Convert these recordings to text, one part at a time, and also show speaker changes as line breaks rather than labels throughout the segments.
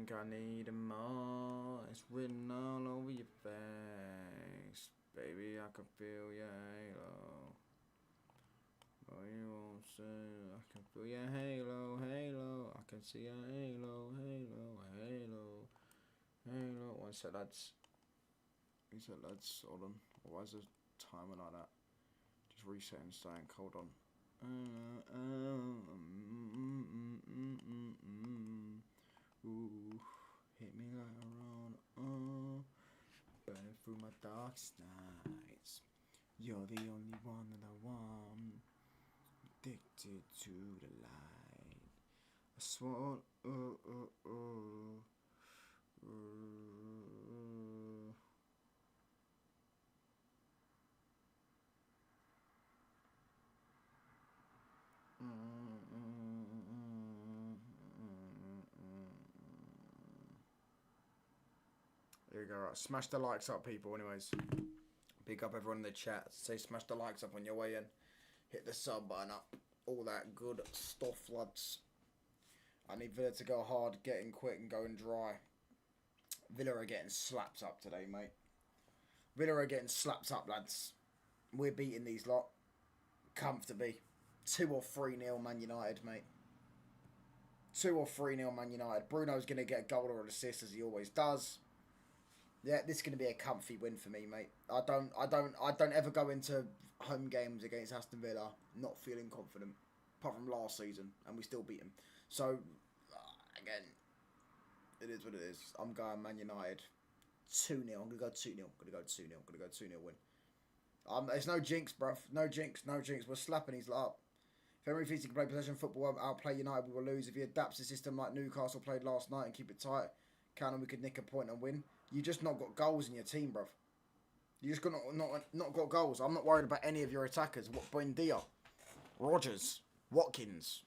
think I need more. It's written all over your face. Baby, I can feel your halo. Oh, you won't say, I can feel your halo, halo. I can see your halo, halo, halo, halo. One sec, lads. He said, lads, hold on. Why is the timer like that? Just resetting, staying cold on. Ooh, hit me like a run. Burning through my darkest nights. You're the only one that I want. Addicted to the light. I swan. There you go, right. Smash the likes up, people, anyways. Big up everyone in the chat. Say smash the likes up on your way in. Hit the sub button up. All that good stuff, lads. I need Villa to go hard, getting quick and going dry. Villa are getting slapped up today, mate. Villa are getting slapped up, lads. We're beating these lot comfortably. 2 or 3-0 Man United, mate. 2 or 3-0 Man United. Bruno's going to get a goal or an assist as he always does. Yeah, this is going to be a comfy win for me, mate. I don't ever go into home games against Aston Villa not feeling confident, apart from last season, and we still beat them. So, again, it is what it is. I'm going Man United 2-0. I'm going to go 2-0. I'm going to go 2-0 win. There's no jinx, bruv. No jinx. We're slapping his lot up. If Emery thinks he can play possession football, outplay United, we will lose. If he adapts the system like Newcastle played last night and keep it tight, we could nick a point and win. You just not got goals in your team, bruv. You just got not got goals. I'm not worried about any of your attackers. What Buendia, Rodgers, Watkins,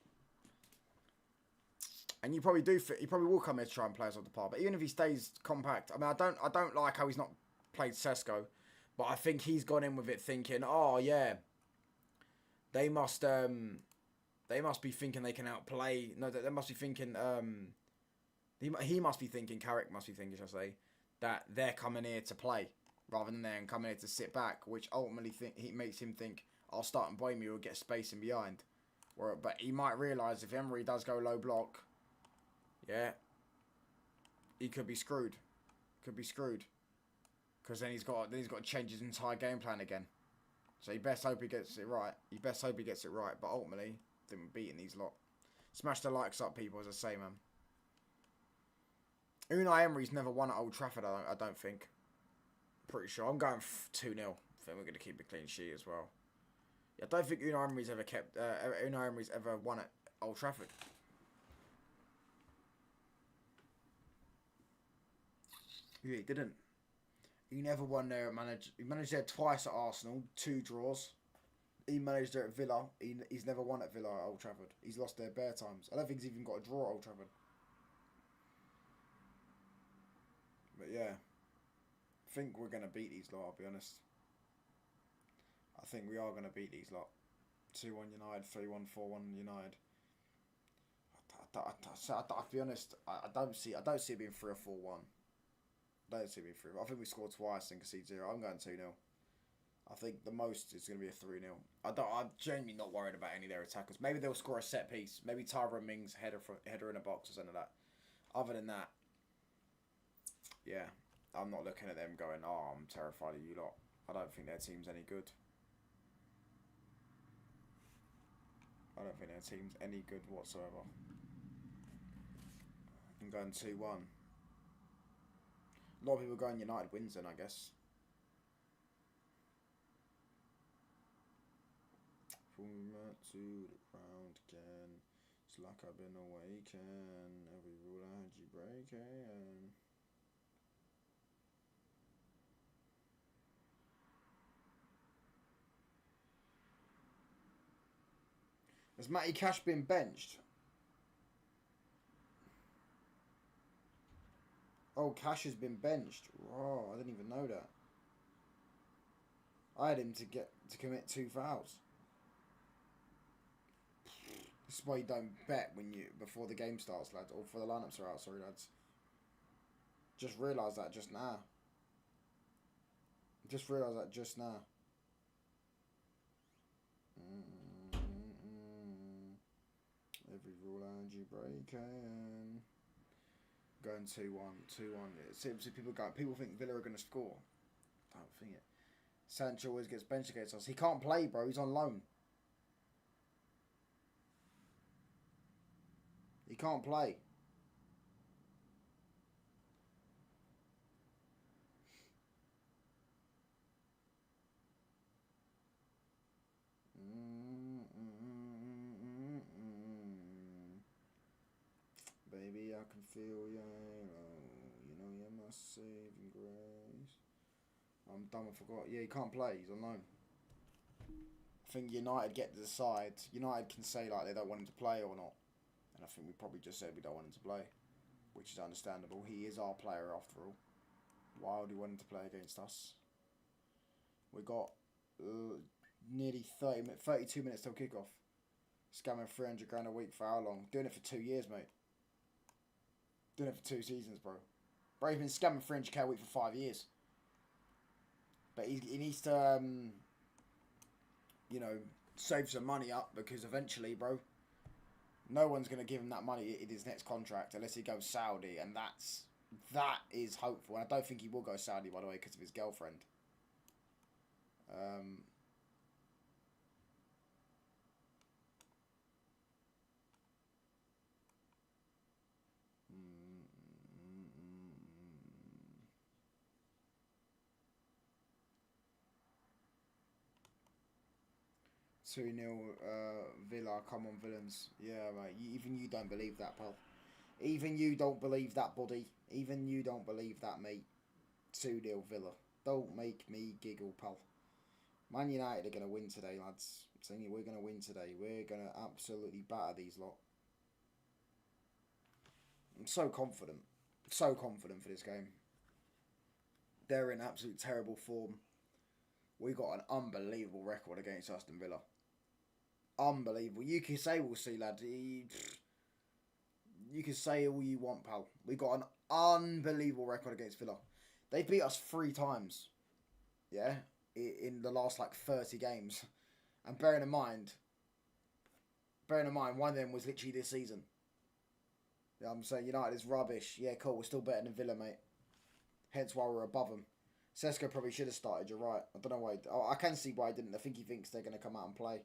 and you probably do. He probably will come here to try and play us off the par. But even if he stays compact, I mean, I don't like how he's not played Sesko, but I think he's gone in with it thinking, oh yeah, they must be thinking they can outplay. No, they must be thinking. He must be thinking. Carrick must be thinking, should I say, that they're coming here to play rather than they're coming here to sit back, which ultimately he makes him think I'll start and blame you or get space in behind. But he might realise if Emery does go low block, yeah, he could be screwed. Because then he's got to change his entire game plan again. So you best hope he gets it right. But ultimately, they're beating these lot. Smash the likes up, people, as I say, man. Unai Emery's never won at Old Trafford, I don't think. Pretty sure. I'm going 2-0. I think we're going to keep a clean sheet as well. Yeah, I don't think Unai Emery's ever won at Old Trafford. Yeah, he didn't. He never won there at He managed there twice at Arsenal, 2 draws. He managed there at Villa. He's never won at Villa at Old Trafford. He's lost there bare times. I don't think he's even got a draw at Old Trafford. But yeah, I think we're going to beat these lot, I'll be honest. I think we are going to beat these lot. 2-1 United, 3-1, 4-1 United. I'll be honest, I don't see it being 3 or 4-1. I don't see it being 3. I think we scored twice and conceded 0. I'm going 2-0. I think the most is going to be a 3-0. I'm genuinely not worried about any of their attackers. Maybe they'll score a set piece. Maybe Tyra Mings header in a box or something like that. Other than that, yeah, I'm not looking at them going, oh, I'm terrified of you lot. I don't think their team's any good. I don't think their team's any good whatsoever. I'm going 2-1. A lot of people going United wins then, I guess. From to the ground again. It's like I've been awakened. Every rule I had you breaking. Has Matty Cash been benched? Oh, Cash has been benched. Oh, I didn't even know that. I had him to commit 2 fouls. This is why you don't bet before the game starts, lads, or before the lineups are out. Sorry, lads. Just realised that just now. Just realised that just now. Every rule and you breaking. Going 2-1, 2-1. It seems people think Villa are going to score. I don't think it. Sancho always gets benched against us. He can't play, bro. He's on loan. He can't play. Baby, I can feel your halo. You know you're my saving grace. I'm dumb, I forgot. Yeah, he can't play. He's on loan. I think United get to decide. United can say like they don't want him to play or not. And I think we probably just said we don't want him to play. Which is understandable. He is our player after all. Why would we want him to play against us? We got nearly 32 minutes till kickoff. Scamming 300 grand a week for how long? Doing it for 2 years, mate. Doing it for 2 seasons, bro. Bro, he's been scamming 300k a week for 5 years. But he needs to, you know, save some money up because eventually, bro, no one's going to give him that money in his next contract unless he goes Saudi, and that is hopeful. And I don't think he will go Saudi, by the way, because of his girlfriend. Two 0 Villa. Come on, villains. Yeah, mate. Even you don't believe that, pal. Even you don't believe that, buddy. Even you don't believe that, mate. 2-0 Villa. Don't make me giggle, pal. Man United are going to win today, lads. I'm saying you, we're going to win today. We're going to absolutely batter these lot. I'm so confident. So confident for this game. They're in absolute terrible form. We got an unbelievable record against Aston Villa. Unbelievable. You can say we'll see, lad. You can say all you want, pal. We got an unbelievable record against Villa. They beat us 3 times. Yeah? In the last, 30 games. And bearing in mind, one of them was literally this season. Yeah, I'm saying United is rubbish. Yeah, cool. We're still better than Villa, mate. Hence why we're above them. Sesko probably should have started, you're right. I don't know why. I can see why he didn't. I think he thinks they're going to come out and play.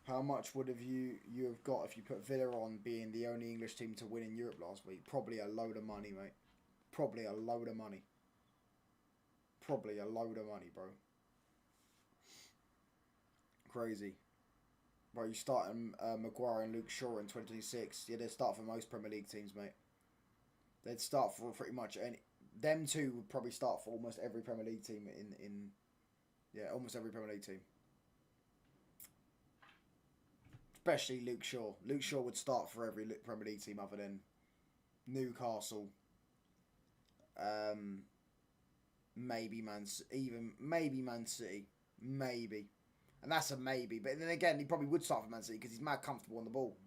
How much would have you have got if you put Villa on being the only English team to win in Europe last week? Probably a load of money, mate. Probably a load of money. Probably a load of money, bro. Crazy. Bro, you start Maguire and Luke Shaw in 2026. Yeah, they'd start for most Premier League teams, mate. They'd start for pretty much any... Them two would probably start for almost every Premier League team in yeah, almost every Premier League team. Especially Luke Shaw. Luke Shaw would start for every Premier League team other than Newcastle. Maybe Man City. Maybe. And that's a maybe. But then again, he probably would start for Man City because he's mad comfortable on the ball.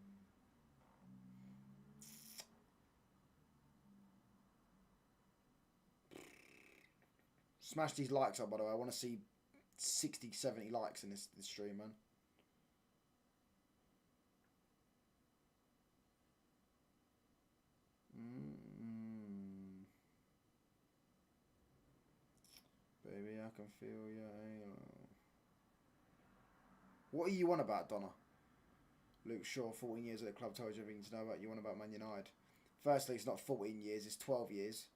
Smash these likes up, by the way. I want to see 60, 70 likes in this stream, man. Baby, I can feel your halo. What are you on about, Donna? Luke Shaw, 14 years at the club, told you everything to know about you on about Man United. Firstly, it's not 14 years, it's 12 years.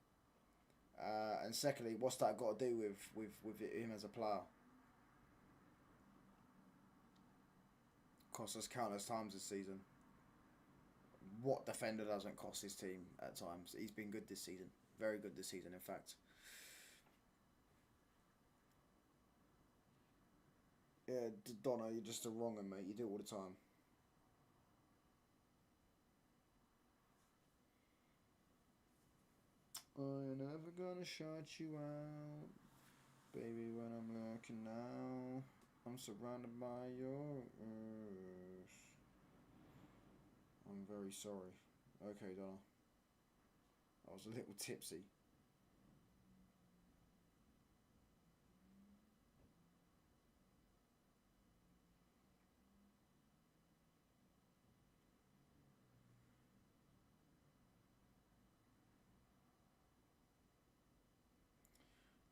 And secondly, what's that got to do with him as a player? Cost us countless times this season. What defender doesn't cost his team at times? He's been good this season. Very good this season, in fact. Yeah, Donna, you're just a wrong one, mate. You do it all the time. I'm never gonna shut you out, baby, when I'm looking now. I'm surrounded by your earth. I'm very sorry. Okay, Donna. I was a little tipsy.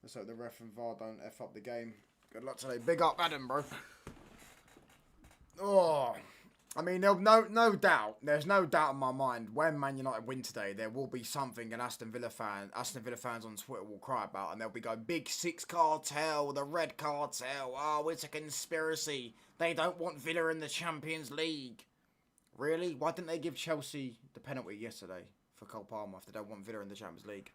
Let's hope the ref and VAR don't F up the game. Good luck today. Big up Adam, bro. Oh, I mean, no doubt. There's no doubt in my mind when Man United win today, there will be something an Aston Villa fans on Twitter will cry about, and they'll be going, Big Six cartel, the Red Cartel. Oh, it's a conspiracy. They don't want Villa in the Champions League. Really? Why didn't they give Chelsea the penalty yesterday for Cole Palmer if they don't want Villa in the Champions League?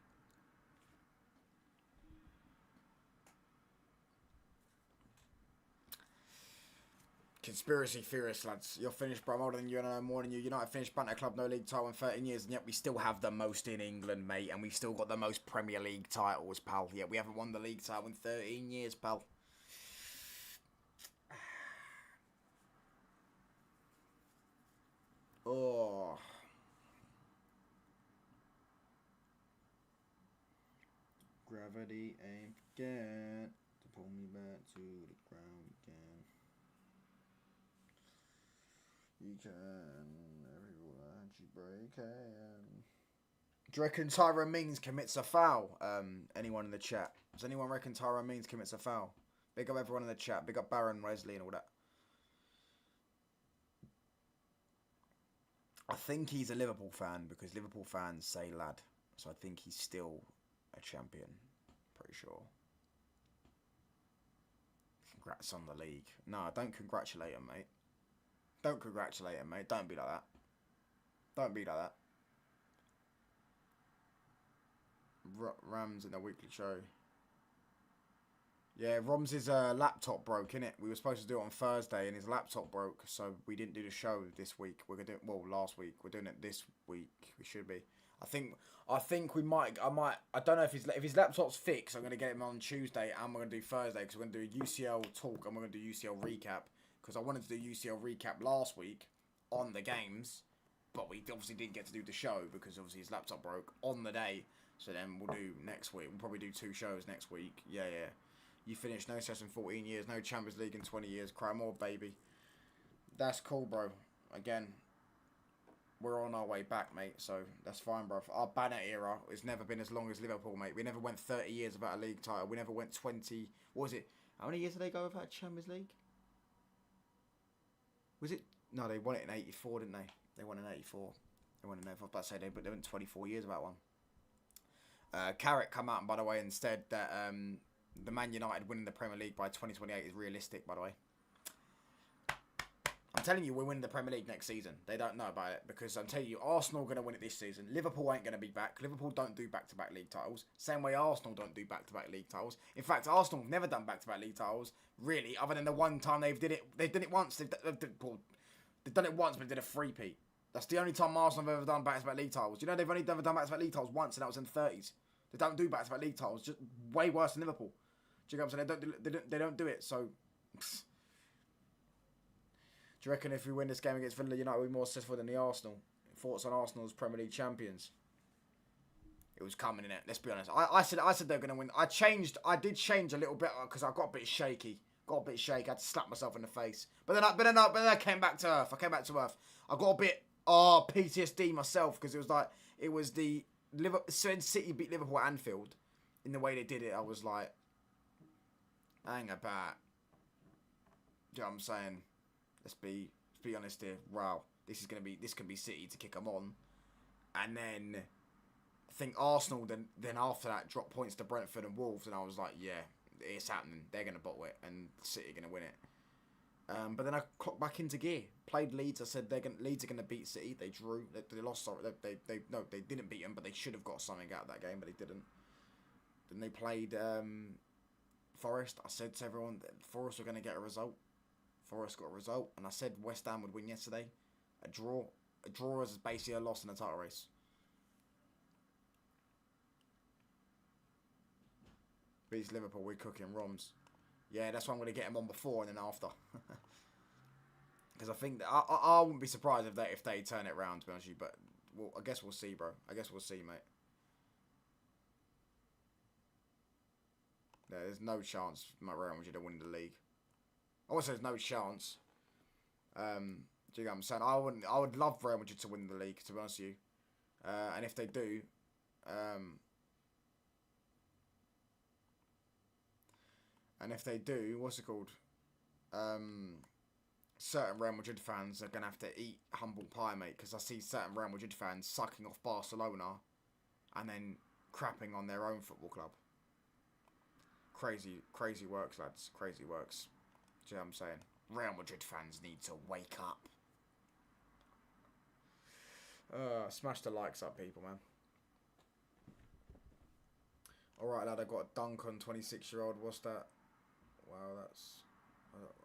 Conspiracy theorists, lads. You're finished, bro. I'm older than you and I know more than you. United finished Banter Club, no league title in 13 years, and yet we still have the most in England, mate. And we've still got the most Premier League titles, pal. Yet we haven't won the league title in 13 years, pal. Oh. Gravity ain't get to pull me back to the ground again. You can, everyone you break can. Do you reckon Tyrone Mings commits a foul? Anyone in the chat? Does anyone reckon Tyrone Mings commits a foul? Big up everyone in the chat. Big up Baron, Wesley and all that. I think he's a Liverpool fan because Liverpool fans say lad. So I think he's still a champion. Pretty sure. Congrats on the league. No, don't congratulate him, mate. Don't congratulate him, mate. Don't be like that. Don't be like that. Rams in the weekly show. Yeah, Rom's laptop broke, innit? We were supposed to do it on Thursday and his laptop broke, so we didn't do the show this week. We're gonna do it, well, last week. We're doing it this week. We should be. I think we might. I don't know if his laptop's fixed. I'm gonna get him on Tuesday, and we're gonna do Thursday because we're gonna do a UCL talk and we're gonna do UCL recap because I wanted to do UCL recap last week on the games, but we obviously didn't get to do the show because obviously his laptop broke on the day. So then we'll do next week. We'll probably do 2 shows next week. Yeah. You finished no stress in 14 years, no Champions League in 20 years. Cry more, baby. That's cool, bro. Again, we're on our way back, mate. So that's fine, bro. Our banner era has never been as long as Liverpool, mate. We never went 30 years without a league title. We never went 20. What was it? How many years did they go without a Champions League? Was it? No, they won it in 84, didn't they? They won in 84. They won in 84. I was about to say they went 24 years without one. Carrot come out, by the way, and said that the Man United winning the Premier League by 2028 is realistic, by the way. I'm telling you, we're winning the Premier League next season. They don't know about it because I'm telling you, Arsenal are going to win it this season. Liverpool ain't going to be back. Liverpool don't do back-to-back league titles. Same way Arsenal don't do back-to-back league titles. In fact, Arsenal have never done back-to-back league titles, really, other than the one time they did it. They did it once. They've done it once, but they did a three-peat. That's the only time Arsenal have ever done back-to-back league titles. You know, they've only ever done back-to-back league titles once, and that was in the 30s. They don't do back-to-back league titles. Just way worse than Liverpool. Do you know what I'm saying? They don't do it, so... Do you reckon if we win this game against Villa United, we'll be more successful than the Arsenal? Thoughts on Arsenal's Premier League champions? It was coming in it. Let's be honest. I said they're going to win. I did change a little bit because I got a bit shaky. I had to slap myself in the face. But then I came back to earth. I got a bit PTSD myself because it was the City beat Liverpool at Anfield. In the way they did it, I was like, hang about. Do you know what I'm saying? Let's be honest here. Wow, this can be City to kick them on, and then I think Arsenal then after that dropped points to Brentford and Wolves, and I was like, yeah, it's happening. They're gonna bottle it, and City are gonna win it. But then I clocked back into gear. Played Leeds. I said Leeds are going to beat City. They drew. They lost. Sorry, they didn't beat them, but they should have got something out of that game, but they didn't. Then they played Forest. I said to everyone that Forest were going to get a result. Forest got a result, and I said West Ham would win yesterday. A draw is basically a loss in the title race. Beats Liverpool. We're cooking Roms. Yeah, that's why I'm going to get him on before and then after. Because I think that I wouldn't be surprised if they turn it round, to be honest with you. But I guess we'll see, bro. I guess we'll see, mate. Yeah, there's no chance Real Madrid to win the league. I would say there's no chance. Do you know what I'm saying? I would love Real Madrid to win the league, to be honest with you. And if they do, what's it called? Certain Real Madrid fans are going to have to eat humble pie, mate, because I see certain Real Madrid fans sucking off Barcelona and then crapping on their own football club. Crazy works, lads. Crazy works. Do you know what I'm saying? Real Madrid fans need to wake up. Smash the likes up, people, man. Alright, lad, I got a dunk on 26-year-old. What's that? Wow, that's...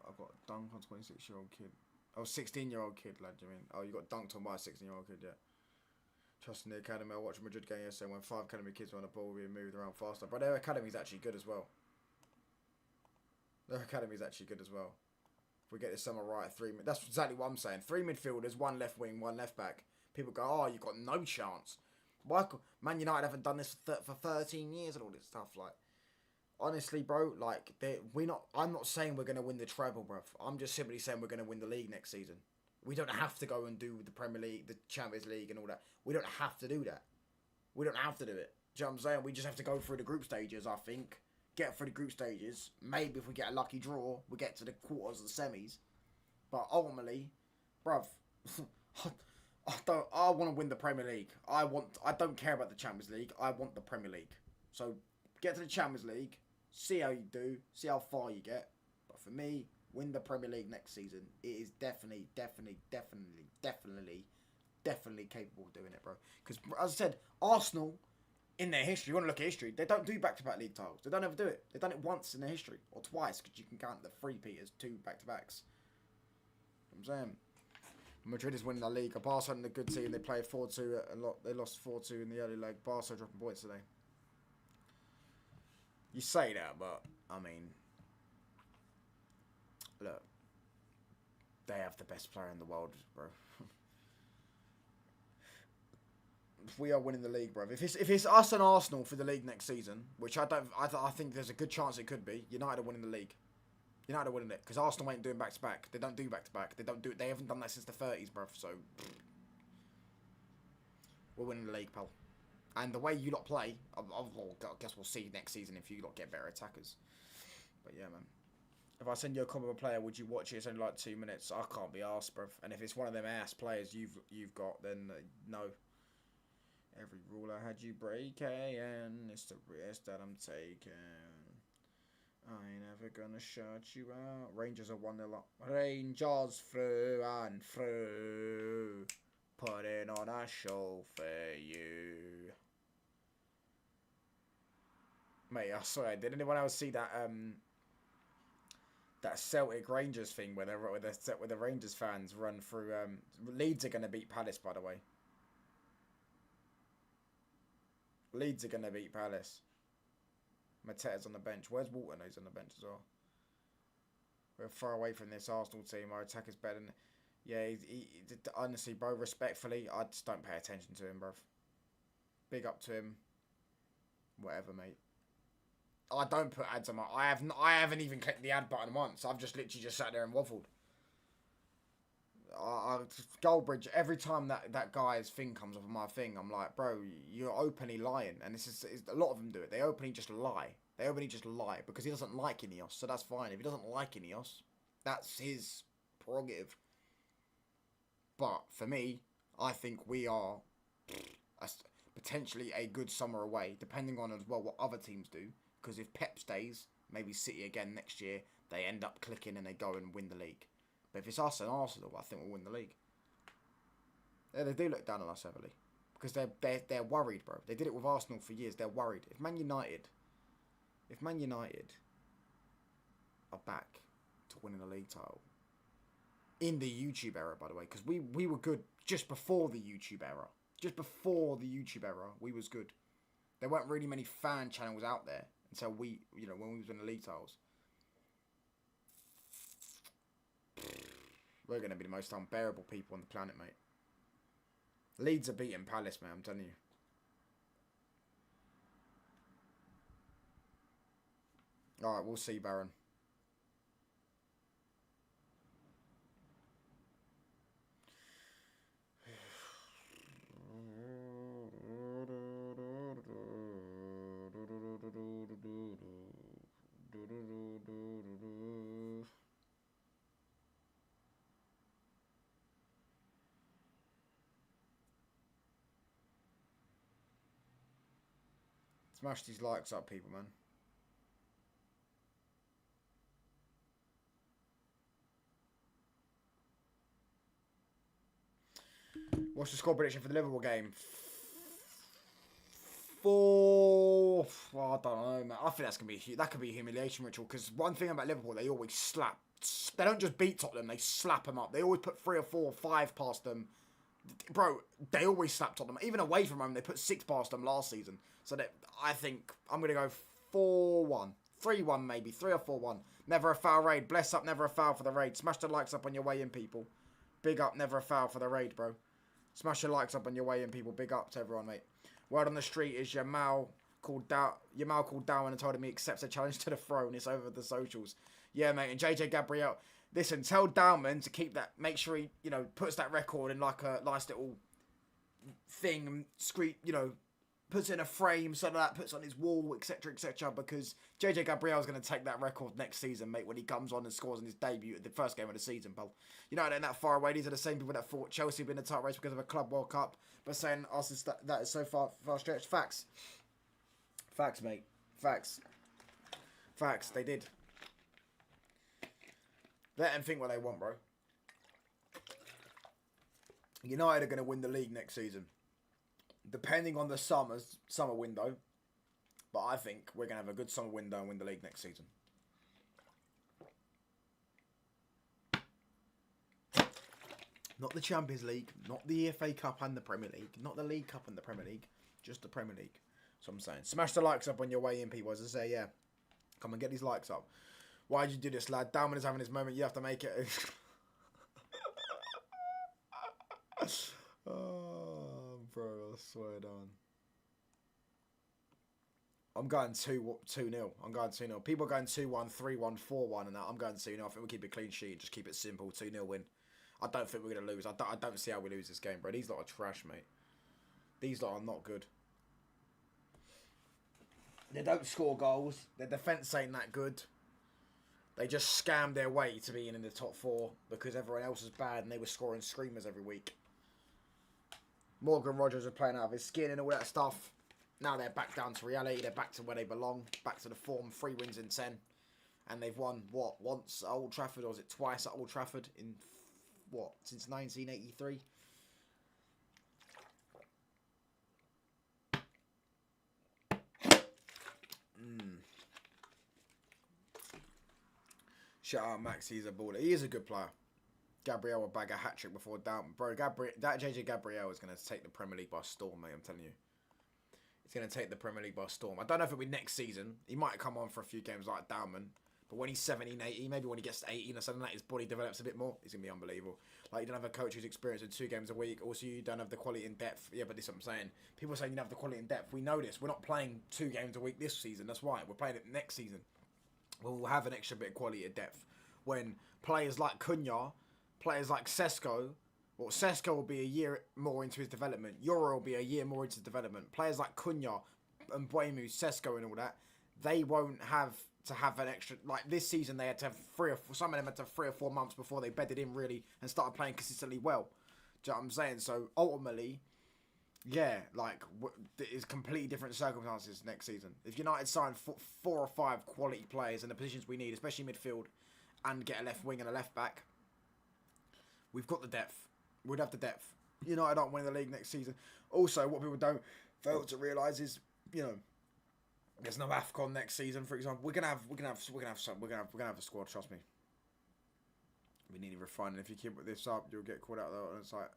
I've got a dunk on 26-year-old kid. Oh, 16-year-old kid, lad, do you mean? Oh, you got dunked on by a 16-year-old kid, yeah. Trusting the academy. I watched a Madrid game yesterday when 5 academy kids were on the ball being moved around faster. But their academy's actually good as well. Their academy's actually good as well. If we get this summer right, that's exactly what I'm saying. 3 midfielders, 1 left wing, 1 left back. People go, oh, you've got no chance. Why? Man United haven't done this for 13 years and all this stuff. Like, honestly, bro, like, I'm not saying we're going to win the treble, bro. I'm just simply saying we're going to win the league next season. We don't have to go and do the Premier League, the Champions League and all that. We don't have to do that. We don't have to do it. Do you know what I'm saying? We just have to go through the group stages, I think. Get through the group stages. Maybe if we get a lucky draw, we get to the quarters and semis. But ultimately, bruv, I want to win the Premier League. I don't care about the Champions League. I want the Premier League. So get to the Champions League, see how you do, see how far you get. But for me, win the Premier League next season. It is definitely capable of doing it, bro. Because as I said, Arsenal, in their history, you want to look at history, they don't do back-to-back league titles. They don't ever do it. They've done it once in their history, or twice, because you can count the 3-peat as 2 back-to-backs. You know what I'm saying? Madrid is winning the league. Barca are a good team. They played 4-2 a lot. They lost 4-2 in the early leg. Barca dropping points today. You say that, but I mean, look, they have the best player in the world, bro. If we are winning the league, bro. If it's us and Arsenal for the league next season, which I think there's a good chance it could be. United are winning the league. United are winning it because Arsenal ain't doing back to back. They don't do back to back. They haven't done that since the 30s, bro. So we're winning the league, pal. And the way you lot play, I guess we'll see next season if you lot get better attackers. But yeah, man. If I send you a comment of a player, would you watch it? It's only like 2 minutes. I can't be arsed, bruv. And if it's one of them ass players you've got, then no. Every rule I had you break, and it's the risk that I'm taking. I ain't ever gonna shut you out. Rangers are 1-0 up. Rangers through and through. Putting on a show for you. Mate, I swear, did anyone else see that that Celtic Rangers thing where the Rangers fans run through Leeds are gonna beat Palace, by the way. Leeds are gonna beat Palace. Mateta's on the bench. Where's Walton? He's on the bench as well. We're far away from this Arsenal team. Our attack is better than... Yeah, honestly, bro, respectfully, I just don't pay attention to him, bro. Big up to him. Whatever, mate. I don't put ads on my... I haven't even clicked the ad button once. I've just literally just sat there and waffled. Goldbridge, every time that guy's thing comes up on my thing, I'm like, bro, you're openly lying. And it's a lot of them do it. They openly just lie. Because he doesn't like Ineos, so that's fine. If he doesn't like Ineos, that's his prerogative. But for me, I think we are potentially a good summer away, depending on as well what other teams do. Because if Pep stays, maybe City again next year, they end up clicking and they go and win the league. But if it's us and Arsenal, I think we'll win the league. Yeah, they do look down on us heavily. Because they're worried, bro. They did it with Arsenal for years. They're worried. If Man United are back to winning a league title, in the YouTube era, by the way, because we were good just before the YouTube era. Just before the YouTube era, we was good. There weren't really many fan channels out there until when we was winning league titles. We're going to be the most unbearable people on the planet, mate. Leeds are beating Palace, man, I'm telling you. Alright, we'll see, Baron. Smash these likes up, people, man. What's the score prediction for the Liverpool game? 4. Well, I don't know, man. I think that could be a humiliation ritual. Because one thing about Liverpool, they always slap. They don't just beat Tottenham; they slap them up. They always put 3 or 4 or 5 past them. Bro, they always slap Tottenham. Even away from home, they put 6 past them last season. So I think I'm going to go 4-1. 3-1 maybe. 3 or 4-1. Never a foul raid. Bless up, never a foul for the raid. Smash the likes up on your way in, people. Big up, never a foul for the raid, bro. Smash your likes up on your way in, people. Big up to everyone, mate. Word on the street is Yamal called down and told him he accepts a challenge to the throne. It's over the socials. Yeah, mate. And JJ Gabriel, listen, tell Dowman to keep that. Make sure he, puts that record in like a nice little thing and puts it in a frame so that puts on his wall, etc., etc. Because JJ Gabriel is going to take that record next season, mate, when he comes on and scores in his debut at the first game of the season, pal. It ain't that far away. These are the same people that thought Chelsea would be in the title race because of a Club World Cup, but saying us that is so far stretched. Facts, mate. Facts. They did. Let them think what they want, bro. United are going to win the league next season. Depending on the summer window. But I think we're going to have a good summer window and win the league next season. Not the Champions League. Not the FA Cup and the Premier League. Not the League Cup and the Premier League. Just the Premier League. That's what I'm saying. Smash the likes up on your way in, people. As I say, yeah. Come and get these likes up. Why'd you do this, lad? Dalman is having his moment. You have to make it. Oh, bro, I swear down. I'm going 2-0. I'm going 2-0. People are going 2-1, 3-1, 4-1 and that. I'm going 2-0. I think we'll keep it clean sheet. Just keep it simple. 2-0 win. I don't think we're going to lose. I don't see how we lose this game, bro. These lot are trash, mate. These lot are not good. They don't score goals. Their defence ain't that good. They just scammed their way to being in the top 4 because everyone else was bad and they were scoring screamers every week. Morgan Rogers are playing out of his skin and all that stuff. Now they're back down to reality. They're back to where they belong. Back to the form. 3 wins in 10. And they've won, once at Old Trafford? Or was it twice at Old Trafford? In, since 1983? Shout out Max, he's a baller. He is a good player. Gabriel will bag a hat-trick before down. Bro, that JJ Gabriel is going to take the Premier League by storm, mate, I'm telling you. He's going to take the Premier League by storm. I don't know if it'll be next season. He might come on for a few games like Dowman. But when he's 17, 18, maybe when he gets to 18 or something like that, his body develops a bit more. He's going to be unbelievable. Like, you don't have a coach who's experienced in 2 games a week. Also, you don't have the quality and depth. Yeah, but this is what I'm saying. People say you don't have the quality and depth. We know this. We're not playing 2 games a week this season. That's why. We're playing it next season. We'll have an extra bit of quality and depth. When players like Cunha, players like Sesko, well, Sesko will be a year more into his development. Euro will be a year more into his development. Players like Cunha and Buemu, Sesko and all that, they won't have to have an extra, like this season they had to have some of them had to have 3 or 4 months before they bedded in really and started playing consistently well. Do you know what I'm saying? So ultimately, yeah, like it's completely different circumstances next season. If United sign 4 or 5 quality players in the positions we need, especially midfield, and get a left wing and a left back, We've got the depth. We'd have the depth. United aren't winning the league next season. Also, what people don't fail to realise is, there's no AFCON next season, for example. We're gonna have a squad. Trust me. We need to refine it. If you keep this up, you'll get called out though. It's like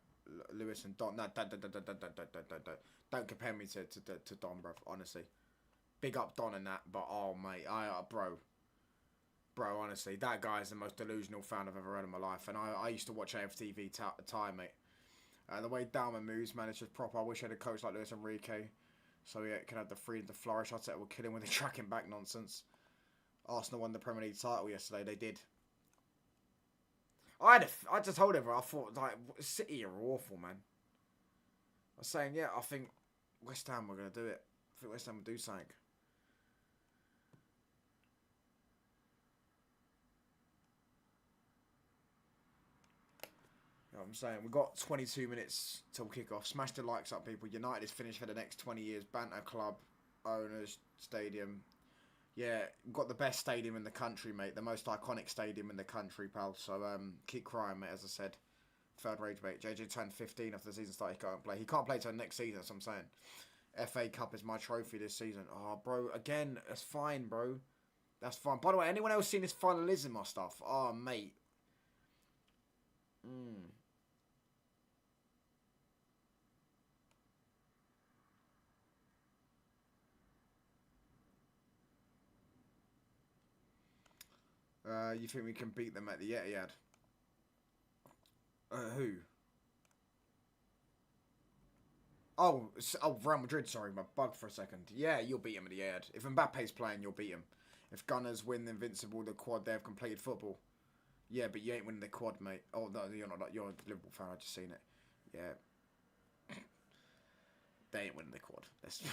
Lewis and Don. No, don't compare me to Don, bro. Honestly, big up Don and that. But oh mate, bro, honestly, that guy is the most delusional fan I've ever heard in my life. And I used to watch AFTV at the time, mate. The way Dalman moves, man, it's just proper. I wish I had a coach like Luis Enrique, so he can have the freedom to flourish. I'd say it will kill him with the tracking back nonsense. Arsenal won the Premier League title yesterday. They did. I just told everyone, I thought, like, City are awful, man. I was saying, yeah, I think West Ham were going to do it. I think West Ham will do something. You know what I'm saying? We've got 22 minutes till kick-off. Smash the likes up, people. United is finished for the next 20 years. Banter club, owners, stadium. Yeah, we've got the best stadium in the country, mate. The most iconic stadium in the country, pal. So, keep crying, mate, as I said. Third rage, mate. JJ turned 15 after the season started. He can't play. He can't play till next season, that's what I'm saying. FA Cup is my trophy this season. Oh, bro, again, that's fine, bro. That's fine. By the way, anyone else seen this finalism or stuff? Oh, mate. You think we can beat them at the Etihad? Who? Oh, Real Madrid, sorry, my bug for a second. Yeah, you'll beat him at the Etihad. If Mbappe's playing, you'll beat him. If Gunners win the Invincible, the quad, they have completed football. Yeah, but you ain't winning the quad, mate. Oh, no, you're not. You're a Liverpool fan, I've just seen it. Yeah. They ain't winning the quad. Let's be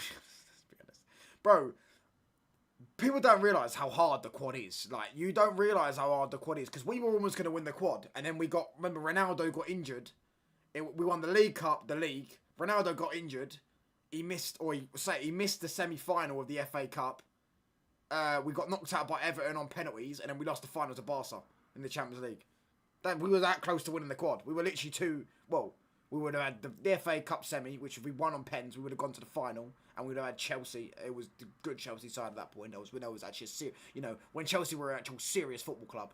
honest. Bro, people don't realise how hard the quad is. Like, you don't realise how hard the quad is. Because we were almost going to win the quad. And then remember, Ronaldo got injured. We won the League Cup, the league. Ronaldo got injured. He missed the semi-final of the FA Cup. We got knocked out by Everton on penalties. And then we lost the final to Barca in the Champions League. We were that close to winning the quad. We were literally we would have had the FA Cup semi, which if we won on pens, we would have gone to the final, and we would have had Chelsea. It was the good Chelsea side at that point. It was actually when Chelsea were an actual serious football club.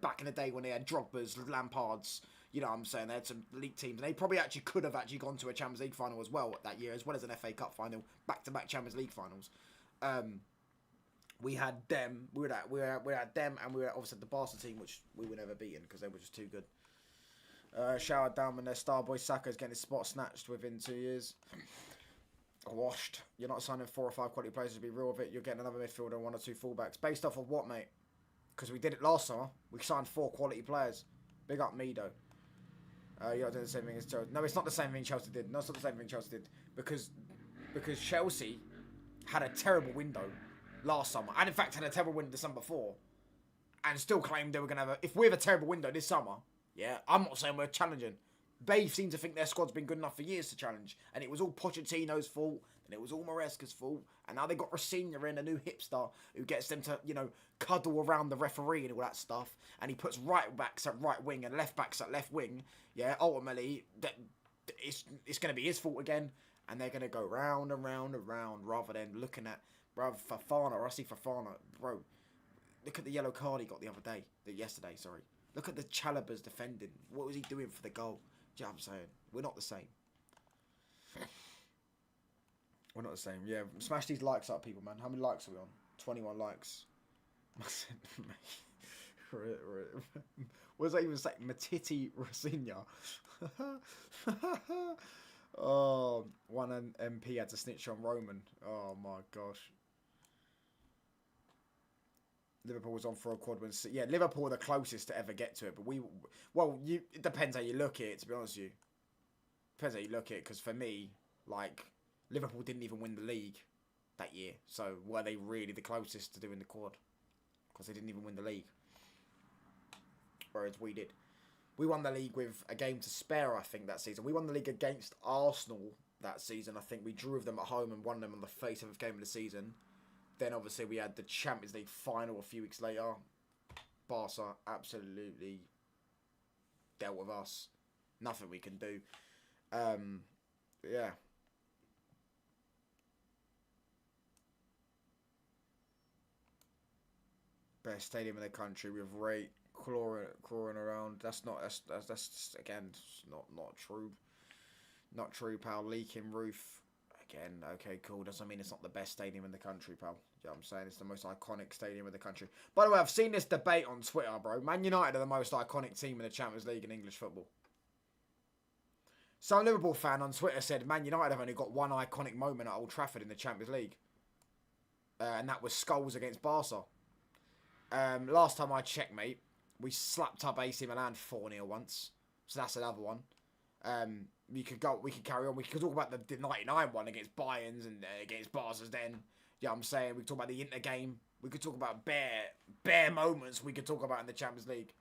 Back in the day when they had Drogba's, Lampard's. You know what I'm saying? They had some league teams, and they probably could have gone to a Champions League final as well that year, as well as an FA Cup final, back-to-back Champions League finals. We had them. We had them, and we were obviously the Barca team, which we were never beaten because they were just too good. Shout out down when their star boy Saka's getting his spot snatched within 2 years. Washed. You're not signing 4 or 5 quality players to be real with it. You're getting another midfielder and 1 or 2 fullbacks. Based off of what, mate? Because we did it last summer. We signed 4 quality players. Big up me, though. You're not doing the same thing as Chelsea. No, it's not the same thing Chelsea did. No, it's not the same thing Chelsea did. Because Chelsea had a terrible window last summer. And in fact had a terrible window the summer before. And still claimed they were going to have if we have a terrible window this summer, yeah, I'm not saying we're challenging. They seem to think their squad's been good enough for years to challenge. And it was all Pochettino's fault. And it was all Maresca's fault. And now they got Rosenior in, a new hipster, who gets them to, cuddle around the referee and all that stuff. And he puts right backs at right wing and left backs at left wing. Yeah, ultimately, it's going to be his fault again. And they're going to go round and round and round rather than looking at, bro, Fofana. I see Fofana. Bro, look at the yellow card he got yesterday. Look at the Chalobah's defending. What was he doing for the goal? Do you know what I'm saying? We're not the same. We're not the same. Yeah, smash these likes up, people, man. How many likes are we on? 21 likes. What does that even say? Matiti Rosinia. Oh, one MP had to snitch on Roman. Oh, my gosh. Liverpool was on for a quad when... Yeah, Liverpool were the closest to ever get to it. But it depends how you look at it, to be honest with you. Depends how you look at it. Because for me, Liverpool didn't even win the league that year. So were they really the closest to doing the quad? Because they didn't even win the league. Whereas we did. We won the league with a game to spare, I think, that season. We won the league against Arsenal that season. I think we drew with them at home and won them on the 37th game of the season. Then, obviously, we had the Champions League final a few weeks later. Barca absolutely dealt with us. Nothing we can do. Yeah. Best stadium in the country with rate clawing around. That's again not true. Not true, pal. Leaking roof. Again, okay, cool. Doesn't mean it's not the best stadium in the country, pal. You know what I'm saying? It's the most iconic stadium in the country. By the way, I've seen this debate on Twitter, bro. Man United are the most iconic team in the Champions League in English football. Some Liverpool fan on Twitter said Man United have only got one iconic moment at Old Trafford in the Champions League. And that was Scholes against Barca. Last time I checked, mate, we slapped up AC Milan 4-0 once. So that's another one. We could carry on. We could talk about the 99 one against Bayern's and against Barca's then. Yeah, I'm saying we could talk about the Inter game. We could talk about bare moments we could talk about in the Champions League.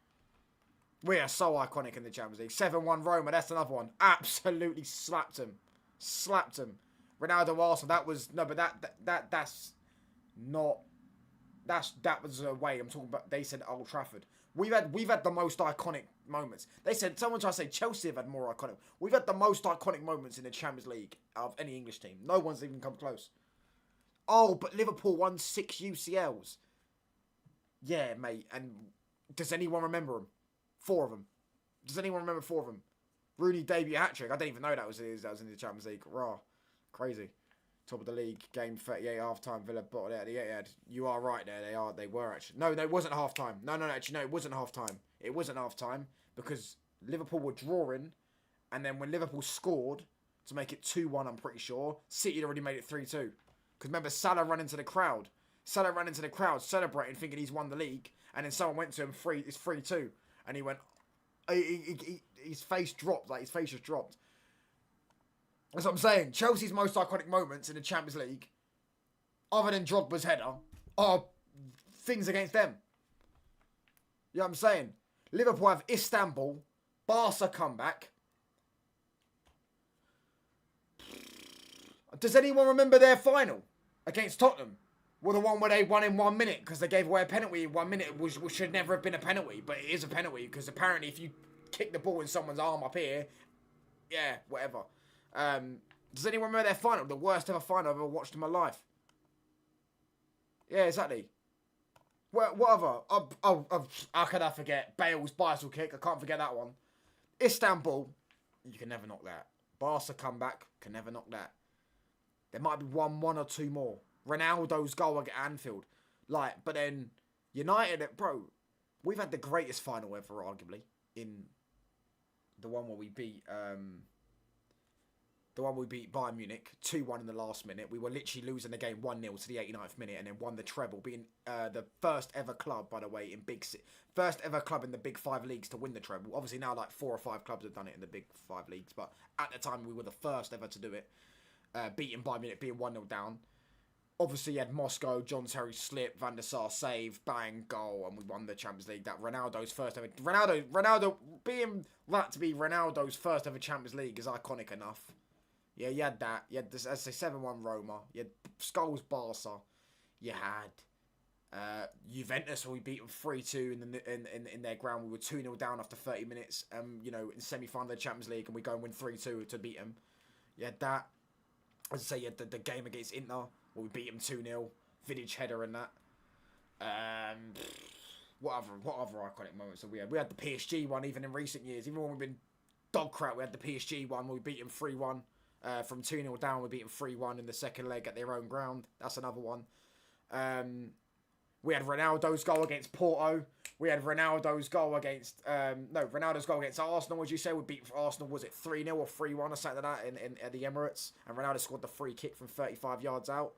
We are so iconic in the Champions League. 7-1 Roma, that's another one. Absolutely slapped him. Slapped him. Ronaldo Arsenal, that was no, but that's not. That was a way I'm talking about. They said Old Trafford. We've had the most iconic moments. They said someone tried to say Chelsea have had more iconic. We've had the most iconic moments in the Champions League of any English team. No one's even come close. Oh, but Liverpool won 6 UCLs. Yeah, mate. And does anyone remember them? 4 of them. Does anyone remember 4 of them? Rooney debut hat trick. I didn't even know that was in the Champions League. Raw, crazy. Top of the league, game 38 half time. Villa bottled it at the Etihad. You are right there. They were actually. No, it wasn't half time. No, actually, no, it wasn't half time. It wasn't half time because Liverpool were drawing, and then when Liverpool scored to make it 2-1, I'm pretty sure City had already made it 3-2. Because remember, Salah ran into the crowd. Salah ran into the crowd celebrating, thinking he's won the league, and then someone went to him, it's 3-2, and he went. His face dropped. Like his face just dropped. That's what I'm saying. Chelsea's most iconic moments in the Champions League, other than Drogba's header, are things against them. You know what I'm saying? Liverpool have Istanbul, Barca comeback. Does anyone remember their final against Tottenham? Well, the one where they won in 1 minute because they gave away a penalty in 1 minute, which should never have been a penalty, but it is a penalty because apparently if you kick the ball in someone's arm up here, yeah, whatever. Does anyone remember their final? The worst ever final I've ever watched in my life. Yeah, exactly. Whatever. How could I forget? Bale's bicycle kick. I can't forget that one. Istanbul. You can never knock that. Barca comeback. Can never knock that. There might be one or two more. Ronaldo's goal at Anfield. But then United, bro, we've had the greatest final ever, arguably, in the one where we beat Bayern Munich 2-1 in the last minute. We were literally losing the game 1-0 to the 89th minute and then won the treble, being the first ever club, by the way, first ever club in the Big 5 leagues to win the treble. Obviously now 4 or 5 clubs have done it in the Big 5 leagues, but at the time we were the first ever to do it. Beating Bayern Munich, being 1-0 down. Obviously you had Moscow, John Terry slip, Van der Sar save, bang, goal, and we won the Champions League. That Ronaldo's first ever... Ronaldo, being that to be Ronaldo's first ever Champions League is iconic enough. Yeah, you had that. You had this, as I say, 7-1 Roma. You had Scholes Barca. You had Juventus, where we beat them 3-2 in their ground. We were 2-0 down after 30 minutes. In semi-final of the Champions League, and we go and win 3-2 to beat them. You had that. As I say, you had the game against Inter, where we beat them 2-0. Vidic header and that. What other iconic moments have we had? We had the PSG one, even in recent years. Even when we've been dog crap, we had the PSG one, where we beat them 3-1. From 2-0 down, we beat them 3-1 in the second leg at their own ground. That's another one. We had Ronaldo's goal against Porto. We had Ronaldo's goal against... Ronaldo's goal against Arsenal, as you say. We beat Arsenal, was it 3-0 or 3-1 or something like that at the Emirates? And Ronaldo scored the free kick from 35 yards out.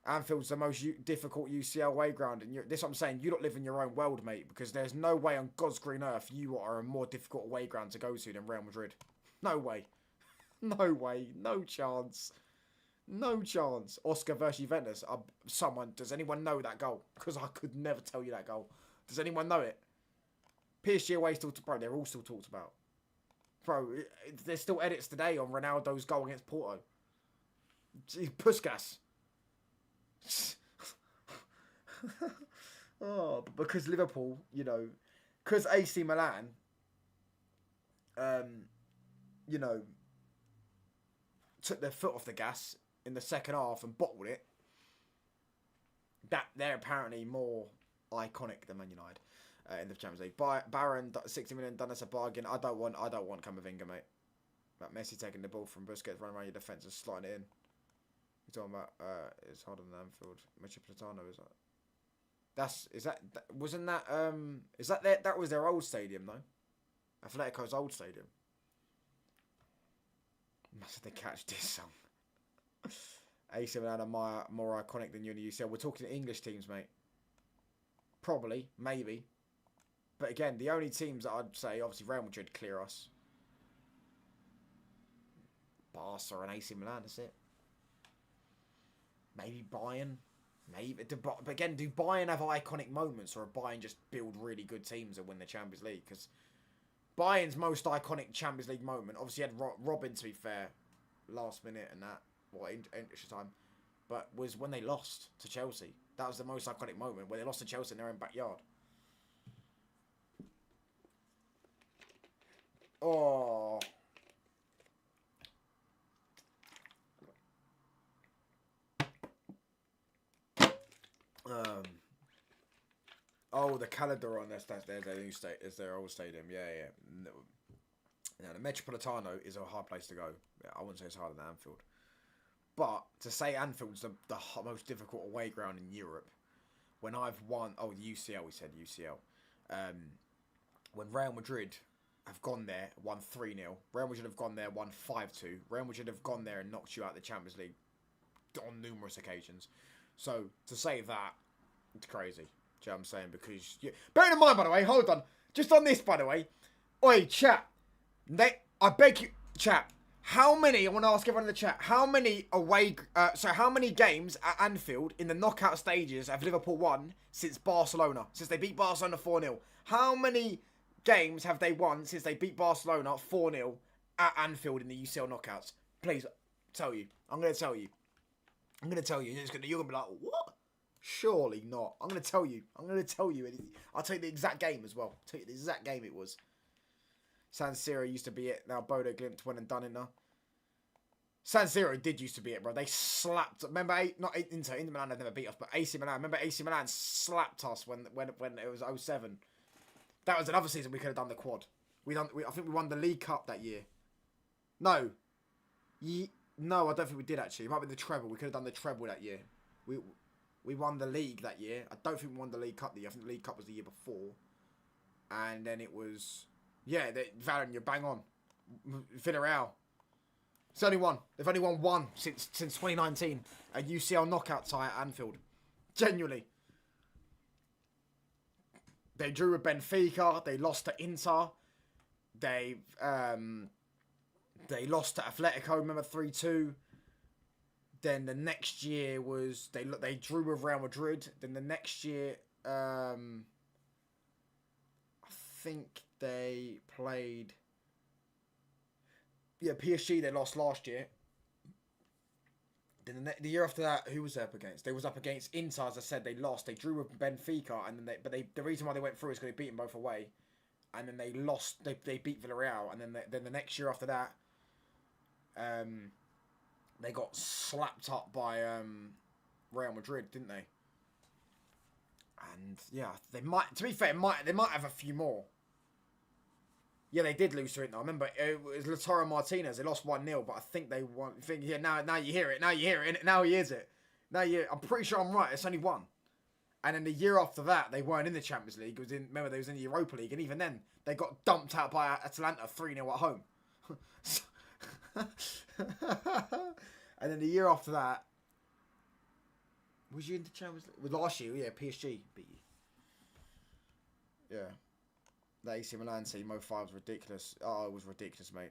Anfield's the most difficult UCL away ground. And this is what I'm saying. You don't live in your own world, mate. Because there's no way on God's green earth you are a more difficult away ground to go to than Real Madrid. No way. No way. No chance. No chance. Oscar versus Juventus. Does anyone know that goal? Because I could never tell you that goal. Does anyone know it? PSG away still... Bro, they're all still talked about. Bro, there's still edits today on Ronaldo's goal against Porto. Puskas. Oh, because Liverpool, because AC Milan, you know, took their foot off the gas in the second half and bottled it. That they're apparently more iconic than Man United in the Champions League. Baron, 60 million, done us a bargain. I don't want Camavinga, mate. But Messi taking the ball from Busquets, running around your defence and slotting it in. You're talking about it's harder than Anfield. Metropolitano is that? That was their old stadium though. Atletico's old stadium. Must have to catch this song. AC Milan are more iconic than you in the UCL. We're talking English teams, mate. Probably, maybe. But again, the only teams that I'd say, obviously Real Madrid clear us. Barca and AC Milan, that's it. Maybe Bayern. Maybe. But again, do Bayern have iconic moments, or Bayern just build really good teams and win the Champions League? Because Bayern's most iconic Champions League moment, obviously had Robin, to be fair, last minute and that, extra time, but was when they lost to Chelsea. That was the most iconic moment, where they lost to Chelsea in their own backyard. Oh. Oh, the Calidor on there's their new state. Is their old stadium. Yeah. Now, the Metropolitano is a hard place to go. Yeah, I wouldn't say it's harder than Anfield. But to say Anfield's the most difficult away ground in Europe, when I've won... Oh, the UCL, we said UCL. When Real Madrid have gone there, won 3-0. Real Madrid have gone there, won 5-2. Real Madrid have gone there and knocked you out of the Champions League on numerous occasions. So, to say that, it's crazy. Do you know what I'm saying? Because... Bearing in mind, by the way, hold on. Just on this, by the way. Oi, chat. I beg you... Chat. How many... I want to ask everyone in the chat. How many how many games at Anfield in the knockout stages have Liverpool won since Barcelona? Since they beat Barcelona 4-0. How many games have they won since they beat Barcelona 4-0 at Anfield in the UCL knockouts? Please, tell you. I'm going to tell you. You're going to be like, what? Surely not. I'm going to tell you. I'll tell you the exact game as well. I'll tell you the exact game it was. San Siro used to be it. Now Bodo Glimt went and done it now. San Siro did used to be it, bro. They slapped... Remember, not Inter Milan had never beat us, but AC Milan. Remember AC Milan slapped us when it was 07. That was another season we could have done the quad. I think we won the League Cup that year. No. No, I don't think we did, actually. It might be the treble. We could have done the treble that year. We won the league that year. I don't think we won the League Cup the year. I think the League Cup was the year before. And then it was... Yeah, Varen, you're bang on. Villarreal. It's only one. They've only won one since 2019. A UCL knockout tie at Anfield. Genuinely. They drew with Benfica. They lost to Inter. They lost to Atletico, remember, 3-2. Then the next year was... They drew with Real Madrid. Then the next year... I think they played... Yeah, PSG they lost last year. Then the year after that, who was they up against? They was up against Inter, as I said. They lost. They drew with Benfica, and then the reason why they went through is because they beat them both away. And then they lost. They beat Villarreal, and then the next year after that, they got slapped up by Real Madrid, didn't they? And yeah, they might. To be fair, they might have a few more. Yeah, they did lose to it. I remember it was Lautaro Martinez. They lost 1-0, but I think they won. Yeah, now you hear it. Now you hear it. Now he hears it. I'm pretty sure I'm right. It's only one. And then the year after that, they weren't in the Champions League. Remember, they was in the Europa League, and even then, they got dumped out by Atalanta 3-0 at home. And then the year after that, was you in the Champions League? Last year, yeah, PSG beat you. Yeah. The AC Milan team, 05 was ridiculous. Oh, it was ridiculous, mate.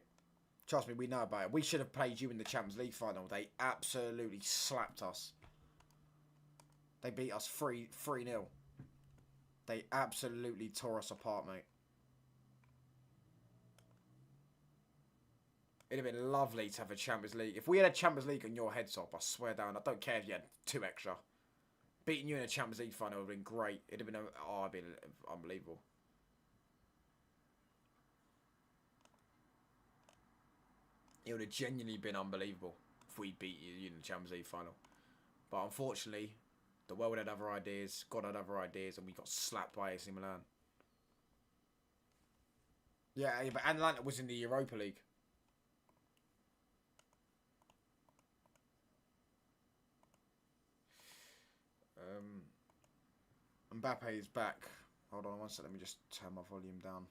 Trust me, we know about it. We should have played you in the Champions League final. They absolutely slapped us. They beat us 3-0. They absolutely tore us apart, mate. It'd have been lovely to have a Champions League. If we had a Champions League on your head top, I swear down, I don't care if you had 2 extra. Beating you in a Champions League final would have been great. It'd have been unbelievable. It would have genuinely been unbelievable if we beat you in the Champions League final. But unfortunately, the world had other ideas, God had other ideas, and we got slapped by AC Milan. Yeah, but Atlanta was in the Europa League. Mbappe is back. Hold on one second, let me just turn my volume down.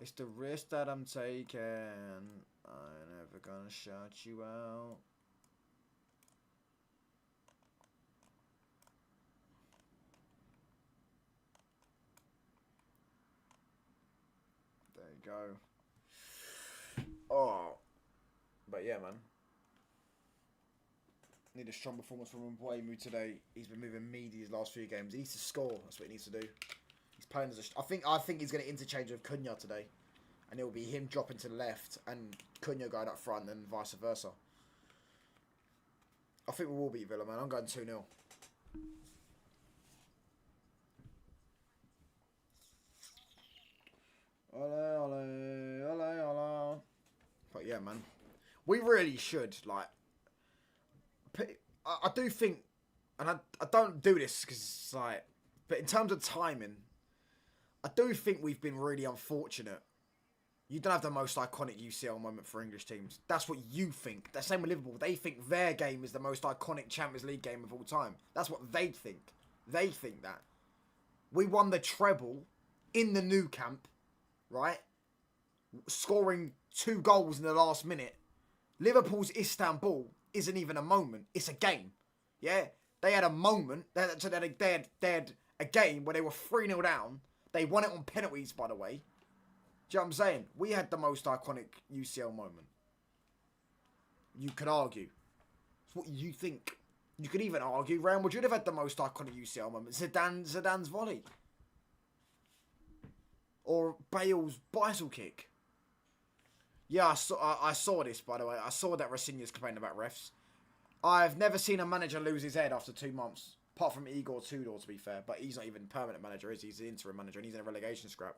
It's the risk that I'm taking. I'm never gonna shut you out. There you go. Oh. But yeah, man. Need a strong performance from Mbuemu today. He's been moving meaty his last few games. He needs to score. That's what he needs to do. He's playing as a... I think he's going to interchange with Cunha today. And it will be him dropping to the left and Cunha going up front and vice versa. I think we will beat Villa, man. I'm going 2-0. Ole, ole, ole, ole. But yeah, man. We really should, like... I do think, and I don't do this because it's like, but in terms of timing, I do think we've been really unfortunate. You don't have the most iconic UCL moment for English teams. That's what you think. The same with Liverpool. They think their game is the most iconic Champions League game of all time. That's what they think. They think that. We won the treble in the Nou Camp, right? Scoring 2 goals in the last minute. Liverpool's Istanbul isn't even a moment. It's a game. Yeah? They had a moment. They had a game where they were 3-0 down. They won it on penalties, by the way. Do you know what I'm saying? We had the most iconic UCL moment. You could argue. It's what you think. You could even argue Real Madrid have had the most iconic UCL moment. Zidane's volley. Or Bale's bicycle kick. Yeah, I saw this, by the way. I saw that Rafinha's complaining about refs. I've never seen a manager lose his head after 2 months. Apart from Igor Tudor, to be fair. But he's not even permanent manager, is he? He's the interim manager, and he's in a relegation scrap.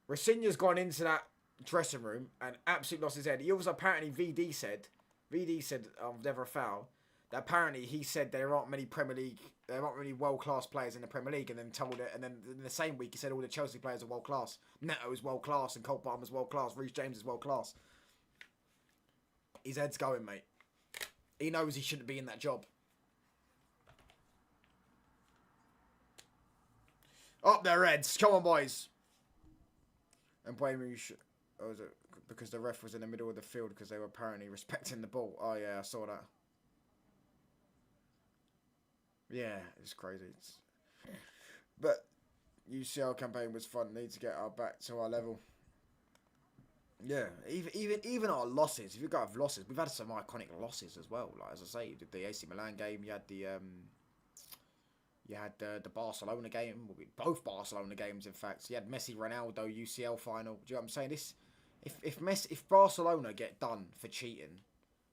Rafinha's gone into that dressing room and absolutely lost his head. He also apparently, VD said, never a foul, that apparently he said there aren't many world-class players in the Premier League, and then told it, and then in the same week he said all the Chelsea players are world-class. Neto is world-class, and Cole Palmer's world-class, Reece James is world-class. His head's going, mate. He knows he shouldn't be in that job. Up their heads. Come on, boys. And Buemu was it because the ref was in the middle of the field because they were apparently respecting the ball. Oh, yeah, I saw that. Yeah, it's crazy. But UCL campaign was fun. Need to get back to our level. Yeah, even our losses. If you go with losses, we've had some iconic losses as well. Like as I say, you did the AC Milan game. You had the Barcelona game. Both Barcelona games, in fact. You had Messi Ronaldo UCL final. Do you know what I'm saying? This, if Barcelona get done for cheating,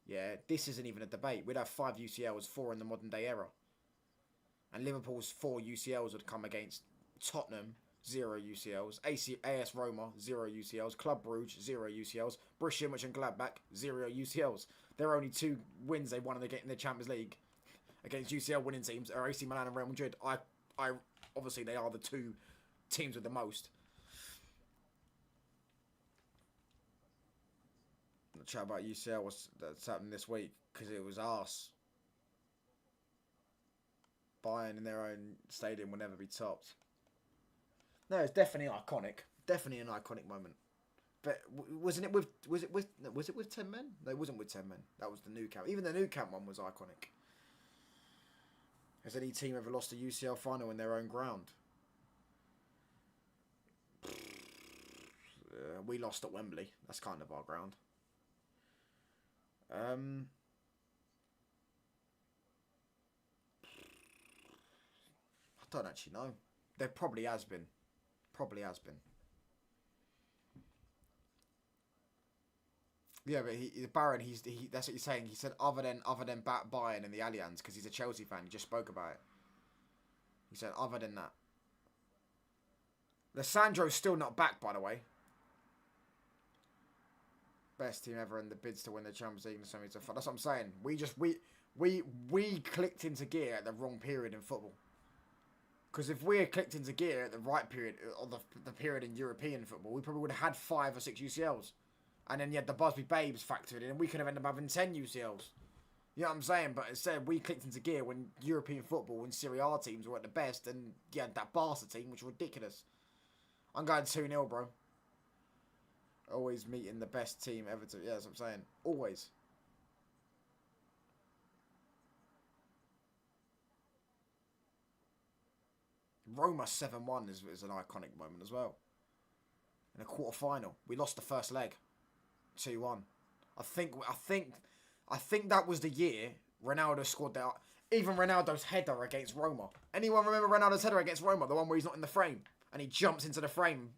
yeah, this isn't even a debate. We'd have 5 UCLs, 4 in the modern day era. And Liverpool's 4 UCLs would come against Tottenham, 0 UCLs. AS Roma, 0 UCLs. Club Brugge, 0 UCLs. Borussia Mönchengladbach, 0 UCLs. There are only 2 wins they won in the Champions League against UCL winning teams are AC Milan and Real Madrid. I obviously they are the 2 teams with the most. The chat about UCL that's happened this week because it was arse. Bayern in their own stadium will never be topped. No, it's definitely iconic. Definitely an iconic moment. But was it with 10 men? No, it wasn't with 10 men. That was the Nou Camp. Even the Nou Camp one was iconic. Has any team ever lost a UCL final in their own ground? We lost at Wembley. That's kind of our ground. I don't actually know. There probably has been. Probably has been. Yeah, but Baron, that's what he's saying. He said other than Bayern in the Allianz because he's a Chelsea fan. He just spoke about it. He said other than that. Lissandro's still not back, by the way. Best team ever in the bids to win the Champions League and semi to. That's what I'm saying. We clicked into gear at the wrong period in football. Because if we had clicked into gear at the right period, or the period in European football, we probably would have had 5 or 6 UCLs. And then you had the Busby Babes factored in, and we could have ended up having 10 UCLs. You know what I'm saying? But instead, we clicked into gear when European football and Serie A teams were at the best, and you had that Barca team, which was ridiculous. I'm going 2-0, bro. Always meeting the best team ever to... Yeah, that's what I'm saying. Always. Roma 7-1 is an iconic moment as well. In a quarter-final. We lost the first leg. 2-1. I think that was the year Ronaldo scored that. Even Ronaldo's header against Roma. Anyone remember Ronaldo's header against Roma? The one where he's not in the frame. And he jumps into the frame.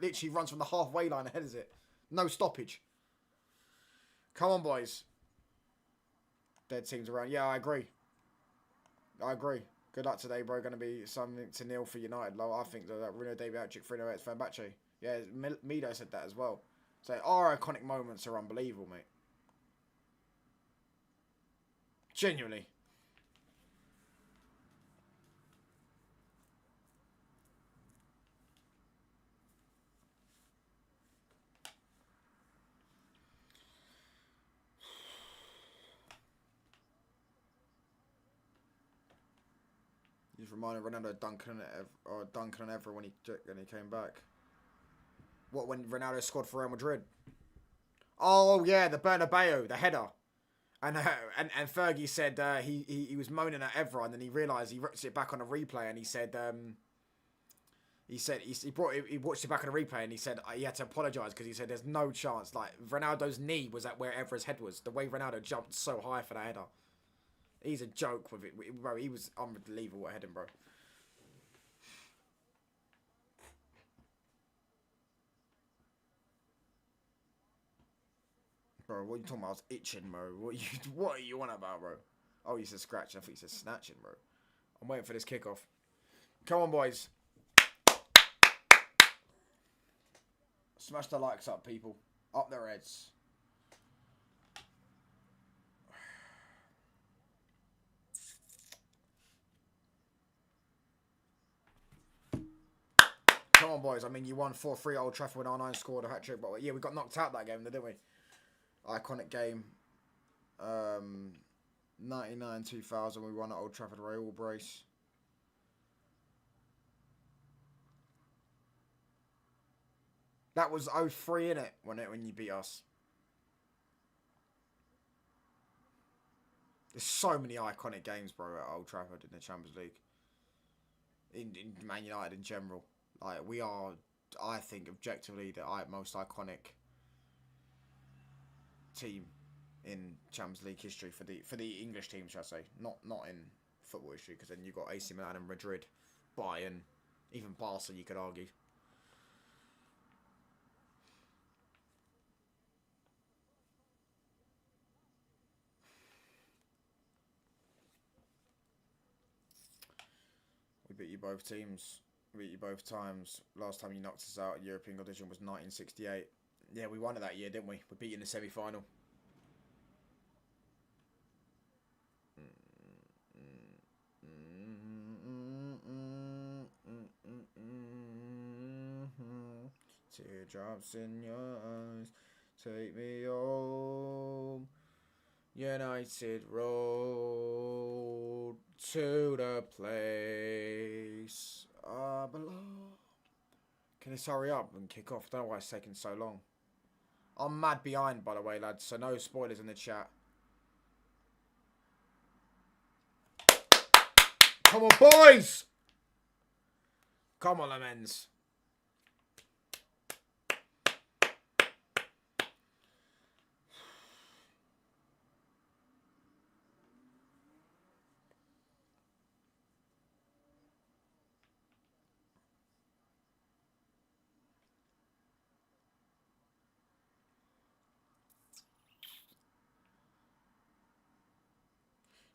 Literally runs from the halfway line and headers it. No stoppage. Come on, boys. Dead teams around. Yeah, I agree. Good luck today, bro. Going to be something to nil for United. I think that Bruno David Outchick 308 Fenerbahce. Yeah, Mido said that as well. So our iconic moments are unbelievable, mate. Genuinely. He's reminded Ronaldo of Duncan and Evra when he came back. What, when Ronaldo scored for Real Madrid? Oh yeah, the Bernabeu, the header. And Fergie said he was moaning at Evra, and then he realised he watched it back on a replay, and he said he watched it back on a replay, and he said he had to apologise because he said there's no chance. Like Ronaldo's knee was at where Evra's head was. The way Ronaldo jumped so high for that header. He's a joke with it, bro. He was unbelievable at heading, bro. Bro, what are you talking about? I was itching, bro. What are you on about, bro? Oh, you said scratching. I think you said snatching, bro. I'm waiting for this kickoff. Come on, boys. Smash the likes up, people. Up their heads. Come on, boys. I mean, you won 4-3 Old Trafford when R9 scored a hat-trick. But yeah, we got knocked out that game, didn't we? Iconic game. 99-2000, we won at Old Trafford Royal Brace. That was 0-3, innit? When you beat us. There's so many iconic games, bro, at Old Trafford in the Champions League. In Man United in general. Like, we are, I think, objectively the most iconic team in Champions League history for the English team, shall I say. Not in football history, because then you've got AC Milan and Madrid, Bayern, even Barca, you could argue. We beat you both teams. We beat you both times. Last time you knocked us out at European competition was 1968. Yeah, we won it that year, didn't we? We beat you in the semi-final. Teardrops in your eyes, take me home. United Road to the place I belong. Can this hurry up and kick off? I don't know why it's taking so long. I'm mad behind, by the way, lads, so no spoilers in the chat. Come on, boys! Come on, Lemons.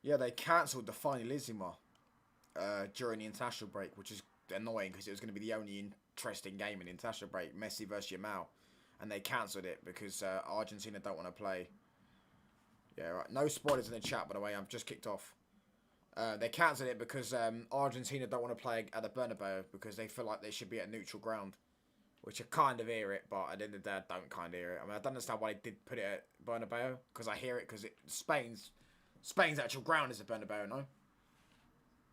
Yeah, they cancelled the Finalissima during the international break, which is annoying because it was going to be the only interesting game in the international break, Messi versus Yamal, and they cancelled it because Argentina don't want to play. Yeah, right. No spoilers in the chat, by the way. I've just kicked off. They cancelled it because Argentina don't want to play at the Bernabeu because they feel like they should be at neutral ground. Which I kind of hear it, but at the end of the day, I don't kind of hear it. I mean, I don't understand why they did put it at Bernabeu, because I hear it because Spain's actual ground is at Bernabeu, no?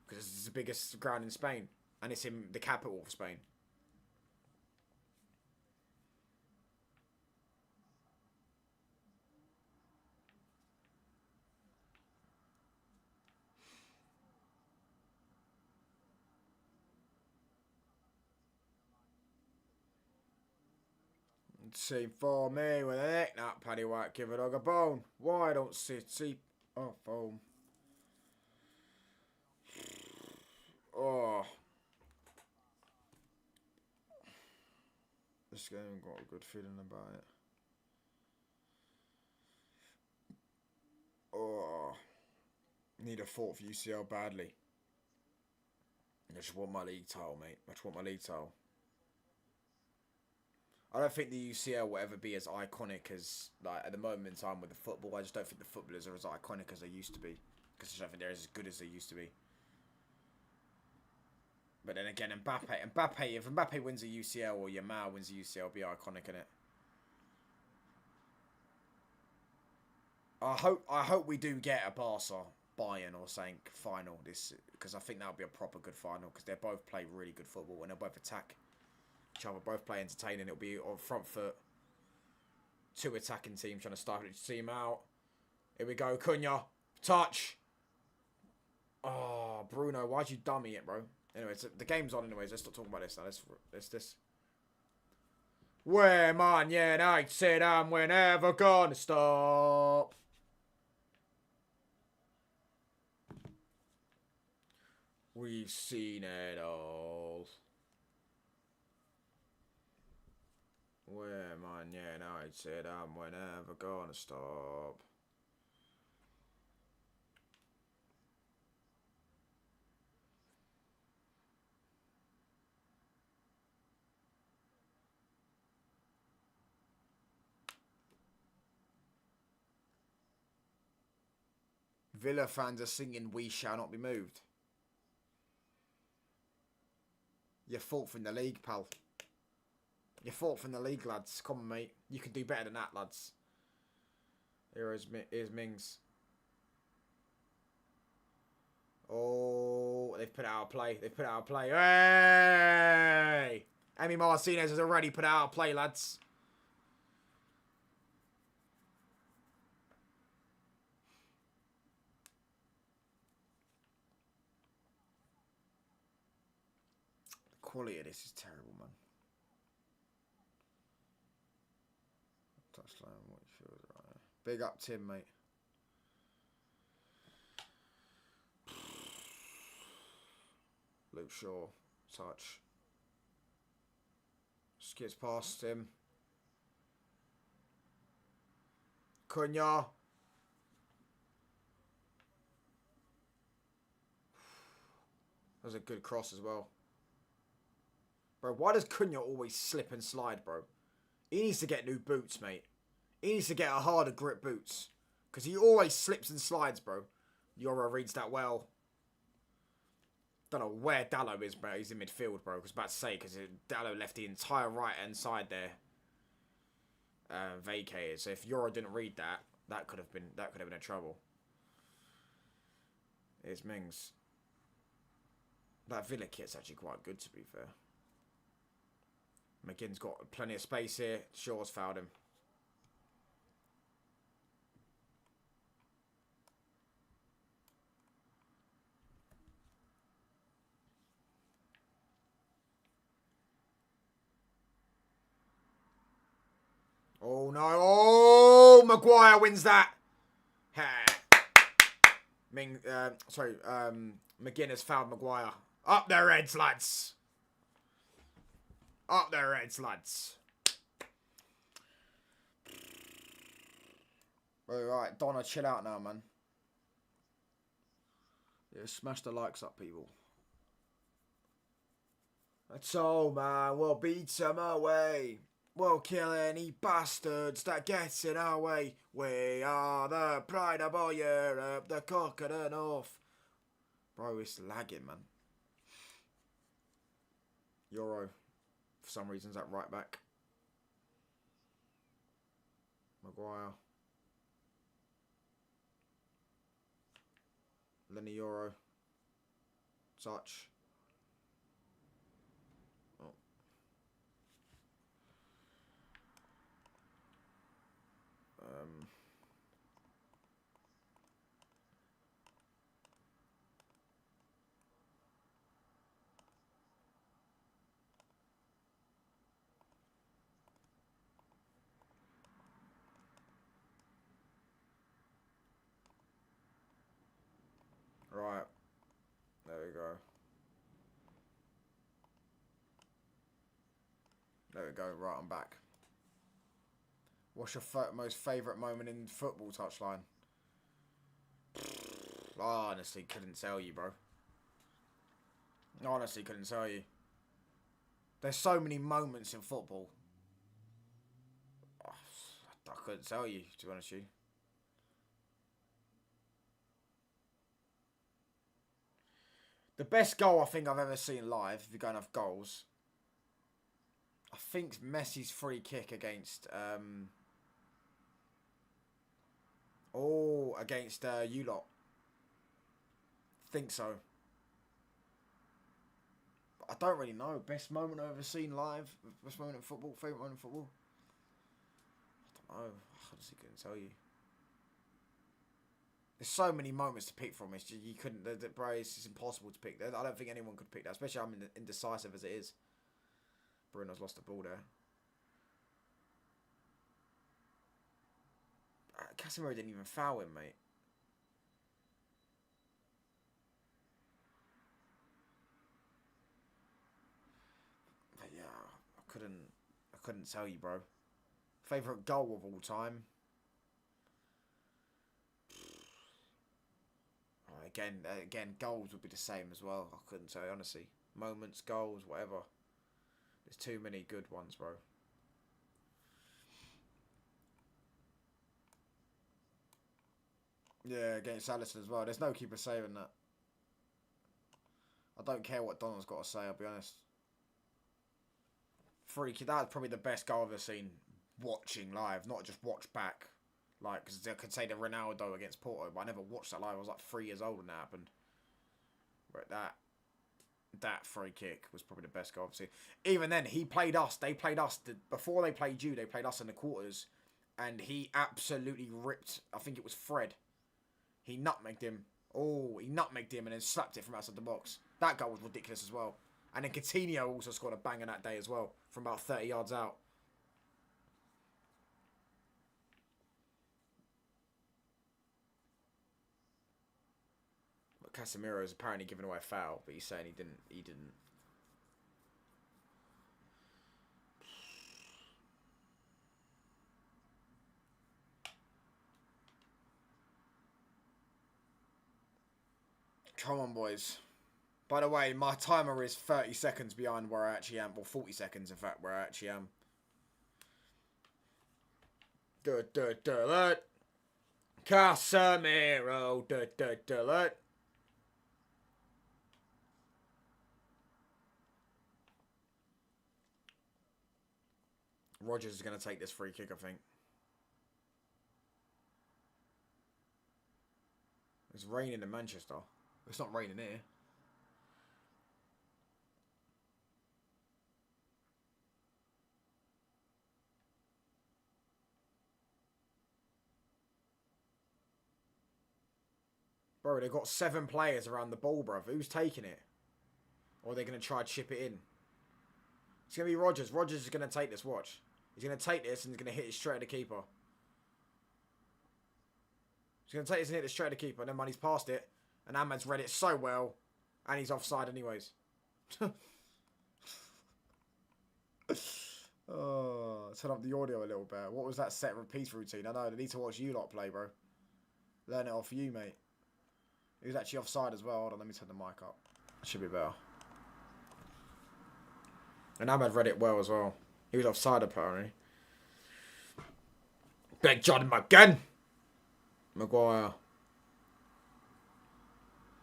Because it's the biggest ground in Spain, and it's in the capital of Spain. Team for me with an neck nut, Paddy White, give a dog a bone. Why don't City off home? Oh. This game got a good feeling about it. Oh. Need a fourth UCL badly. I just want my league title, mate. I just want my league title. I don't think the UCL will ever be as iconic as, like, at the moment in time with the football. I just don't think the footballers are as iconic as they used to be. Because I don't think they're as good as they used to be. But then again, Mbappe, if Mbappe wins a UCL or Yamal wins a UCL, it'll be iconic, innit? I hope we do get a Barca Bayern or something final this, because I think that'll be a proper good final, because they both play really good football and they'll both attack each other, both play entertaining. It'll be on front foot, two attacking teams trying to start each team out. Here we go, Cunha, touch. Oh, Bruno, why'd you dummy it, bro? Anyways, the game's on anyways. Let's not talk about this now. Let's this. Where Man United and we're never gonna stop. We've seen it all. We're Man United and we're never gonna stop. Villa fans are singing "We Shall Not Be Moved." You're fourth in the league, pal. You're fourth in the league, lads. Come on, mate. You can do better than that, lads. Here's Mings. Oh, they've put out of play. They've put out of play. Hey! Emi Martinez has already put out of play, lads. The quality of this is terrible, man. Touchdown, what feels right. Big up, Tim, mate. Luke Shaw, touch. Skips past him. Cunha. That was a good cross as well. Bro, why does Cunha always slip and slide, bro? He needs to get new boots, mate. He needs to get a harder grip boots. Because he always slips and slides, bro. Yoro reads that well. Don't know where Dallo is, bro. He's in midfield, bro. I was about to say, because Dallo left the entire right-hand side there vacated. So if Yoro didn't read that, that could have been a trouble. Here's Mings. That Villa kit's actually quite good, to be fair. McGinn's got plenty of space here. Shaw's fouled him. Oh no! Oh, Maguire wins that. McGinn has fouled Maguire. Up their heads, lads. Up their heads, lads. Alright, Donna, chill out now, man. Yeah, smash the likes up, people. So man, we'll beat them away. We'll kill any bastards that get in our way. We are the pride of all Europe, the cock of the north. Bro, it's lagging, man. Euro, for some reason, is that right back. Maguire. Lenny Euro. Such. Oh. Right. There we go. There we go. Right, I'm back. What's your most favourite moment in football, Touchline? I honestly couldn't tell you, bro. I honestly couldn't tell you. There's so many moments in football. I couldn't tell you, to be honest with you. The best goal I think I've ever seen live, if you're going off goals, I think Messi's free kick against against you lot. Think so. I don't really know. Best moment I've ever seen live. Best moment in football. Favourite moment in football. I don't know. I honestly couldn't tell you. There's so many moments to pick from. It's just, you couldn't. Bro, it's impossible to pick. I don't think anyone could pick that. Especially I'm indecisive as it is. Bruno's lost the ball there. Casemiro didn't even foul him, mate. But yeah, I couldn't tell you, bro. Favourite goal of all time. Again, goals would be the same as well. I couldn't tell you, honestly. Moments, goals, whatever. There's too many good ones, bro. Yeah, against Alisson as well. There's no keeper saving that. I don't care what Donald's got to say, I'll be honest. Freaky, that's probably the best goal I've ever seen watching live, not just watch back. Like, because I could say the Ronaldo against Porto, but I never watched that live. I was like 3 years old when that happened. But that free kick was probably the best goal I've seen. Even then, he played us. They played us. Before they played you, they played us in the quarters. And he absolutely ripped, I think it was Fred. He nutmegged him. Oh, he nutmegged him and then slapped it from outside the box. That goal was ridiculous as well. And then Coutinho also scored a banger that day as well, from about 30 yards out. But Casemiro is apparently giving away a foul, but he's saying he didn't. He didn't. Come on, boys. By the way, my timer is 30 seconds behind where I actually am. Well, 40 seconds, in fact, where I actually am. Casemiro. Rodgers is going to take this free kick, I think. It's raining in Manchester. It's not raining here. Bro, they've got 7 players around the ball, bruv. Who's taking it? Or are they going to try to chip it in? It's going to be Rodgers. Rodgers is going to take this, watch. He's going to take this and he's going to hit it straight at the keeper. He's going to take this and hit it straight at the keeper. And then when he's past it, and Ahmed's read it so well, and he's offside anyways. Oh, turn up the audio a little bit. What was that set repeat routine? I know, they need to watch you lot play, bro. Learn it off you, mate. He was actually offside as well. Hold on, let me turn the mic up. Should be better. And Ahmed read it well as well. He was offside apparently. Big John McGinn. Maguire.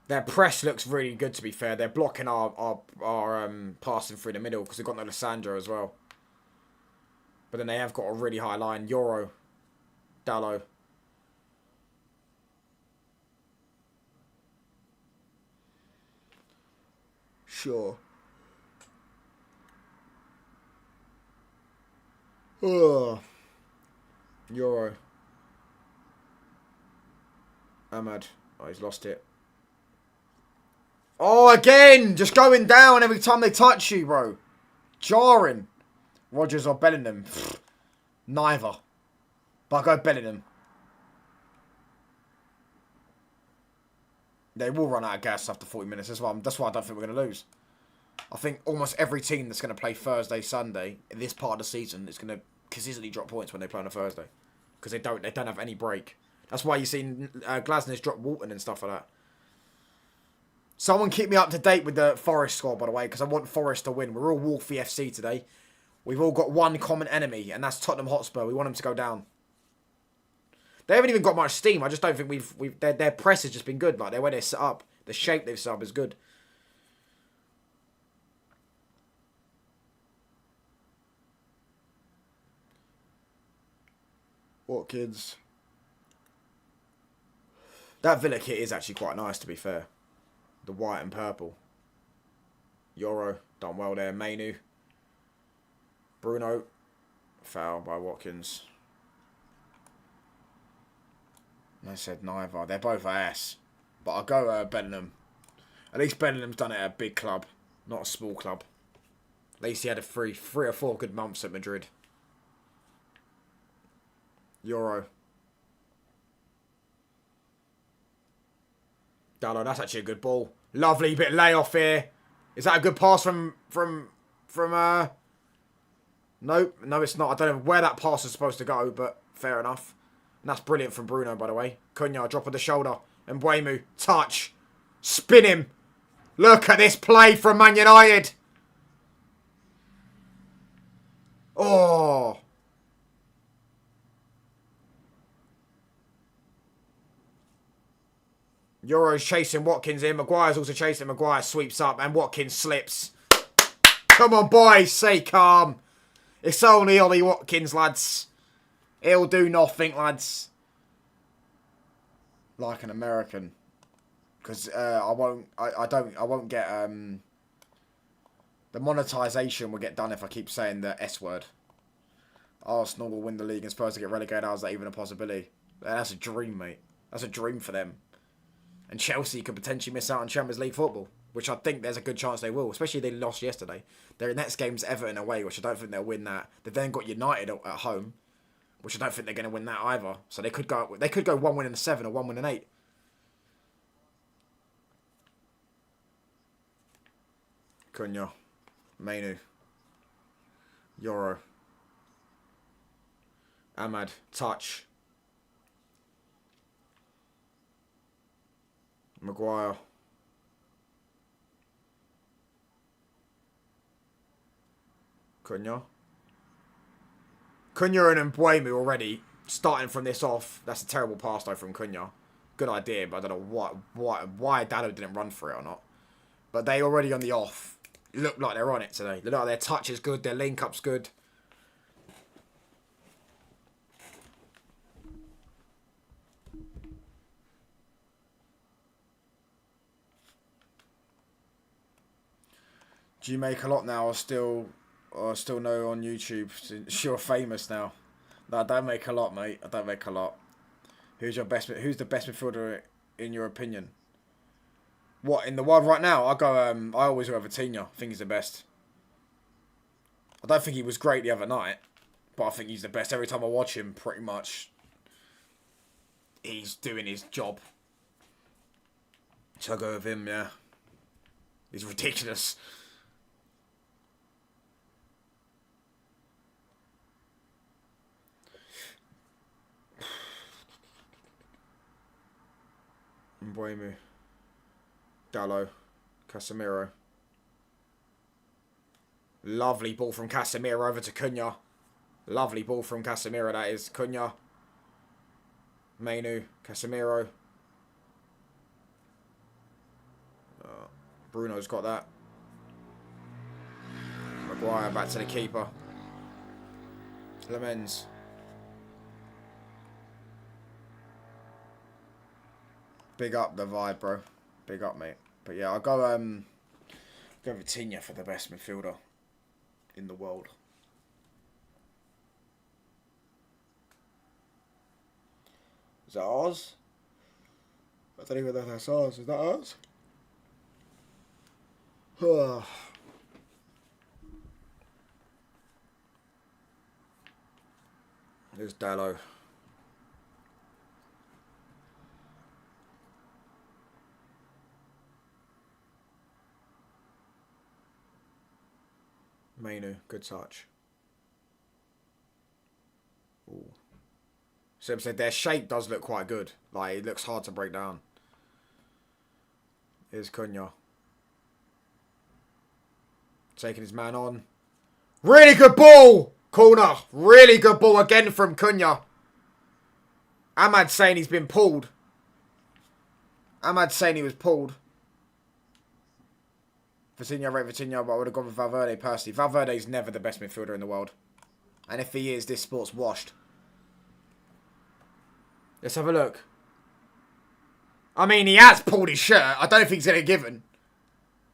Their press looks really good, to be fair. They're blocking our passing through the middle because they've got Alessandro as well. But then they have got a really high line. Euro. Dallo. Sure. Oh. Euro. Ahmad. Oh, he's lost it. Oh, again! Just going down every time they touch you, bro. Jarring. Rodgers or Bellingham? Pfft, neither. But I go Bellingham. They will run out of gas after 40 minutes. That's why I don't think we're going to lose. I think almost every team that's going to play Thursday, Sunday, in this part of the season, is going to consistently drop points when they play on a Thursday. Because they don't have any break. That's why you've seen Glasnow's drop Walton and stuff like that. Someone keep me up to date with the Forest squad, by the way, because I want Forest to win. We're all Wolfie FC today. We've all got one common enemy, and that's Tottenham Hotspur. We want them to go down. They haven't even got much steam. I just don't think their press has just been good. Like, the way they're set up, the shape they've set up is good. Watkins. That Villa kit is actually quite nice, to be fair. The white and purple. Euro, done well there. Mainu. Bruno. Foul by Watkins. I said neither. They're both ass. But I'll go Bellingham. At least Bellingham's done it at a big club. Not a small club. At least he had three or four good months at Madrid. Euro. Dallo, that's actually a good ball. Lovely bit of layoff here. Is that a good pass from Nope. No, it's not. I don't know where that pass is supposed to go, but fair enough. And that's brilliant from Bruno, by the way. Cunha, drop of the shoulder. And Mbeumo, touch. Spin him. Look at this play from Man United. Oh. Euro's chasing Watkins in. Maguire's also chasing. Maguire sweeps up and Watkins slips. Come on, boys. Stay calm. It's only Ollie Watkins, lads. He'll do nothing, lads. Like an American. Because I won't get... the monetization will get done if I keep saying the S word. Arsenal will win the league and Spurs to get relegated. How's that even a possibility? That's a dream, mate. That's a dream for them. And Chelsea could potentially miss out on Champions League football, which I think there's a good chance they will, especially if they lost yesterday. Their next game's Everton away, which I don't think they'll win that. They've then got United at home, which I don't think they're going to win that either. So they could go 1 win in 7 or 1 win in 8. Cunha, Mainu, Euro, Ahmad, touch. Maguire. Cunha. Cunha and Mbeumo already starting from this off. That's a terrible pass though from Cunha. Good idea, but I don't know why Dallo didn't run for it or not. But they already on the off. Look like they're on it today. Look like their touch is good. Their link up's good. Do you make a lot now, or still no on YouTube? You're famous now. No, I don't make a lot, mate. I don't make a lot. Who's the best midfielder in your opinion? What, in the world right now? I always go over Vitinha. I think he's the best. I don't think he was great the other night, but I think he's the best. Every time I watch him, pretty much, he's doing his job. So I go with him, yeah. He's ridiculous. Mbeumo, Dallo, Casemiro, Lovely ball from Casemiro over to Cunha. Lovely ball from Casemiro, that is. Cunha. Mainu. Casemiro. Bruno's got that. Maguire back to the keeper. Lemens. Big up the vibe, bro. Big up, mate. But yeah, I'll go Vitinha for the best midfielder in the world. Is that ours? I don't even know if that's ours. Is that ours? There's Dallo. Mainu, good touch. Ooh. Sim said their shape does look quite good. Like, it looks hard to break down. Here's Cunha. Taking his man on. Really good ball! Corner. Really good ball again from Cunha. Ahmad's saying he's been pulled. Ahmad's saying he was pulled. Vitinha, rate Vitinha, but I would have gone with Valverde personally. Valverde's never the best midfielder in the world. And if he is, this sport's washed. Let's have a look. I mean, he has pulled his shirt. I don't think he's going to get given.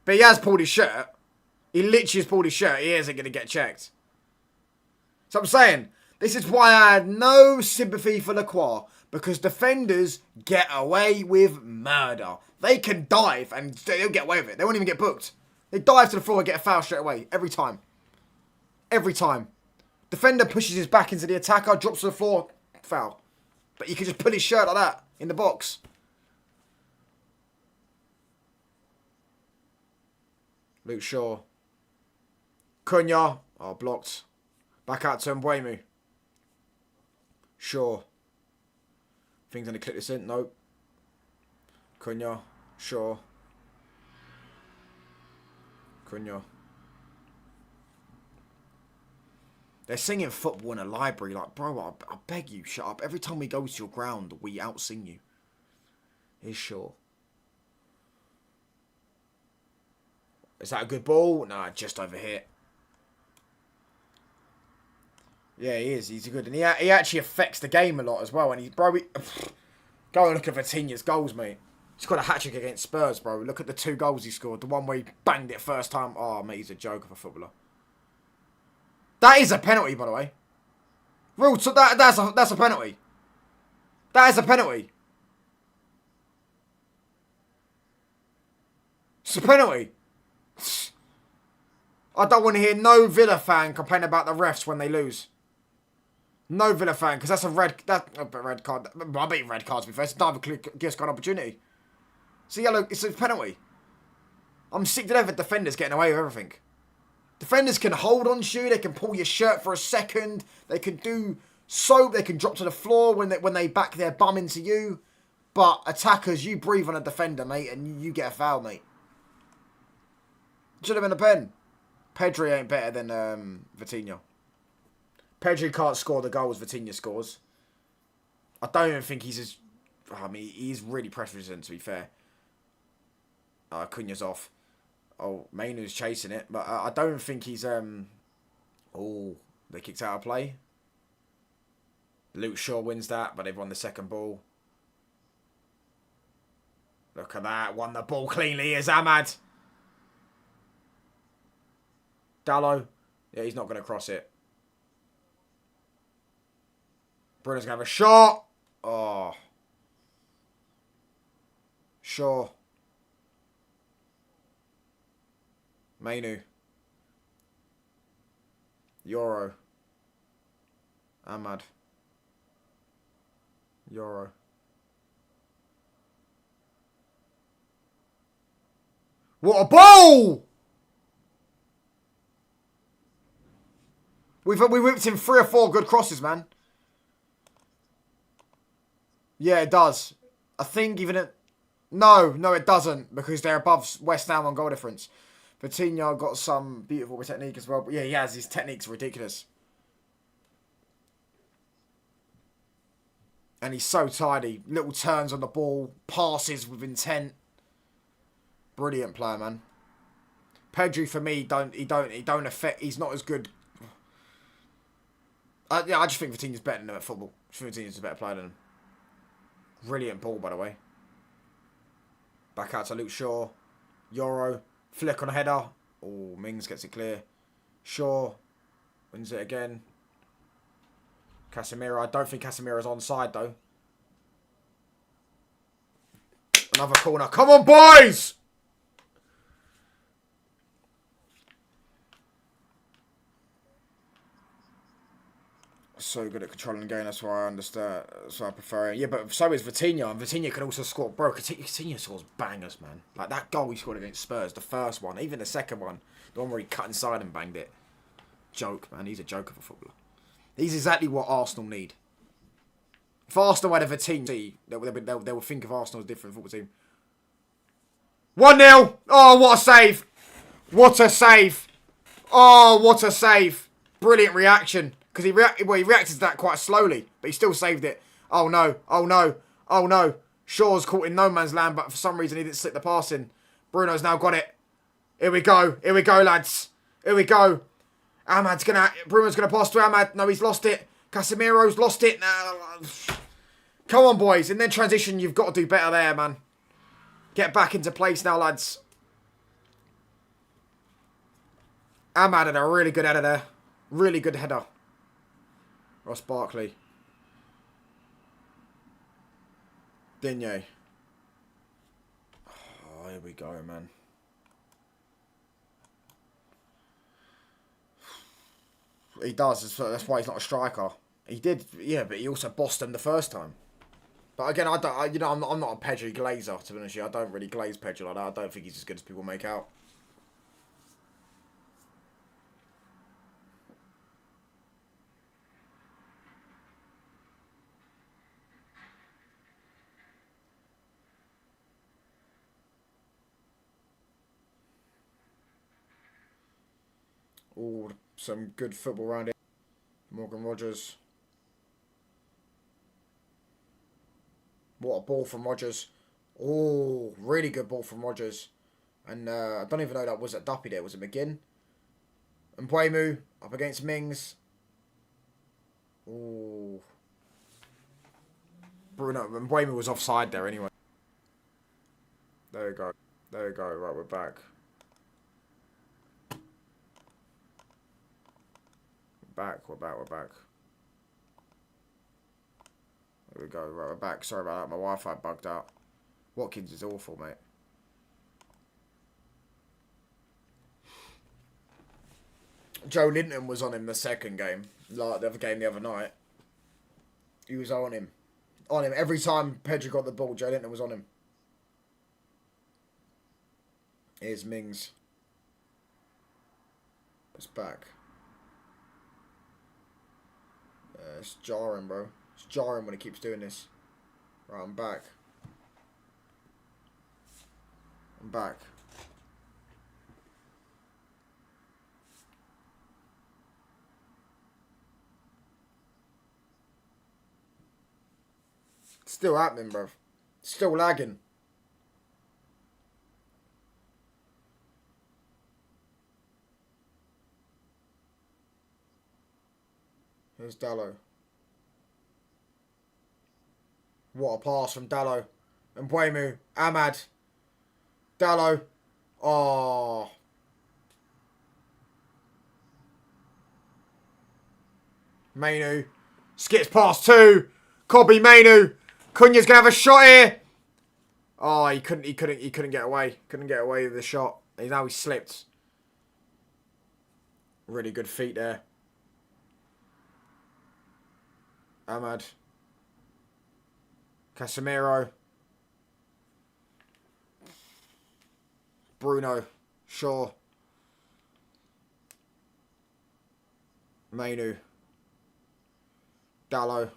But he has pulled his shirt. He literally has pulled his shirt. He isn't going to get checked. So I'm saying, this is why I had no sympathy for Lacroix. Because defenders get away with murder. They can dive and they'll get away with it. They won't even get booked. They dive to the floor and get a foul straight away. Every time. Every time. Defender pushes his back into the attacker, drops to the floor, foul. But you can just pull his shirt like that in the box. Luke Shaw. Cunha. Oh, blocked. Back out to Mbuemu. Shaw. Things going to clip this in. Nope. Cunha. Shaw. Cunha. They're singing football in a library. Like, bro, I beg you, shut up. Every time we go to your ground, we out-sing you. Here's Shaw. Is that a good ball? Nah, just over here. Yeah, he is. He's good. And he actually affects the game a lot as well. And he's, bro, go and look at Vitinha's goals, mate. He's got a hat-trick against Spurs, bro. Look at the 2 goals he scored. The one where he banged it first time. Oh, mate, he's a joke of a footballer. That is a penalty, by the way. Real, so that's a penalty. That is a penalty. It's a penalty. I don't want to hear no Villa fan complain about the refs when they lose. No Villa fan, because that's a red card. I beat red cards to be fair. It's not a gives card opportunity. It's a yellow. It's a penalty. I'm sick to death of defenders getting away with everything. Defenders can hold on to you. They can pull your shirt for a second. They can do so. They can drop to the floor when they back their bum into you. But attackers, you breathe on a defender, mate, and you get a foul, mate. Should have been a pen. Pedri ain't better than Vitinha. Pedri can't score the goals Vitinha scores. I don't even think he's as... I mean, he's really press resistant, to be fair. Cunha's off. Oh, Mainu's chasing it. But I don't think he's... Oh, they kicked out of play. Luke Shaw wins that, but they've won the second ball. Look at that. Won the ball cleanly is Ahmad. Dallo. Yeah, he's not going to cross it. Bruno's going to have a shot. Oh. Shaw. Mainu. Euro. Ahmad. Euro. What a ball! We whipped in 3 or 4 good crosses, man. Yeah, it does. I think even at... No, it doesn't. Because they're above West Ham on goal difference. Vitinha got some beautiful technique as well. But yeah, he has. His technique's ridiculous. And he's so tidy. Little turns on the ball. Passes with intent. Brilliant player, man. Pedri for me, he don't affect. He's not as good. I just think Vitinha's better than him at football. I think Vitinha's a better player than him. Brilliant ball, by the way. Back out to Luke Shaw. Euro. Flick on a header. Oh, Mings gets it clear. Shaw wins it again. Casemiro. I don't think Casemiro's onside, though. Another corner. Come on, boys! So good at controlling the game. That's why I understand. That's why I prefer it. Yeah, but so is Vitinha. And Vitinha can also score. Bro, Vitinha scores bangers, man. Like that goal he scored against Spurs, the first one, even the second one, the one where he cut inside and banged it. Joke, man. He's a joke of a footballer. He's exactly what Arsenal need. If Arsenal had a Vitinha, they would think of Arsenal as a different football team. 1-0. Oh, what a save. What a save. Oh, what a save. Brilliant reaction. Because he reacted to that quite slowly, but he still saved it. Oh no, oh no, oh no. Shaw's caught in no man's land, but for some reason he didn't slip the pass in. Bruno's now got it. Here we go, lads. Here we go. Bruno's gonna pass to Ahmad. No, he's lost it. Casemiro's lost it. Come on, boys. In their transition, you've got to do better there, man. Get back into place now, lads. Ahmad had a really good header there. Really good header. Ross Barkley. Digne. Oh, here we go, man. He does. That's why he's not a striker. He did, yeah, but he also bossed them the first time. But again, I'm not a Pedri glazer, to be honest with you. I don't really glaze Pedri like that. I don't think he's as good as people make out. Oh, some good football around here. Morgan Rogers. What a ball from Rogers. Oh, really good ball from Rogers. And I don't even know that was at Duppy there. Was it McGinn? And Mbeumo up against Mings. Oh. Bruno. And Mbeumo was offside there anyway. There we go. There we go. Right, we're back. We're back. There we go, right, we're back. Sorry about that, my Wi-Fi bugged out. Watkins is awful, mate. Joe Linton was on him the second game, like the other game the other night. He was on him. Every time Pedro got the ball, Joe Linton was on him. Here's Mings. It's back. It's jarring, bro. It's jarring when he keeps doing this. Right, I'm back. Still happening, bro. Still lagging. Here's Dallo. What a pass from Dallo. And Mbeumo. Ahmad. Dallo. Oh. Mainu. Skips past two. Kobe Mainu. Cunha's gonna have a shot here. Oh, he couldn't get away. Couldn't get away with the shot. Now he slipped. Really good feet there. Ahmad. Casemiro. Bruno. Shaw. Mainu. Dallo.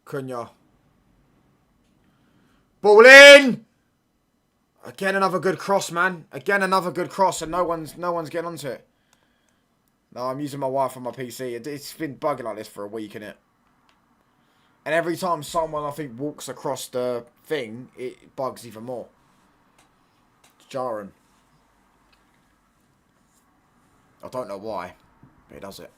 Cunha. Ball in! Again, another good cross, man. Again, another good cross, and no one's getting onto it. No, I'm using my Wi-Fi on my PC. It's been bugging like this for a week, innit? And every time someone, I think, walks across the thing, it bugs even more. It's jarring. I don't know why, but it does it.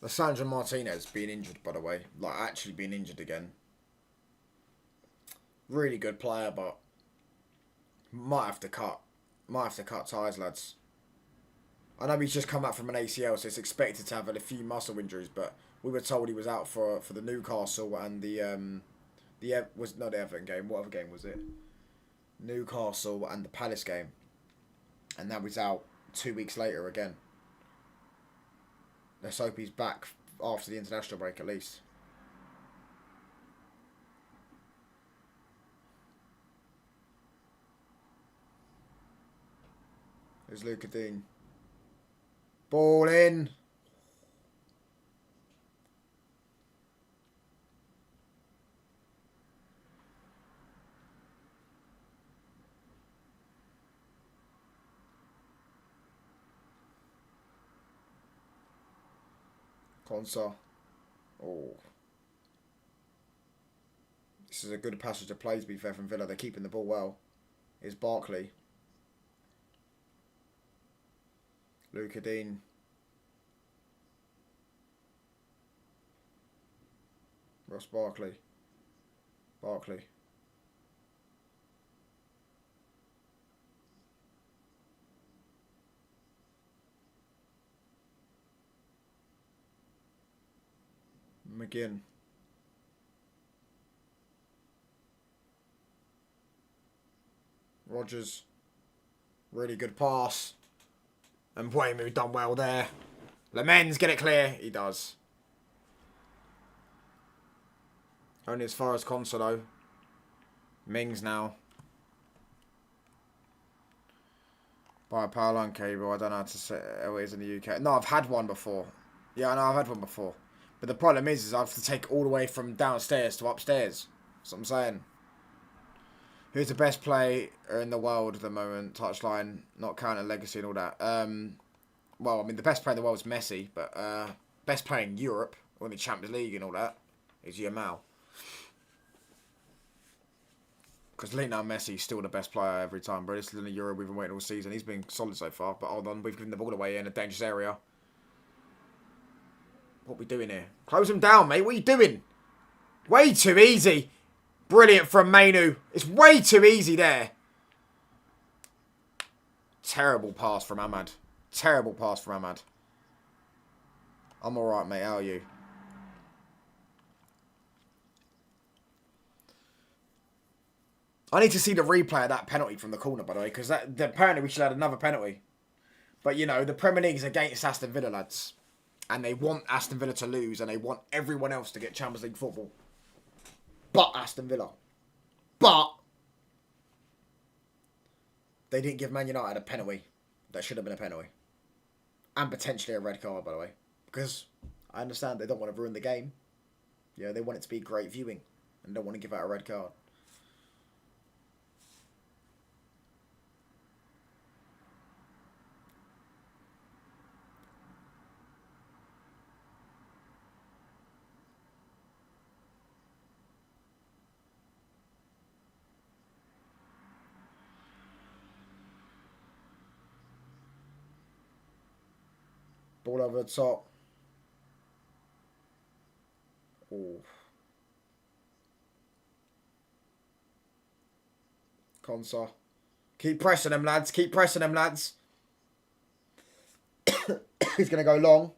Lissandro Martinez being injured, by the way. Like, actually being injured again. Really good player, but might have to cut. Might have to cut ties, lads. I know he's just come back from an ACL, so it's expected to have a few muscle injuries, but we were told he was out for the Newcastle and was not the Everton game. What other game was it? Newcastle and the Palace game. And now he's out 2 weeks later again. Let's hope he's back after the international break at least. There's Luca Dean. Ball in. Konsa. Oh. This is a good passage of play, to be fair, from Villa. They're keeping the ball well. It's Barkley. Luca Dean. Ross Barkley. Barkley. McGinn. Rodgers. Really good pass. And Waymu done well there. Lemens, get it clear. He does. Only as far as Konsa, though. Mings now. Buy a power line cable. I don't know how to say how it is in the UK. No, I've had one before. Yeah, I know I've had one before. But the problem is I have to take all the way from downstairs to upstairs. That's what I'm saying. Who's the best player in the world at the moment? Touchline, not counting legacy and all that. Well, I mean, the best player in the world is Messi, but best player in Europe, or in the Champions League and all that, is Yamal. Because Lionel Messi's still the best player every time, bro. This is in the Euro, we've been waiting all season. He's been solid so far, but hold on, we've given the ball away in a dangerous area. What are we doing here? Close him down, mate. What are you doing? Way too easy. Brilliant from Mainu. It's way too easy there. Terrible pass from Ahmad. Terrible pass from Ahmad. I'm alright, mate. How are you? I need to see the replay of that penalty from the corner, by the way, because apparently we should have had another penalty. But, you know, the Premier League is against Aston Villa, lads. And they want Aston Villa to lose, and they want everyone else to get Champions League football. But Aston Villa. But they didn't give Man United a penalty. That should have been a penalty. And potentially a red card, by the way. Because I understand they don't want to ruin the game. Yeah, they want it to be great viewing. And don't want to give out a red card. Ball over the top. Oh. Konsa. Keep pressing them, lads. Keep pressing them, lads. He's going to go long.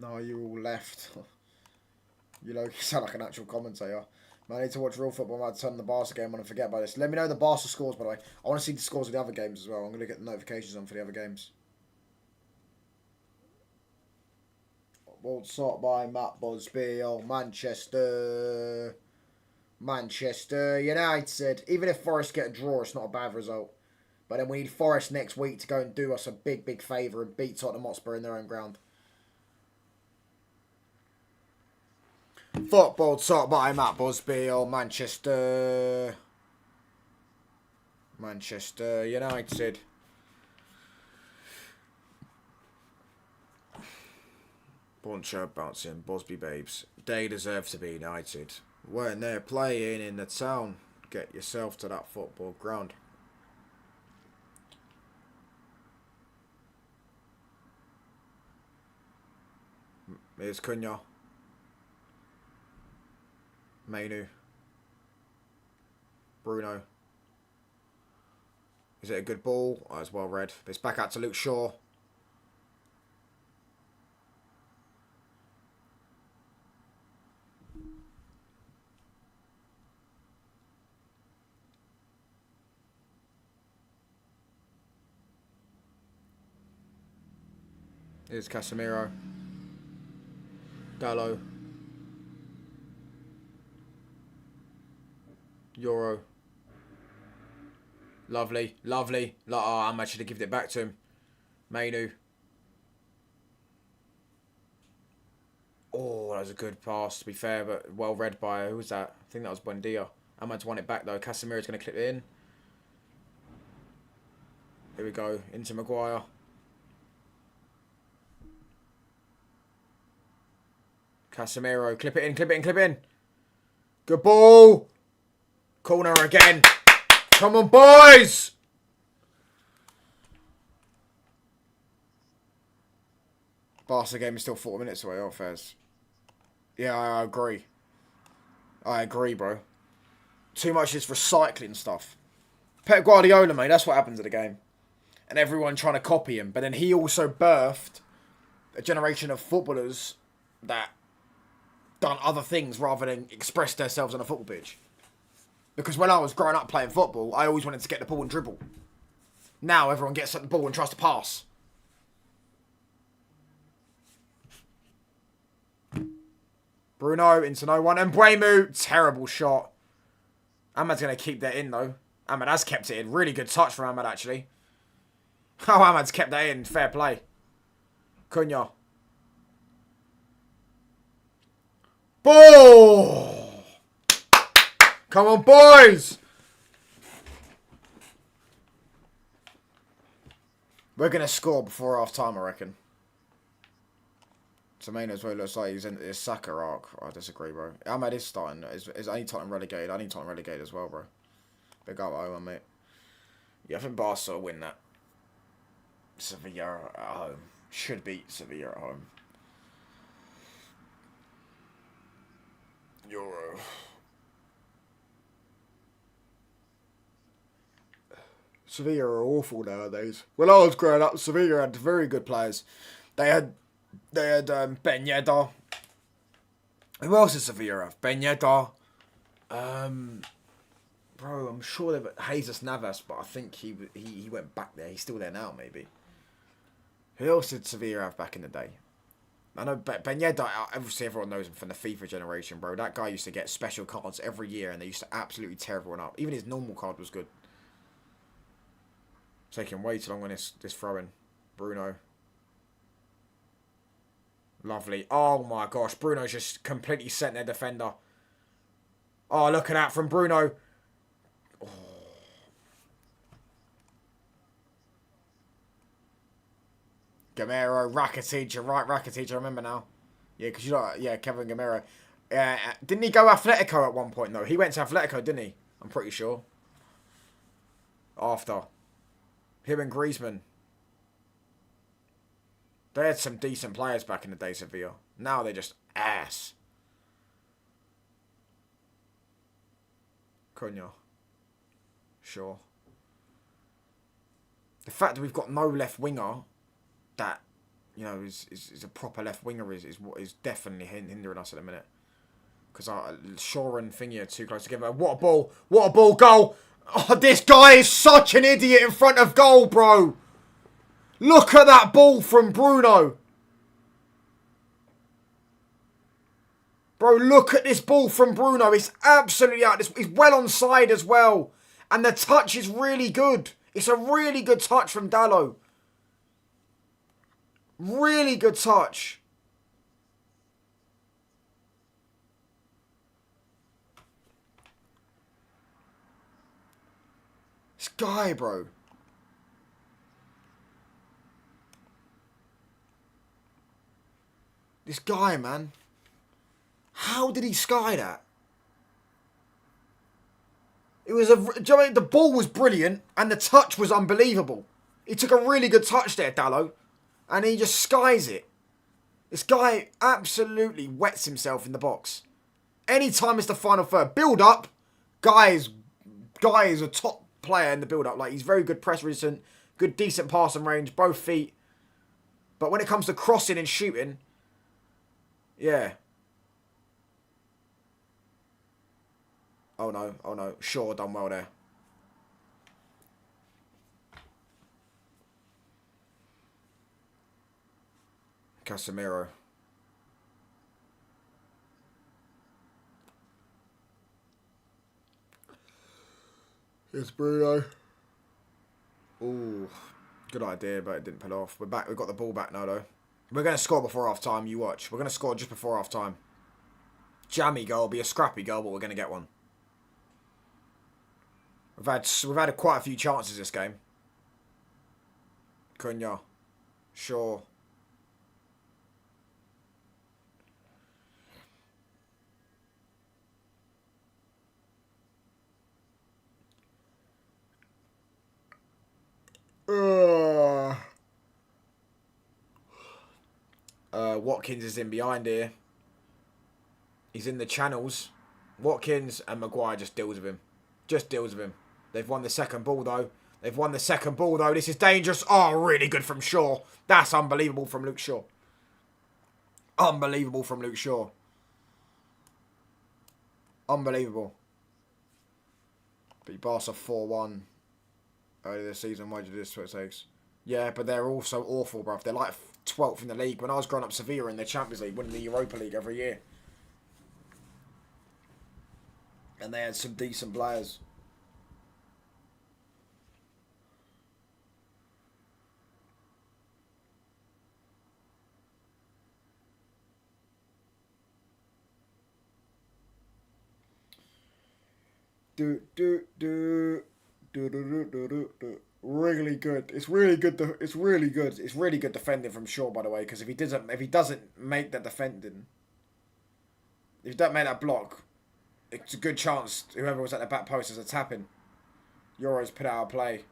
No, you're all left. You sound like an actual commentator. I need to watch real football. I might turn the Barca game on and forget about this. Let me know the Barca scores, by the way. I want to see the scores of the other games as well. I'm going to get the notifications on for the other games. Ball shot by Matt Busby. Manchester United. Even if Forest get a draw, it's not a bad result. But then we need Forest next week to go and do us a big, big favour and beat Tottenham Hotspur in their own ground. Football taught by Matt Busby. Manchester United. Buncher bouncing, Busby babes. They deserve to be United. When they're playing in the town, get yourself to that football ground. Here's Cunha. Mainu. Bruno. Is it a good ball? Oh, it's well read. But it's back out to Luke Shaw. Here's Casemiro. Dallo. Euro. Lovely. Lovely. Oh, I might should have given it back to him. Mainu. Oh, that was a good pass, to be fair, but well read by, who was that? I think that was Buendia. Ahmad's won it back, though. Casemiro's going to clip it in. Here we go. Into Maguire. Casemiro. Clip it in, clip it in, clip it in. Good ball. Corner again. Come on, boys. Barca game is still 40 minutes away, oh, Fez. Yeah, I agree. I agree, bro. Too much is recycling stuff. Pep Guardiola, mate, that's what happens at the game. And everyone trying to copy him. But then he also birthed a generation of footballers that done other things rather than express themselves on a football pitch. Because when I was growing up playing football, I always wanted to get the ball and dribble. Now everyone gets at the ball and tries to pass. Bruno into no one. And Mbeumo, terrible shot. Ahmad's going to keep that in, though. Ahmad has kept it in. Really good touch from Ahmad, actually. Oh, Ahmad's kept that in. Fair play. Cunha. Ball! Come on, boys! We're going to score before half time, I reckon. Semenyo as well looks like he's in his Saka arc. I disagree, bro. Ahmad is starting. Is only Tottenham relegated. I need Tottenham relegated as well, bro. Big up, Owen, mate. Yeah, I think Barca will win that. Sevilla at home. Should beat Sevilla at home. Euro. Sevilla are awful nowadays. When I was growing up, Sevilla had very good players. They had Ben Yedder. Who else does Sevilla have? Ben Yedder. Bro, I'm sure they've Jesus Navas, but I think he went back there. He's still there now, maybe. Who else did Sevilla have back in the day? I know Ben Yedder, obviously everyone knows him from the FIFA generation, bro. That guy used to get special cards every year, and they used to absolutely tear everyone up. Even his normal card was good. Taking way too long on this throw-in. Bruno. Lovely. Oh my gosh, Bruno's just completely sent their defender. Oh, look at that from Bruno. Oh. Gamero, Rakitic, you're right, Rakitic, I remember now. Yeah, because Kevin Gamero. Didn't he go Atletico at one point, though? He went to Atletico, didn't he? I'm pretty sure. After. Him and Griezmann. They had some decent players back in the day, Sevilla. Now they're just ass. Cunha. Sure. The fact that we've got no left winger that, you know, is a proper left winger is definitely hindering us at the minute. Because Shaw and Thingy are too close together. What a ball. What a ball. Goal. Oh, this guy is such an idiot in front of goal, bro. Look at that ball from Bruno. Bro, look at this ball from Bruno. It's absolutely out. It's well onside as well. And the touch is really good. It's a really good touch from Dalot. Really good touch. This guy, bro. This guy, man. How did he sky that? It was the ball was brilliant and the touch was unbelievable. He took a really good touch there, Dalot, and he just skies it. This guy absolutely wets himself in the box. Anytime it's the final third, build up. Guy is a top player in the build up. Like, he's very good press resistant, good decent passing range, both feet. But when it comes to crossing and shooting, yeah. Oh no, oh no. Shaw done well there. Casemiro. It's Bruno. Ooh, good idea, but it didn't pull off. We're back. We've got the ball back now, though. We're going to score before half-time, you watch. We're going to score just before half-time. Jammy goal, be a scrappy goal, but we're going to get one. We've had quite a few chances this game. Cunha. Shaw. Watkins is in behind here. He's in the channels. Watkins and Maguire just deals with him. Just deals with him. They've won the second ball, though. They've won the second ball, though. This is dangerous. Oh, really good from Shaw. That's unbelievable from Luke Shaw. Unbelievable from Luke Shaw. Unbelievable. Beat Barca 4-1 earlier this season. Why did you do this? What it takes? Yeah, but they're also awful, bruv. They're like 12th in the league. When I was growing up, Sevilla in the Champions League, winning the Europa League every year. And they had some decent players. Really good. It's really good. It's really good. It's really good defending from Shaw, by the way. Because if he doesn't make that defending, if he don't make that block, it's a good chance whoever was at the back post is a tapping. Euros put out of play.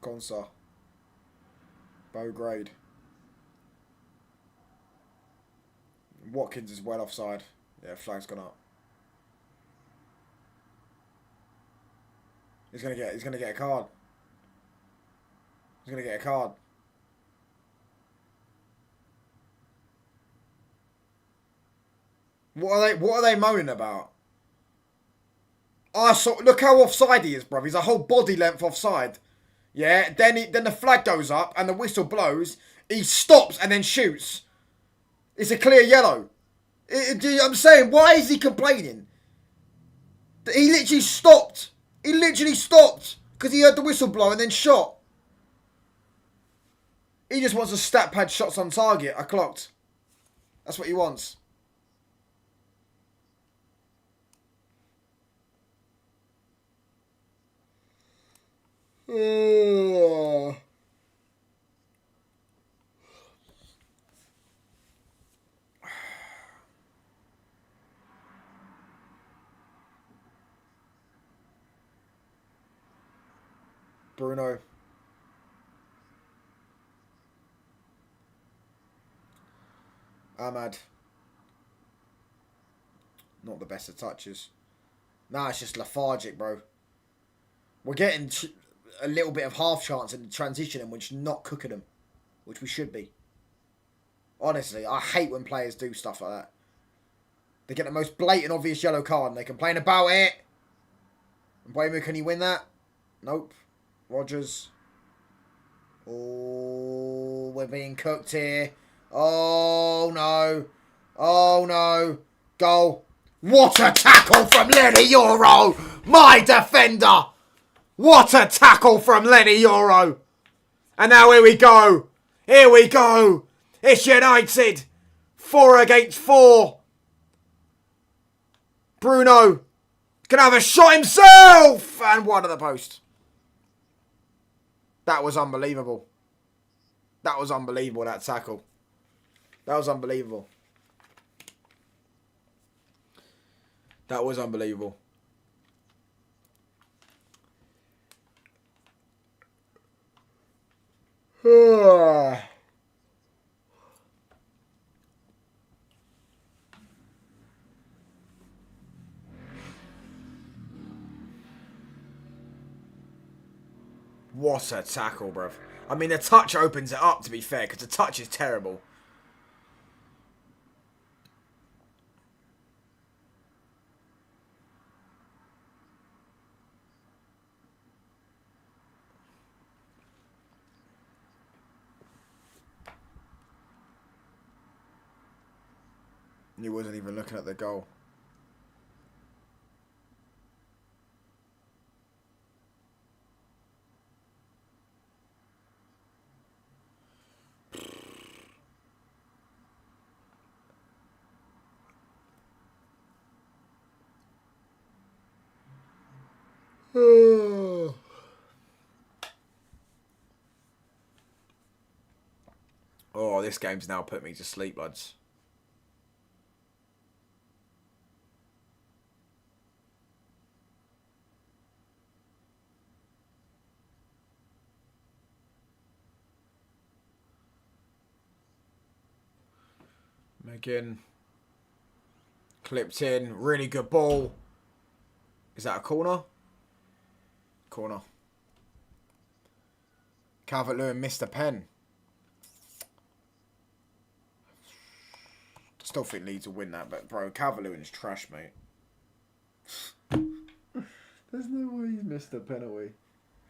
Consa. Grade. Watkins is well offside. Yeah, flag's gone up. He's gonna get a card. He's gonna get a card. What are they moaning about? Look how offside he is, bruv. He's a whole body length offside. Yeah, then the flag goes up and the whistle blows. He stops and then shoots. It's a clear yellow. I'm saying, why is he complaining? He literally stopped. He literally stopped because he heard the whistle blow and then shot. He just wants a stat pad shots on target. I clocked. That's what he wants. Bruno. Ahmad. Not the best of touches. Nah, it's just lethargic, bro. We're getting a little bit of half chance in the transition and we're just not cooking them. Which we should be. Honestly, I hate when players do stuff like that. They get the most blatant, obvious yellow card and they complain about it. And Mbeumo, can he win that? Nope. Rodgers. Oh, we're being cooked here. Oh, no. Oh, no. Goal. What a tackle from Lenny Euro. My defender. What a tackle from Lenny Euro. And now here we go. Here we go. It's United. 4 against 4. Bruno can have a shot himself. And one at the post. That was unbelievable. That was unbelievable, that tackle. That was unbelievable. That was unbelievable. What a tackle, bruv. I mean, the touch opens it up, to be fair, because the touch is terrible. He wasn't even looking at the goal. Oh, this game's now put me to sleep, lads. Again, clipped in, really good ball. Is that a corner? Corner. Calvert-Lewin missed a pen. Still think Leeds will win that, but bro, Calvert-Lewin is trash, mate. There's no way he's missed a penalty.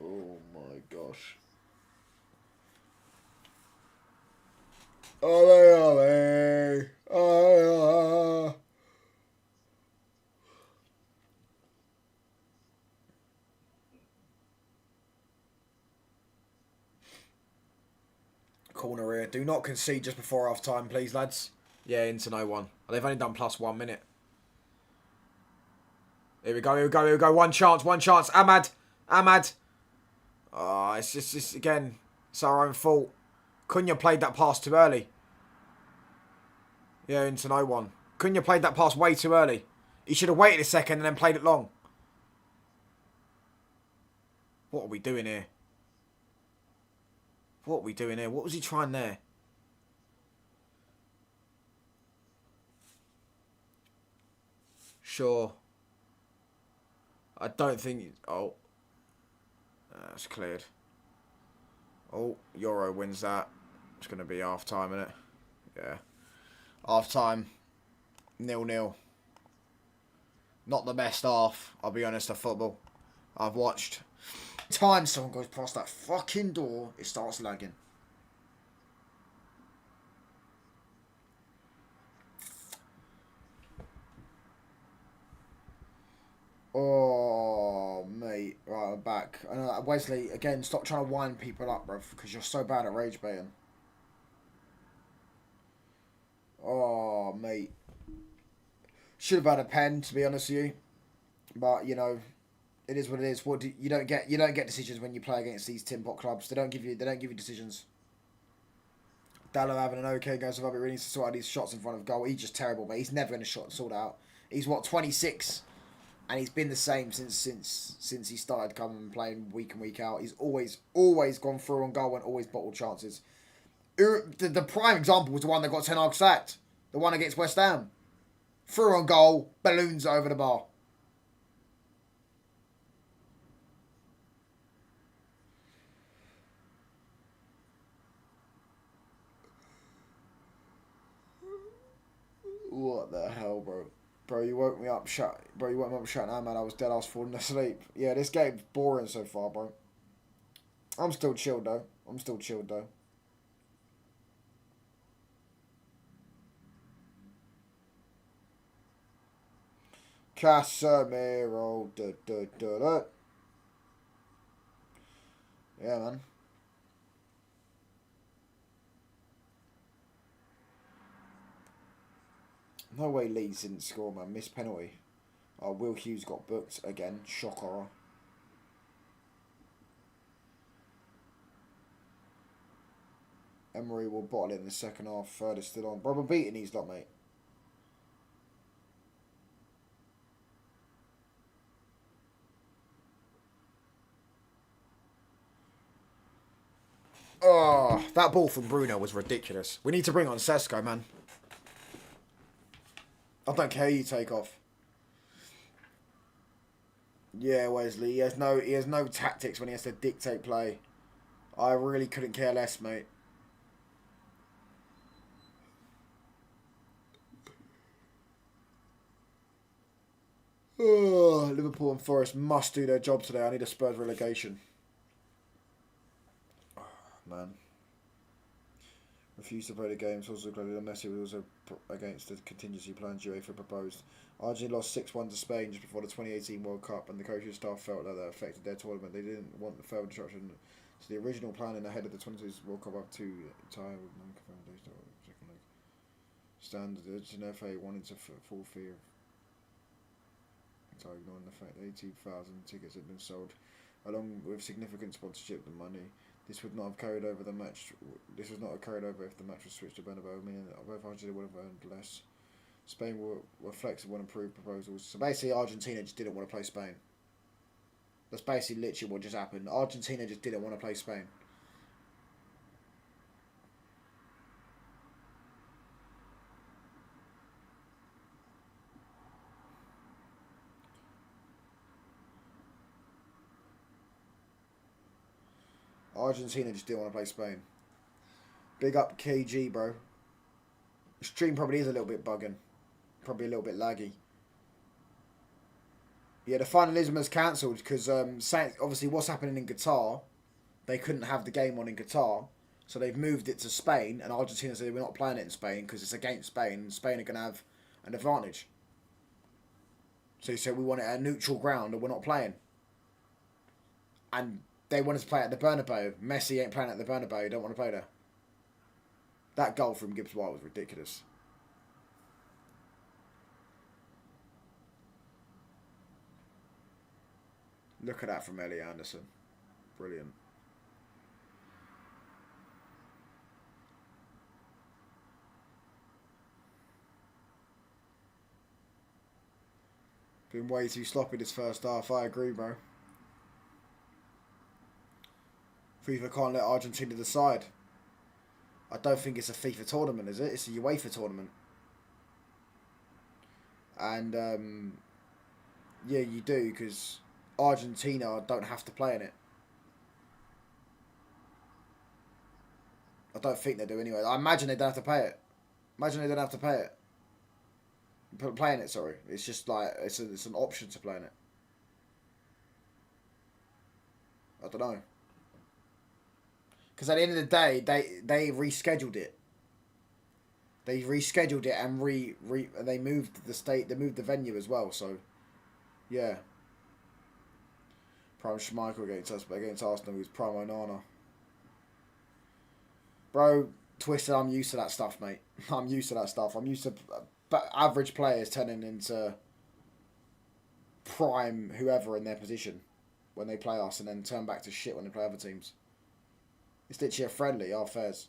Oh my gosh. Ole, ole. Oh. Corner here. Do not concede just before half time, please, lads. Yeah, into no one. They've only done plus 1 minute. Here we go, here we go, here we go. One chance, one chance. Ahmad. Ahmad. Oh, it's just again, it's our own fault. Cunha played that pass too early. Yeah, into no one. Cunha played that pass way too early. He should have waited a second and then played it long. What are we doing here? What are we doing here? What was he trying there? Sure. I don't think... Oh. That's cleared. Oh, Euro wins that. It's going to be half-time, isn't it? Yeah. Half-time. 0-0. Not the best half, I'll be honest, of football I've watched. Time someone goes past that fucking door, it starts lagging. Oh, mate. Right, I'm back. Wesley, again, stop trying to wind people up, bruv, because you're so bad at rage baiting. Oh, mate. Should have had a pen, to be honest with you. But, you know, it is what it is. You don't get decisions when you play against these tin pot clubs. They don't give you decisions. Dallo having an okay game, so really needs to sort out these shots in front of goal. He's just terrible, but he's never going to sort out. He's what, 26? And he's been the same since he started coming and playing week in, week out. He's always gone through on goal and always bottled chances. The prime example was the one that got Ten Hag sacked. The one against West Ham. Through on goal. Balloons over the bar. What the hell, bro? Bro, you woke me up shut now, man. I was dead. I was falling asleep. Yeah, this game's boring so far, bro. I'm still chilled, though. Casemiro. Yeah, man. No way Leeds didn't score, man. Missed penalty. Oh, Will Hughes got booked again. Shocker. Emery will bottle it in the second half. Third is still on. Bro, we're beating these lot, mate. Oh, that ball from Bruno was ridiculous. We need to bring on Sesko, man. I don't care who you take off. Yeah, Wesley. He has no tactics when he has to dictate play. I really couldn't care less, mate. Oh, Liverpool and Forest must do their job today. I need a Spurs relegation. Oh, man. Refused to play the games. Also, Messi was also against the contingency plan UEFA proposed. Argentina lost 6-1 to Spain just before the 2018 World Cup, and the coaching staff felt that affected their tournament. They didn't want the further disruption to the original planning ahead of the 2022 World Cup up to tie with second leg. Standards in FA wanted to full fee of ignoring the fact that 82,000 tickets had been sold, along with significant sponsorship and money. This would not have carried over the match. This was not have carried over if the match was switched to Bernabeu, meaning that both Argentina would have earned less. Spain were flexible and approved proposals. So basically, Argentina just didn't want to play Spain. That's basically literally what just happened. Argentina just didn't want to play Spain. Argentina just didn't want to play Spain. Big up KG, bro. The stream probably is a little bit bugging. Probably a little bit laggy. Yeah, the finalism has cancelled because obviously what's happening in Qatar, they couldn't have the game on in Qatar, so they've moved it to Spain, and Argentina said we're not playing it in Spain because it's against Spain, and Spain are going to have an advantage. So he said we want it at a neutral ground, and we're not playing. And they wanted to play at the Bernabeu. Messi ain't playing at the Bernabeu. You don't want to play there. That goal from Gibbs White was ridiculous. Look at that from Ellie Anderson. Brilliant. Been way too sloppy this first half. I agree, bro. FIFA can't let Argentina decide. I don't think it's a FIFA tournament, is it? It's a UEFA tournament. And, yeah, you do, because Argentina don't have to play in it. I don't think they do anyway. I imagine they don't have to pay it. Imagine they don't have to pay it. Playing it, sorry. It's just like, it's an option to play in it. I don't know. Because at the end of the day, they rescheduled it. They rescheduled it and they moved the state. They moved the venue as well. So, yeah. Prime Schmeichel against Arsenal, who's Prime Onana. Bro, Twisted, I'm used to that stuff, mate. I'm used to that stuff. I'm used to average players turning into prime whoever in their position when they play us, and then turn back to shit when they play other teams. It's literally a friendly, our fairs.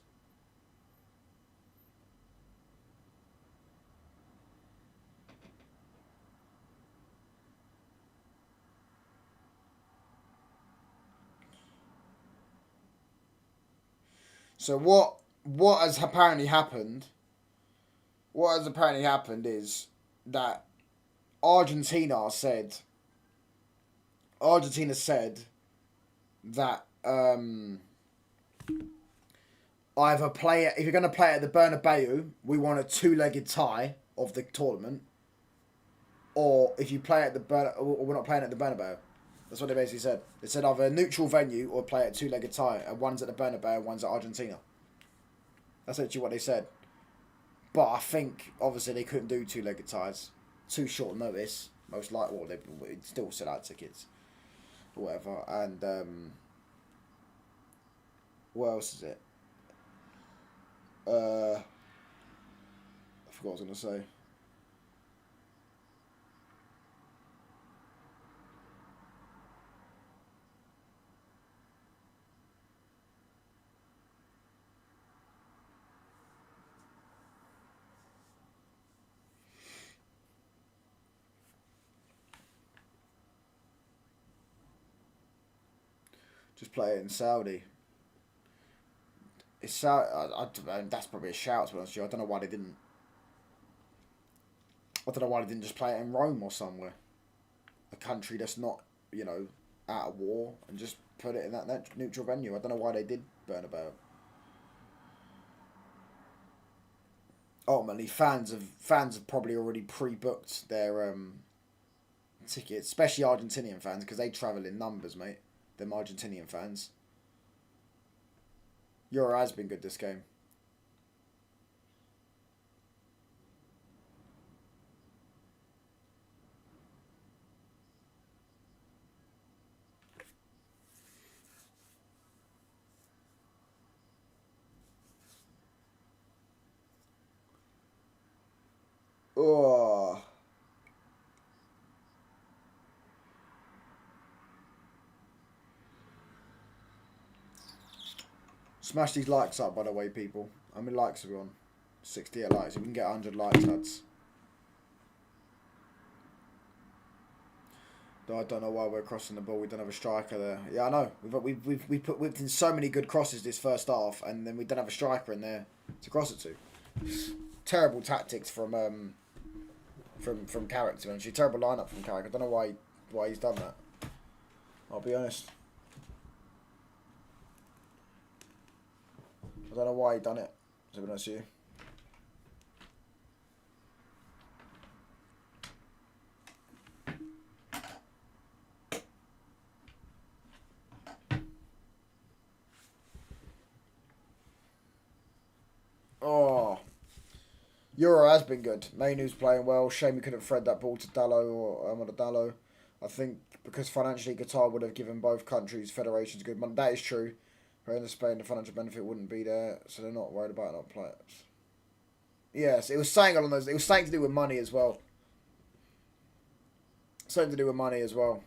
So what has apparently happened? What has apparently happened is that Argentina said that either play it, if you're going to play at the Bernabeu, we want a two-legged tie of the tournament, or if you play at the we're not playing at the Bernabeu. That's what they basically said. They said either a neutral venue or play at two-legged tie, and one's at the Bernabeu and one's at Argentina. That's actually what they said. But I think, obviously, they couldn't do two-legged ties. Too short notice. Most likely, well, they'd still sell out tickets. Or whatever. And, what else is it? I forgot what I was going to say. Just play it in Saudi. It's that's probably a shout, to be honest with you. I don't know why they didn't. I don't know why they didn't just play it in Rome or somewhere. A country that's not, out of war, and just put it in that neutral venue. I don't know why they did Bernabeu. Ultimately, fans have probably already pre-booked their tickets, especially Argentinian fans, because they travel in numbers, mate. Them Argentinian fans. Euro has been good this game. Oh. Smash these likes up, by the way, people. How many likes are we on? 68 likes. If we can get 100 likes, lads. I don't know why we're crossing the ball. We don't have a striker there. Yeah, I know. We've whipped in so many good crosses this first half, and then we don't have a striker in there to cross it to. Terrible tactics from Carrick, to be honest. Terrible lineup from Carrick. I don't know why he's done that. I'll be honest. I don't know why he done it, to be honest with you. Oh. Euro has been good. Mainu's playing well. Shame we couldn't thread that ball to Dallo or Dallo. I think because financially Qatar would have given both countries, federations good money. That is true. But in Spain, the financial benefit wouldn't be there, so they're not worried about not players. Yes, it was saying along those. It was something to do with money as well. Something to do with money as well.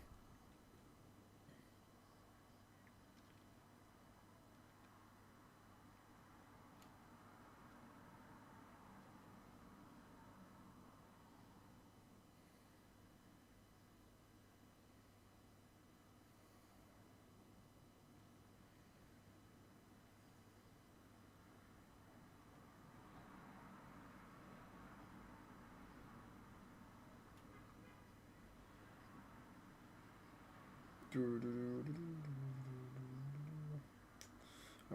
And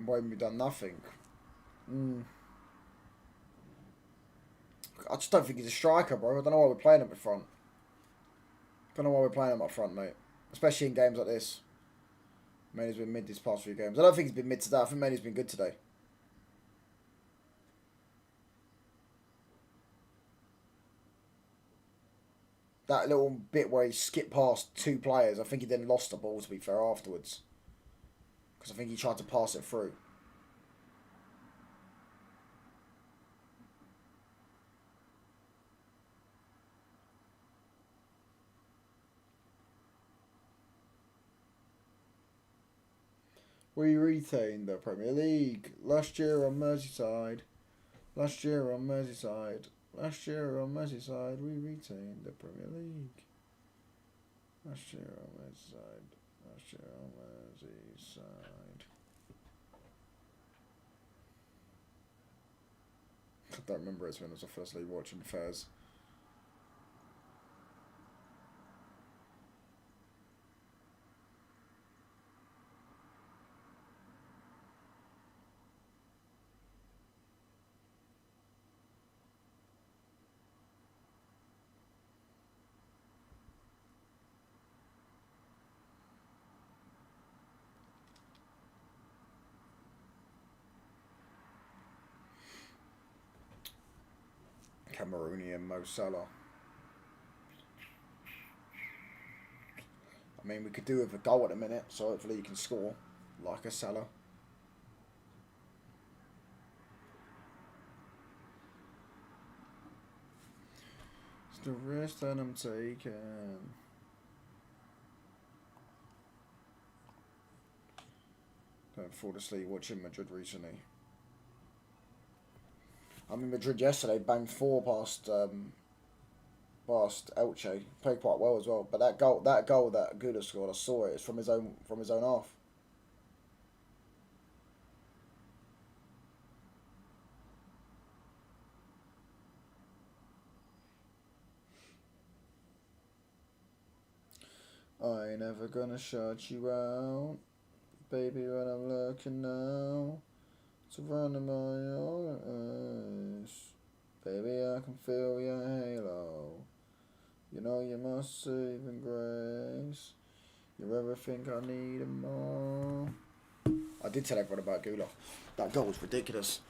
why haven't we done nothing? I just don't think he's a striker, bro. I don't know why we're playing him up front. Don't know why we're playing him up front, mate. Especially in games like this. Maine's been mid these past few games. I don't think he's been mid today. I think Maine's been good today. That little bit where he skipped past two players, I think he then lost the ball, to be fair, afterwards. Because I think he tried to pass it through. We retained the Premier League last year on Merseyside. Last year on Merseyside. Last year on Merseyside, we retained the Premier League. Last year on Merseyside. Last year on Merseyside. I don't remember it when I was firstly watching Fairs. Cameroonian Mo Salah. I mean, we could do with a goal at the minute, so hopefully you can score like a Salah. It's the risk that I'm taking. Don't fall asleep watching Madrid recently. I mean, Madrid yesterday banged 4 past Elche. Played quite well as well. But that goal that Gula scored, I saw it. It's from his own half. I ain't never gonna shut you out, baby. When I'm looking now, surrounded by your eyes, baby, I can feel your halo. You know you're my saving grace. You're everything I need and more. I did tell everyone about Gula. That goal was ridiculous.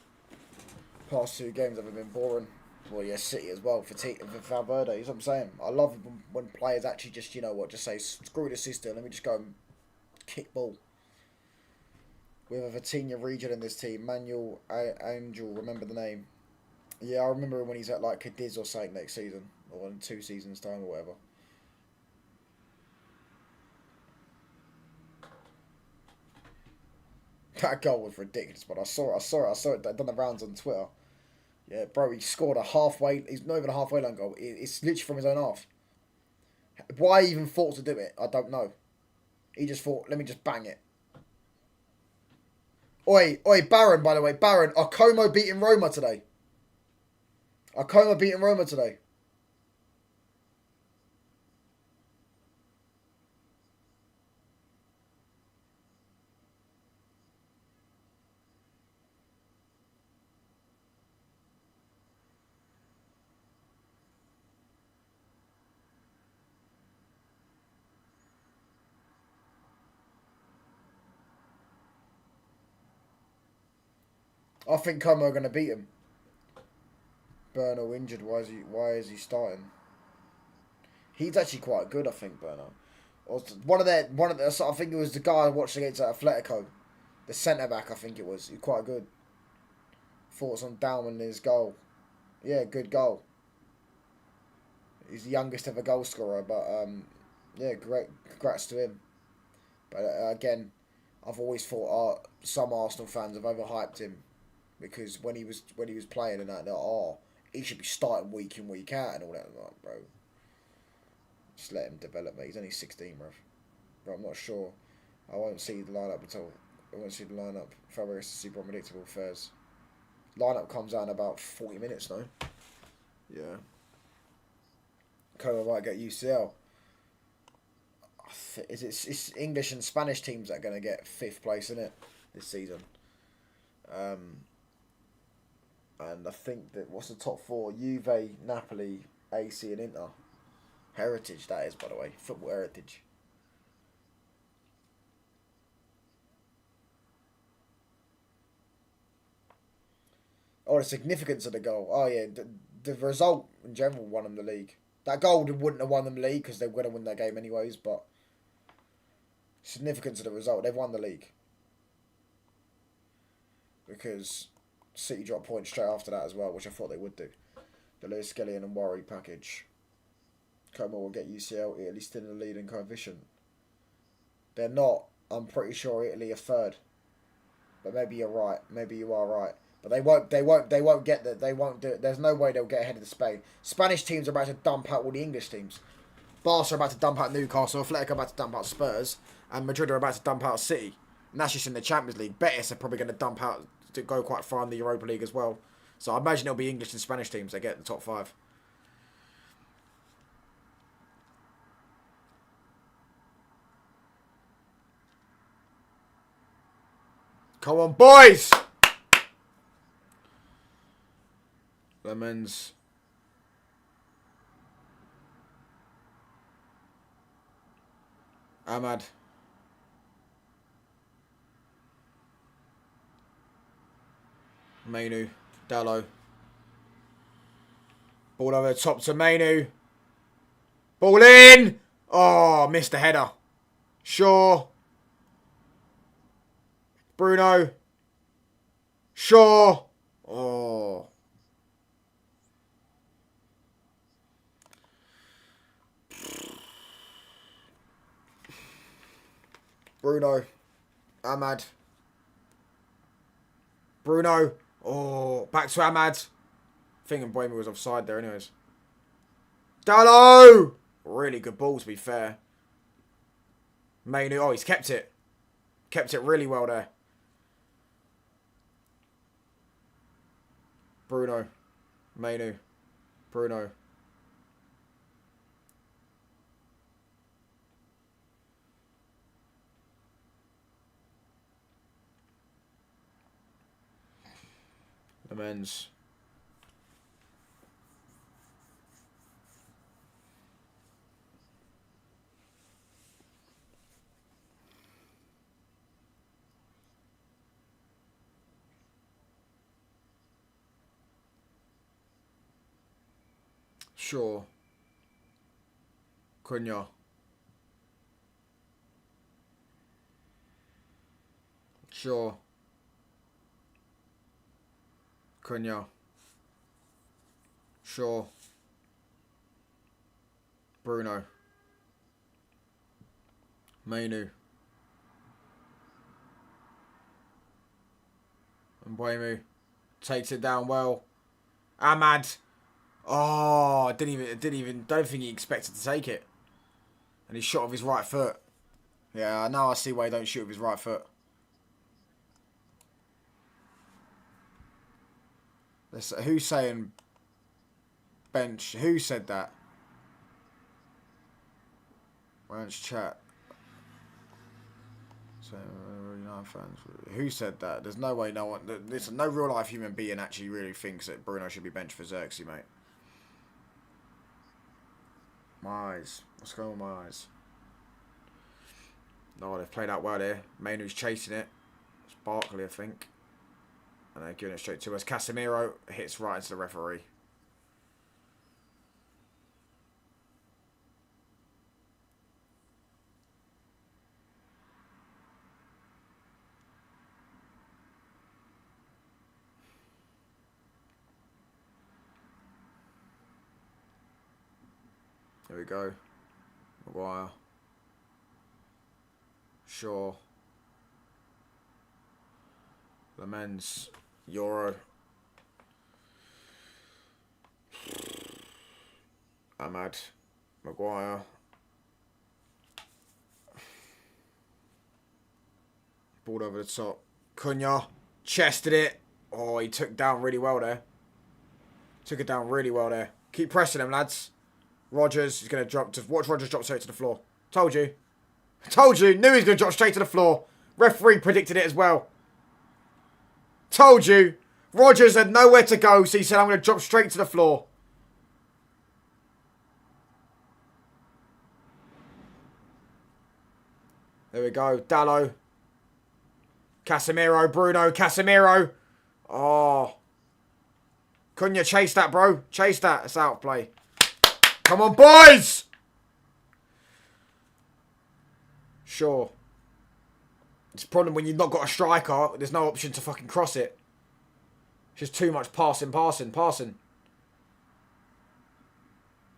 Past 2 games have been boring. Well, yeah, City as well for Valverde. That's what I'm saying. I love when players actually just, you know what, just say, screw the system, let me just go and kick ball. We have a Vitinha region in this team. Manuel Angel, remember the name? Yeah, I remember when he's at like Cadiz or something next season. Or in 2 seasons' time or whatever. That goal was ridiculous, but I saw it. I'd done the rounds on Twitter. Yeah, bro, he scored a halfway. He's not even a halfway line goal. It's literally from his own half. Why he even thought to do it, I don't know. He just thought, let me just bang it. Oi, Baron, by the way. Baron, are Como beating Roma today? I think Como are going to beat him. Bernal injured. Why is he starting? He's actually quite good, I think, Bernal. One of the. I think it was the guy I watched against Atletico, the centre back. I think it was. He's quite good. Thoughts on Downman and his goal? Yeah, good goal. He's the youngest ever goal scorer, but yeah, great. Congrats to him. But again, I've always thought some Arsenal fans have overhyped him because when he was playing and that, he should be starting week in week out and all that. Like, bro, just let him develop, mate. He's only 16, bro. But I'm not sure. I won't see the lineup Fabregas is super unpredictable affairs. Lineup comes out in about 40 minutes, no? Yeah. Como might get UCL. It's English and Spanish teams that are going to get 5th place in it this season. And I think that what's the top 4? Juve, Napoli, AC, and Inter. Heritage, that is, by the way. Football heritage. Oh, the significance of the goal. Oh, yeah. The result in general won them the league. That goal wouldn't have won them the league because they were going to win that game anyways, but significance of the result, they've won the league. Because City dropped points straight after that as well, which I thought they would do. The Lewis Skelly and Worry package. Como will get UCL. Italy still in the lead in coefficient. They're not. I'm pretty sure Italy are 3rd. But maybe you're right. Maybe you are right. But they won't get that. They won't do it. There's no way they'll get ahead of the Spain. Spanish teams are about to dump out all the English teams. Barca are about to dump out Newcastle. Athletic are about to dump out Spurs. And Madrid are about to dump out City. And that's just in the Champions League. Betis are probably going to dump out to go quite far in the Europa League as well. So I imagine it'll be English and Spanish teams that get the top 5. Come on, boys! Lemons. Ahmad. Mainu. Dallo. Ball over the top to Mainu. Ball in! Oh, missed the header. Shaw. Bruno. Shaw. Oh. Bruno. Ahmad. Bruno. Oh, back to Ahmad. I think Mbeumo was offside there anyways. Dallo! Really good ball, to be fair. Mainu. Oh, he's kept it. Kept it really well there. Bruno. Mainu. Bruno. The men's. Sure. Cunha. Sure. Cunha. Sure. Bruno. Mainu. Mbeumo. Takes it down well. Ahmad. Oh, don't think he expected to take it. And he shot with his right foot. Yeah, now I see why he don't shoot with his right foot. Who's saying bench? Who said that? Bench chat. So, fans. Who said that? There's no way no one... Listen, no real life human being actually really thinks that Bruno should be benched for Xerxes, mate. My eyes. What's going on with my eyes? No, they've played out well there. Mainu's chasing it. It's Barkley, I think. And they're giving it straight to us. Casemiro hits right into the referee. There we go. Maguire. Shaw. The men's Euro. Ahmad. Maguire. Ball over the top. Cunha. Chested it. Oh, he took down really well there. Took it down really well there. Keep pressing him, lads. Rodgers is going to drop. Watch Rodgers drop straight to the floor. Told you. Told you. Knew he was going to drop straight to the floor. Referee predicted it as well. Told you. Rodgers had nowhere to go, so he said, I'm going to drop straight to the floor. There we go. Dallo. Casemiro. Bruno. Casemiro. Oh. Cunha, chase that, bro. Chase that. It's out of play. Come on, boys! Sure. It's a problem when you've not got a striker. There's no option to fucking cross it. It's just too much passing.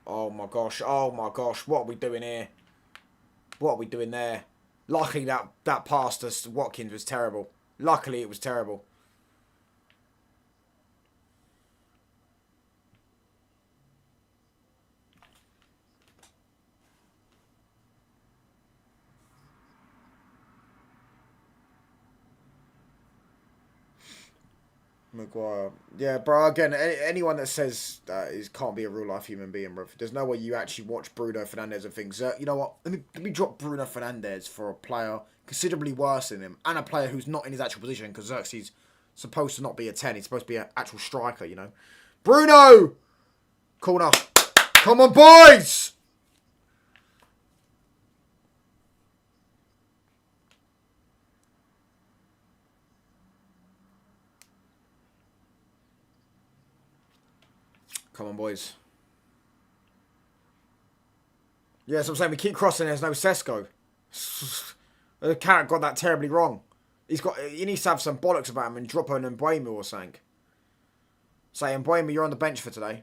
Oh my gosh. Oh my gosh. What are we doing here? What are we doing there? Luckily that pass to Watkins was terrible. Luckily it was terrible. Maguire. Yeah, bro, again, anyone that says that can't be a real-life human being, bro. There's no way you actually watch Bruno Fernandes and think, you know what, let me drop Bruno Fernandes for a player considerably worse than him, and a player who's not in his actual position, because Xerxes supposed to not be a 10, he's supposed to be an actual striker, you know. Bruno! Corner. Come on, boys! Come on, boys. Yeah, that's what I'm saying. We keep crossing. There's no Sesko. The carrot got that terribly wrong. He needs to have some bollocks about him and drop an Mbuemu or something. Say, Mbuemu, you're on the bench for today.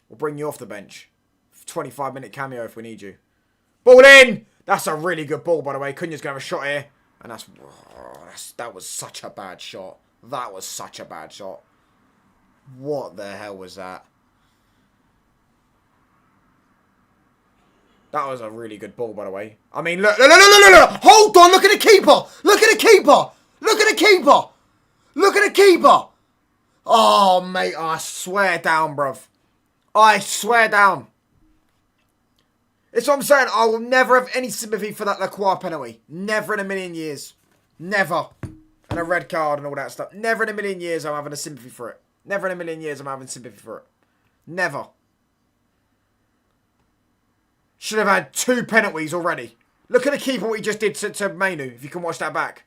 We'll bring you off the bench. 25-minute cameo if we need you. Ball in! That's a really good ball, by the way. Cunha's going to have a shot here. And that was such a bad shot. That was such a bad shot. What the hell was that? That was a really good ball, by the way. I mean, look. Hold on, look at the keeper. Look at the keeper. Look at the keeper. Look at the keeper. Oh, mate, I swear down, bruv. I swear down. It's what I'm saying. I will never have any sympathy for that Lacroix penalty. Never in a million years. Never. And a red card and all that stuff. Never in a million years I'm having a sympathy for it. Never in a million years I'm having sympathy for it. Never. Should have had 2 penalties already. Look at the keeper, what he just did to Mainu, if you can watch that back.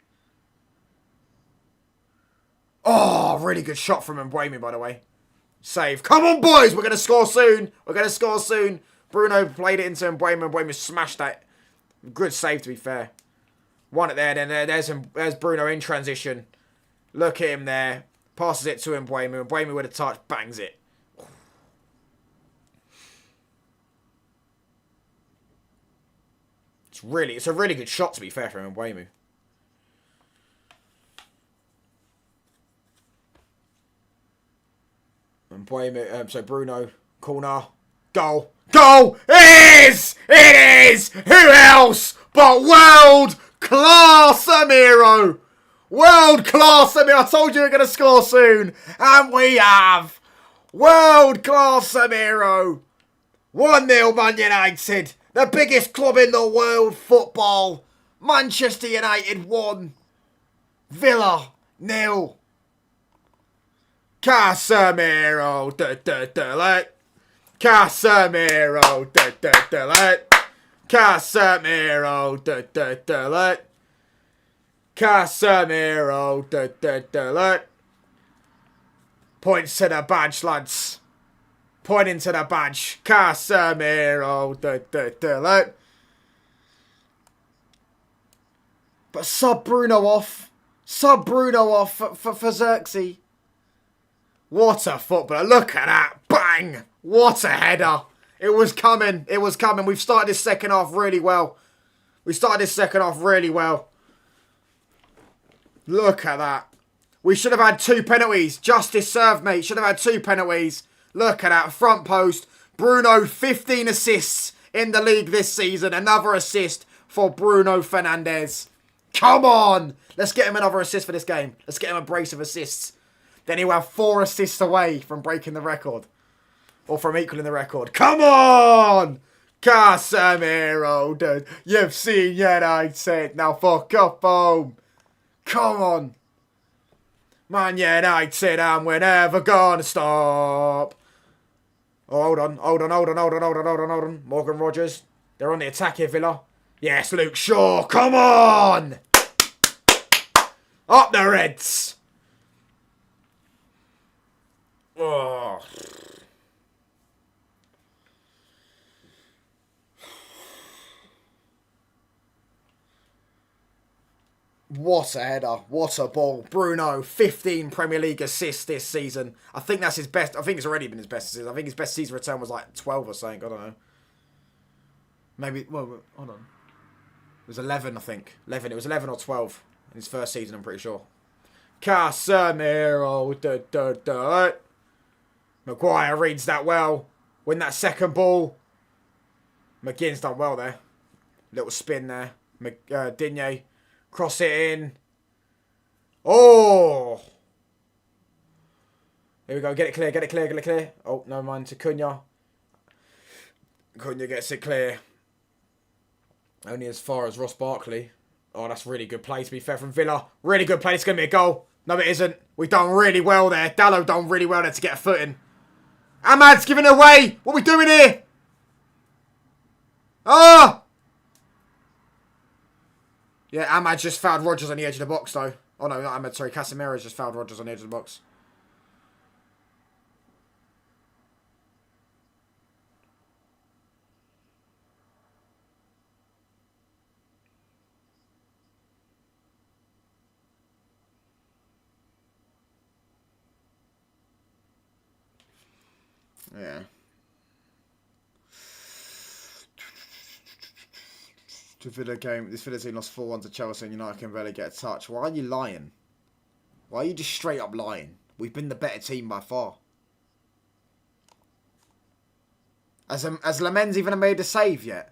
Oh, really good shot from Mbuemu, by the way. Save. Come on, boys. We're going to score soon. We're going to score soon. Bruno played it into Mbuemu. Mbuemu smashed that. Good save, to be fair. Won it there. Then there's Bruno in transition. Look at him there. Passes it to Mbuemu. Mbuemu with a touch. Bangs it. It's a really good shot, to be fair, from Mbuemu. So Bruno, corner, goal, it is, who else but world class Amiro, I told you we we're going to score soon, and we have, world class Amiro, 1-0 Man United, the biggest club in the world football, Manchester United 1, Villa 0. Casemiro, Casemiro, Casemiro, Casemiro, points to the badge, lads. Pointing to the badge. Casemiro, But sub Bruno off. Sub Bruno off for Xerxes. What a footballer. Look at that. Bang. What a header. It was coming. It was coming. We've started this second half really well. Look at that. We should have had 2 penalties. Justice served, mate. Should have had 2 penalties. Look at that. Front post. Bruno, 15 assists in the league this season. Another assist for Bruno Fernandes. Come on. Let's get him another assist for this game. Let's get him a brace of assists. Then he'll have 4 assists away from breaking the record. Or from equaling the record. Come on! Casemiro, dude. You've seen United. Now fuck up home. Come on. Man United, and we're never gonna stop. Oh, hold on. Morgan Rogers. They're on the attack here, Villa. Yes, Luke Shaw. Come on! Up the Reds. Oh. What a header. What a ball. Bruno, 15 Premier League assists this season. I think that's his best. I think it's already been his best season. I think his best season return was like 12 or something. I don't know. Maybe, well, hold on. It was 11, I think. 11. It was 11 or 12 in his first season, I'm pretty sure. Casemiro. Maguire reads that well. Win that second ball. McGinn's done well there. Little spin there. Digne. Cross it in. Oh! Here we go. Get it clear. Oh, no mind to Cunha. Cunha gets it clear. Only as far as Ross Barkley. Oh, that's really good play, to be fair, from Villa. Really good play. It's going to be a goal. No, it isn't. We've done really well there. Dallo done really well there to get a foot in. Ahmad's giving it away. What are we doing here? Ah! Yeah, Ahmad just fouled Rodgers on the edge of the box, though. Oh, no, not Ahmad. Sorry, Casemiro just fouled Rodgers on the edge of the box. Yeah. This Villa team lost 4-1 to Chelsea and United can barely get a touch. Why are you lying? Why are you just straight up lying? We've been the better team by far. Has Lamens even made a save yet?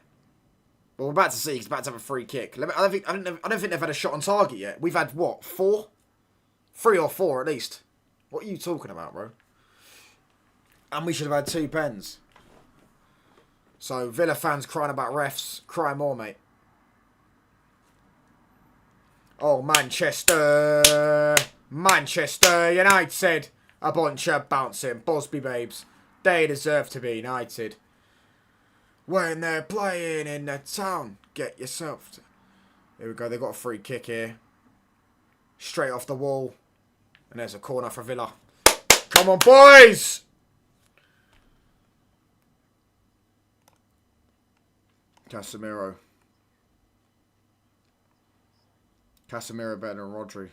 Well, we're about to see. He's about to have a free kick. I don't think they've had a shot on target yet. We've had what? 4? 3 or 4 at least. What are you talking about, bro? And we should have had 2 pens. So Villa fans crying about refs, cry more, mate. Oh, Manchester United, a bunch of bouncing Busby babes. They deserve to be United. When they're playing in the town, get yourself to... Here we go, they've got a free kick here. Straight off the wall. And there's a corner for Villa. Come on, boys! Casemiro better than Rodri.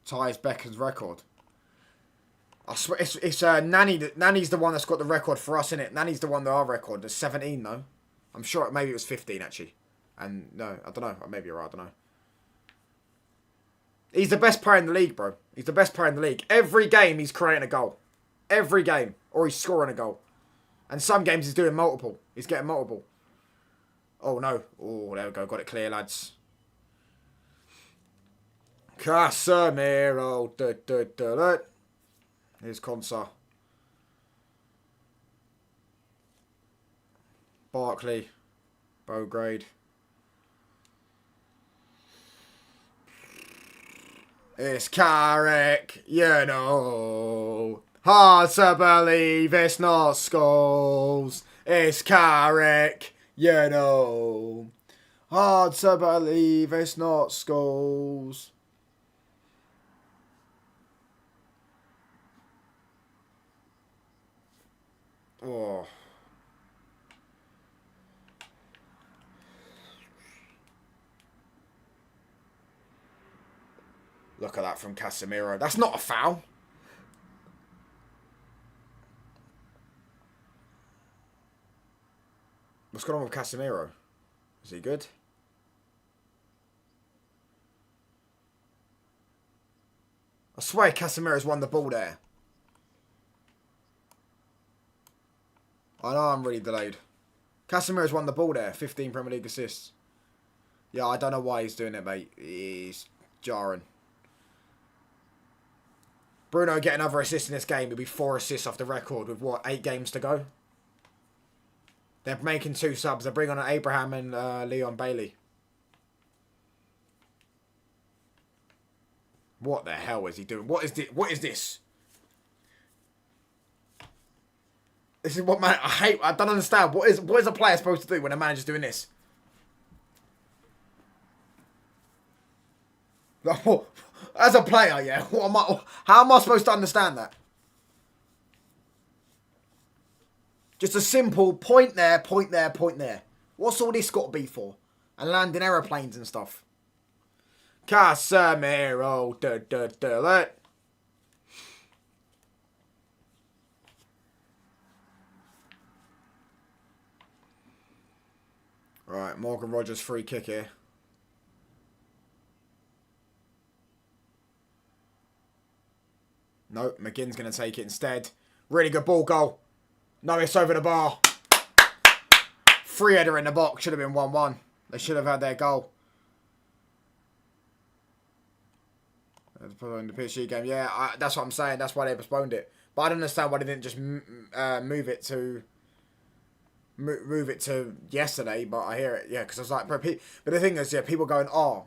Ties Beckham's record. I swear, it's Nani's the one that's got the record for us, innit? Nani's the one that our record. There's 17 though. I'm sure maybe it was 15 actually. And no, I don't know. Maybe you're right. I don't know. He's the best player in the league, bro. He's the best player in the league. Every game he's creating a goal. Every game, or he's scoring a goal. And some games he's doing multiple. He's getting multiple. Oh no. Oh, there we go. Got it clear, lads. Casemiro. Here's Konsa. Barkley. Bograde. It's Carrick. You know. Hard to believe it's not Scholes. It's Carrick. You know. Hard to believe it's not Scholes. Oh. Look at that from Casemiro. That's not a foul. What's going on with Casemiro? Is he good? I swear Casemiro's won the ball there. I know I'm really delayed. Casemiro's won the ball there. 15 Premier League assists. Yeah, I don't know why he's doing it, mate. He's jarring. Bruno get another assist in this game. It'll be 4 assists off the record with, what, 8 games to go? They're making 2 subs. They're bringing on Abraham and Leon Bailey. What the hell is he doing? What is this? What is this? This is what man I hate. I don't understand. What is a player supposed to do when a manager's doing this? As a player, yeah. How am I supposed to understand that? Just a simple point there, point there, point there. What's all this got to be for? And landing aeroplanes and stuff. Casemiro. Right, Morgan Rogers free kick here. No, McGinn's going to take it instead. Really good ball goal. No, it's over the bar. Free header in the box. Should have been 1-1. They should have had their goal. In the PSG game. Yeah, that's what I'm saying. That's why they postponed it. But I don't understand why they didn't just move it to yesterday. But I hear it. Yeah, because I was like, bro, but the thing is, yeah, people going, oh,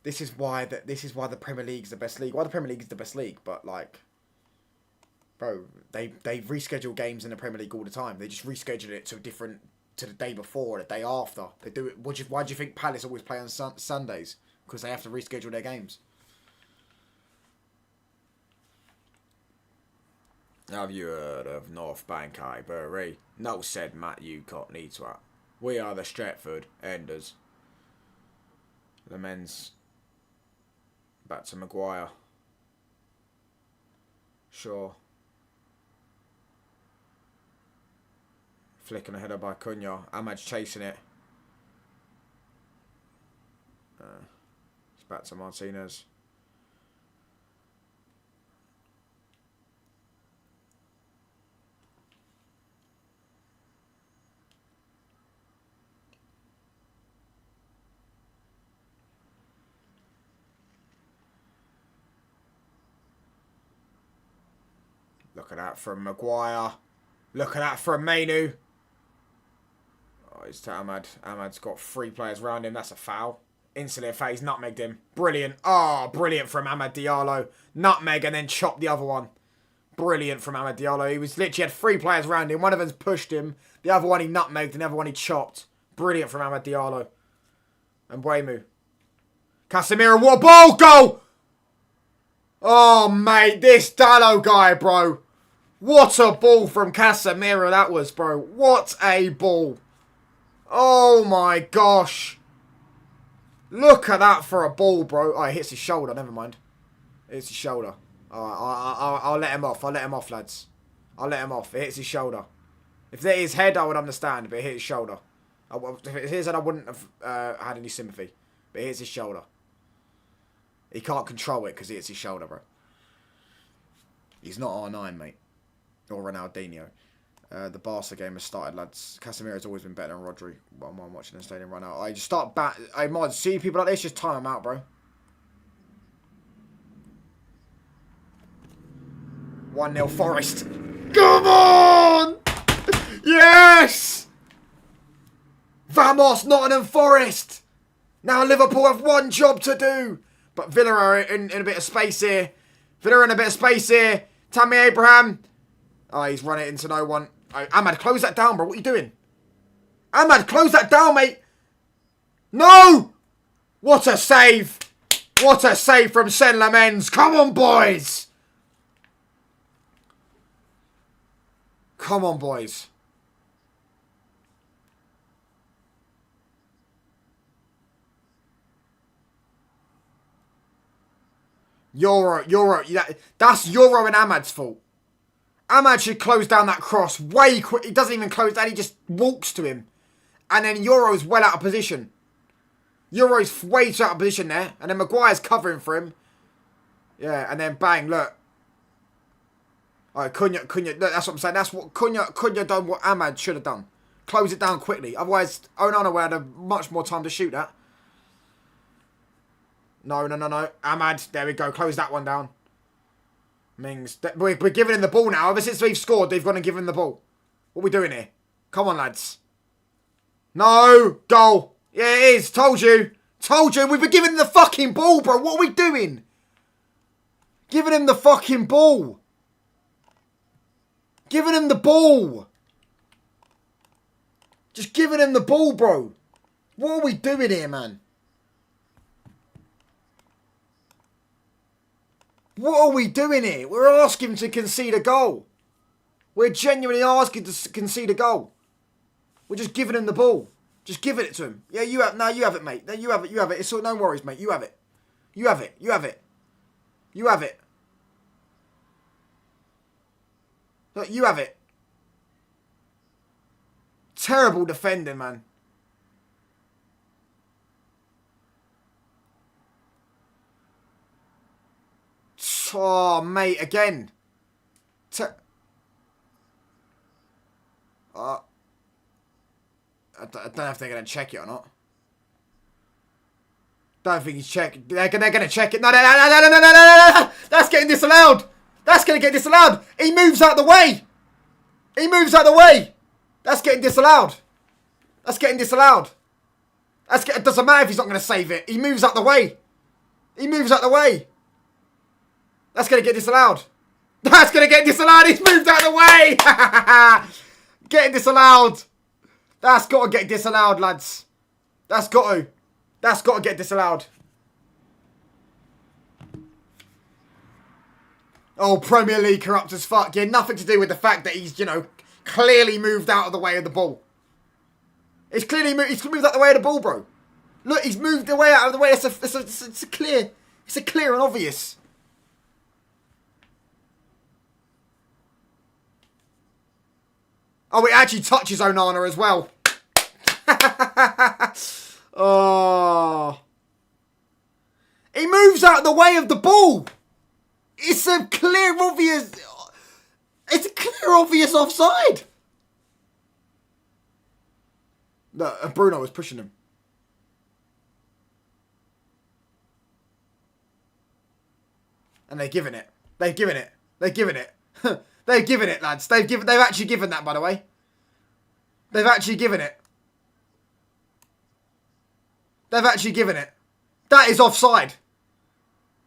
this is why the Premier League's the best league. Why the Premier League is the best league, but like, bro, they reschedule games in the Premier League all the time. They just reschedule it to the day before, or the day after. They do it. Why do you think Palace always play on Sundays? Because they have to reschedule their games. Have you heard of North Bank Highbury? No, said Matt Ucott Neatswat. We are the Stretford Enders. The men's back to Maguire. Sure. Flicking a header by Cunha. Ahmad's chasing it. It's back to Martinez. Look at that from Maguire. Look at that from Mainu. Oh, it's to Ahmad. Ahmad's got 3 players around him. That's a foul. Instantly a foul. He's nutmegged him. Brilliant. Oh, brilliant from Amad Diallo. Nutmeg and then chop the other one. Brilliant from Amad Diallo. He was literally had 3 players around him. One of them's pushed him. The other one he nutmegged and the other one he chopped. Brilliant from Amad Diallo. And Buemu. Casemiro. What a ball! Goal! Oh, mate. This Dallo guy, bro. What a ball from Casemiro that was, bro. What a ball. Oh, my gosh. Look at that for a ball, bro. Oh, it hits his shoulder. Never mind. It hits his shoulder. I'll let him off. I'll let him off, lads. I'll let him off. It hits his shoulder. If it hit his head, I would understand. But it hit his shoulder. If it hit his head, I wouldn't have had any sympathy. But it hits his shoulder. He can't control it because it hits his shoulder, bro. He's not R9, mate. Or Ronaldinho. The Barca game has started, lads. Casemiro's always been better than Rodri. While I'm watching the stadium run out. I just start I might see people like this, just time them out, bro. 1-0 Forest. Come on! Yes! Vamos, Nottingham Forest! Now Liverpool have one job to do. But Villa are in a bit of space here. Villa are in a bit of space here. Tammy Abraham. Oh, he's run it into no one. Oh, Ahmad, close that down, bro. What are you doing? Ahmad, close that down, mate. No! What a save. What a save from Sen Lamens. Come on, boys. Come on, boys. Euro. That's Euro and Ahmad's fault. Ahmad should close down that cross way quick. He doesn't even close down. He just walks to him. And then Euro's well out of position. Euro's way too out of position there. And then Maguire's covering for him. Yeah, and then bang, look. Alright, Cunha, look, that's what I'm saying. That's what Cunha done what Ahmad should have done. Close it down quickly. Otherwise, Onana would have had much more time to shoot that. No. Ahmad, there we go. Close that one down. Mings. We're giving him the ball now. Ever since we've scored, they've gone and given him the ball. What are we doing here? Come on, lads. No. Goal. Yeah, it is. Told you. We've been giving him the fucking ball, bro. What are we doing? Giving him the fucking ball. Giving him the ball. Just giving him the ball, bro. What are we doing here, man? What are we doing here? We're asking to concede a goal. We're genuinely asking to concede a goal. We're just giving him the ball. Just giving it to him. Yeah, you have. No, you have it, mate. No, you have it. It's all, no worries, mate. You have it. You have it. Look, you have it. Terrible defending, man. Oh, mate, again. I don't know if they're going to check it or not. Don't think he's checking. They're going to check it. No. That's getting disallowed. That's going to get disallowed. He moves out the way. That's getting disallowed. It doesn't matter if he's not going to save it. He moves out the way. That's going to get disallowed. He's moved out of the way. Getting disallowed. That's got to get disallowed, lads. That's got to get disallowed. Oh, Premier League corrupt as fuck. Yeah, nothing to do with the fact that he's, clearly moved out of the way of the ball. He's moved out the way of the ball, bro. Look, he's moved the way out of the way. It's a clear and obvious. Oh, it actually touches Onana as well. Oh. He moves out of the way of the ball. It's a clear, obvious... It's a clear, obvious offside. No, Bruno was pushing him. And they're giving it. They've given it. They're giving it. They're giving it, lads. They've actually given that, by the way. They've actually given it. They've actually given it. That is offside.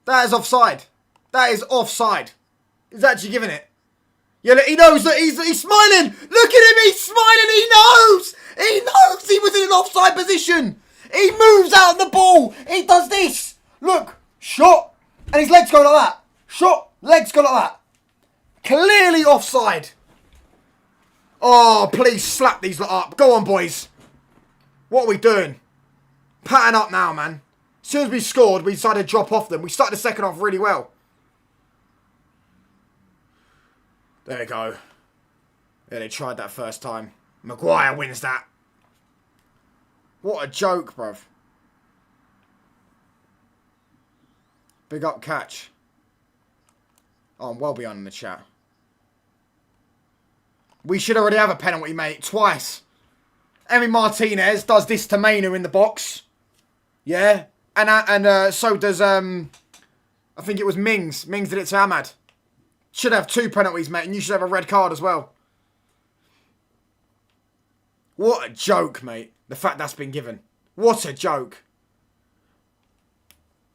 That is offside. That is offside. He's actually giving it. Yeah, look, he knows that he's smiling. Look at him, he's smiling. He knows. He knows he was in an offside position. He moves out of the ball. He does this. Look, shot. And his legs go like that. Shot, legs go like that. Clearly offside. Oh, please slap these lot up. Go on, boys. What are we doing? Pattern up now, man. As soon as we scored, we decided to drop off them. We started the second half really well. There we go. Yeah, they tried that first time. Maguire wins that. What a joke, bruv. Big up catch. Oh, I'm well behind in the chat. We should already have a penalty, mate. Twice. Emi Martinez does this to Mainu in the box. Yeah. And so does, I think it was Mings. Mings did it to Ahmad. Should have 2 penalties, mate. And you should have a red card as well. What a joke, mate. The fact that's been given. What a joke.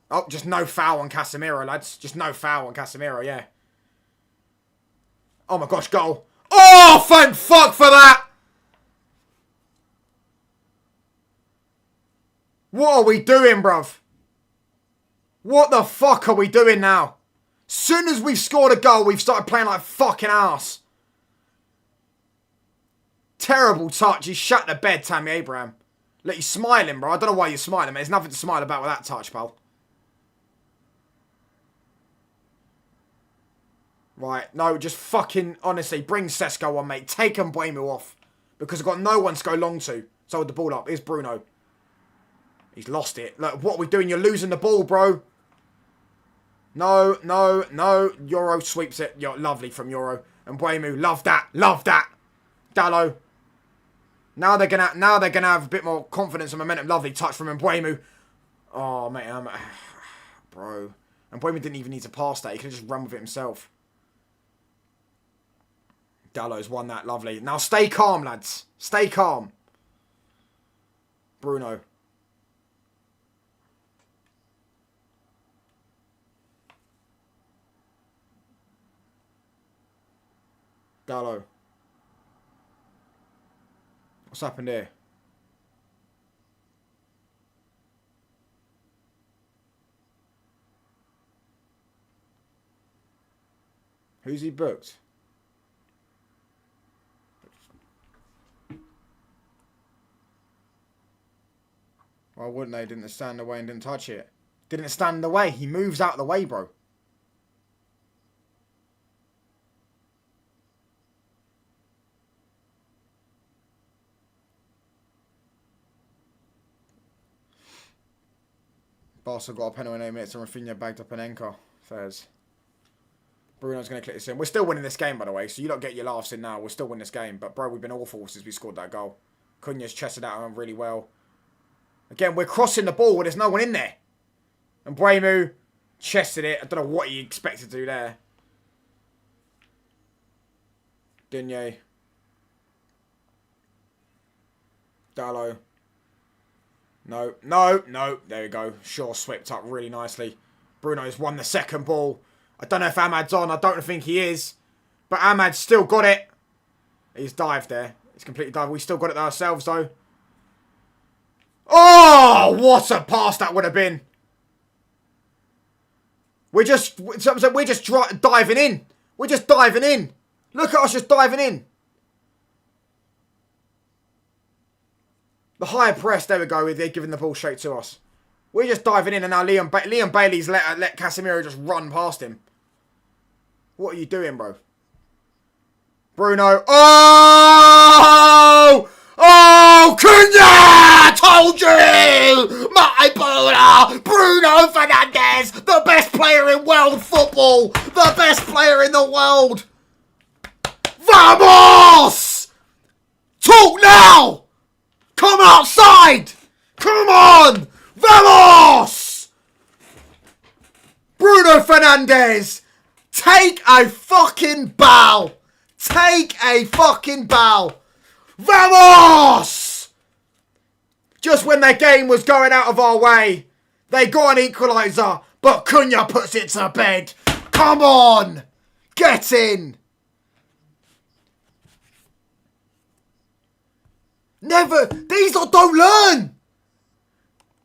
Oh, just no foul on Casemiro, lads. Just no foul on Casemiro, yeah. Oh my gosh, goal. Oh, thank fuck for that. What are we doing, bruv? What the fuck are we doing now? Soon as we've scored a goal, we've started playing like fucking arse. Terrible touch. He shut the bed, Tammy Abraham. Look, he's smiling, bro. I don't know why you're smiling, mate. There's nothing to smile about with that touch, pal. Right, no, just fucking, honestly, bring Sesko on, mate. Take Mbeumo off. Because I've got no one to go long to. So with the ball up, here's Bruno. He's lost it. Look, what are we doing? You're losing the ball, bro. No, no, no. Euro sweeps it. You're lovely from Euro. Mbeumo, love that. Love that. Dallo. Now they're gonna have a bit more confidence and momentum. Lovely touch from Mbeumo. Oh, mate, bro. Mbeumo didn't even need to pass that. He could have just run with it himself. Dallo's won that. Lovely. Now stay calm, lads. Stay calm. Bruno. Dallo. What's happened here? Who's he booked? Why wouldn't they? Didn't stand in the way and didn't touch it. Didn't stand in the way. He moves out of the way, bro. Barca got a penalty in 8 minutes and Rafinha bagged up an anchor. Fairs. Bruno's going to click this in. We're still winning this game, by the way, so you don't get your laughs in now. We're still winning this game. But, bro, we've been awful since we scored that goal. Cunha's chested out on really well. Again, we're crossing the ball when there's no one in there. And Mbeumo chested it. I don't know what he expected to do there. Digne. Dallo. No, no, no. There we go. Shaw swept up really nicely. Bruno's won the second ball. I don't know if Ahmad's on. I don't think he is. But Ahmad's still got it. He's dived there. He's completely dived. We still got it ourselves, though. Oh, what a pass that would have been. We're just diving in. We're just diving in. Look at us just diving in. The high press, there we go. They're giving the ball straight to us. We're just diving in, and now Liam Bailey's let Casemiro just run past him. What are you doing, bro? Bruno. Oh! a booner! Bruno Fernandes, the best player in world football! The best player in the world! Vamos! Talk now! Come outside! Come on! Vamos! Bruno Fernandes, take a fucking bow! Take a fucking bow! Vamos! Just when their game was going out of our way, they got an equaliser, but Cunha puts it to bed. Come on! Get in! Never. These lot don't learn.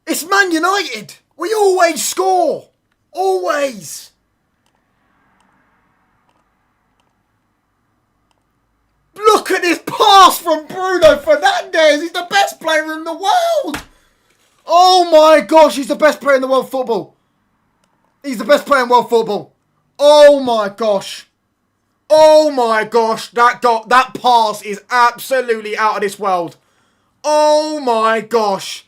It's Man United. We always score. Always. Look at this pass from Bruno Fernandes. He's the best player in the world. Oh my gosh, he's the best player in the world football. He's the best player in world football. Oh my gosh. Oh my gosh. That pass is absolutely out of this world. Oh my gosh.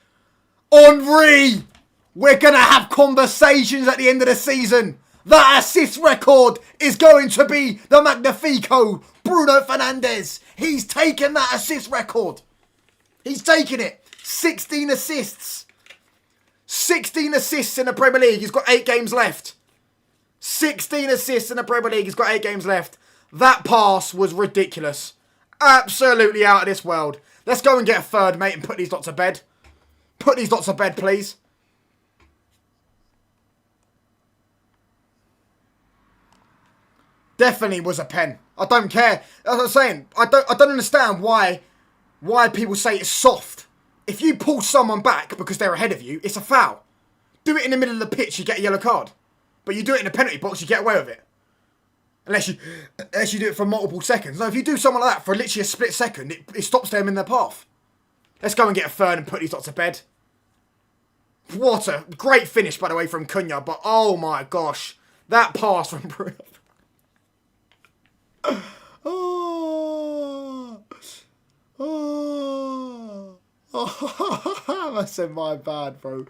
Henry, we're going to have conversations at the end of the season. That assist record is going to be the Magnifico Bruno Fernandes. He's taken that assist record. He's taken it. 16 assists. 16 assists in the Premier League. He's got 8 games left. 16 assists in the Premier League. He's got 8 games left. That pass was ridiculous. Absolutely out of this world. Let's go and get a third, mate, and put these lot to bed. Put these lot to bed, please. Definitely was a pen. I don't care. As I was saying, I don't understand why people say it's soft. If you pull someone back because they're ahead of you, it's a foul. Do it in the middle of the pitch, you get a yellow card. But you do it in the penalty box, you get away with it. Unless you do it for multiple seconds. No, if you do something like that for literally a split second, it stops them in their path. Let's go and get a third and put these lots to bed. What a great finish, by the way, from Cunha. But, oh my gosh. That pass from Bruno. I said my bad, bro.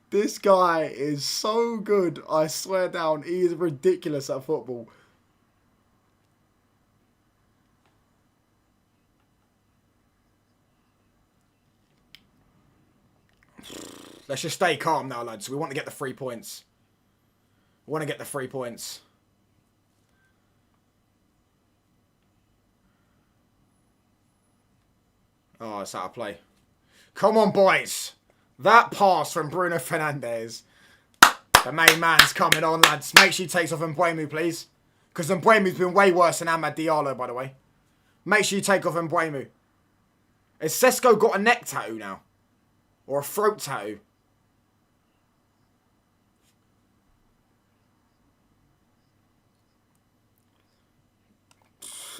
This guy is so good. I swear down, he is ridiculous at football. Let's just stay calm now, lads. We want to get the 3 points. We want to get the 3 points. Oh, it's out of play. Come on, boys. That pass from Bruno Fernandes. The main man's coming on, lads. Make sure he takes off Mbuemu, please. Because Mbuemu's been way worse than Amad Diallo, by the way. Make sure you take off Mbuemu. Has Sesko got a neck tattoo now? Or a throat tattoo?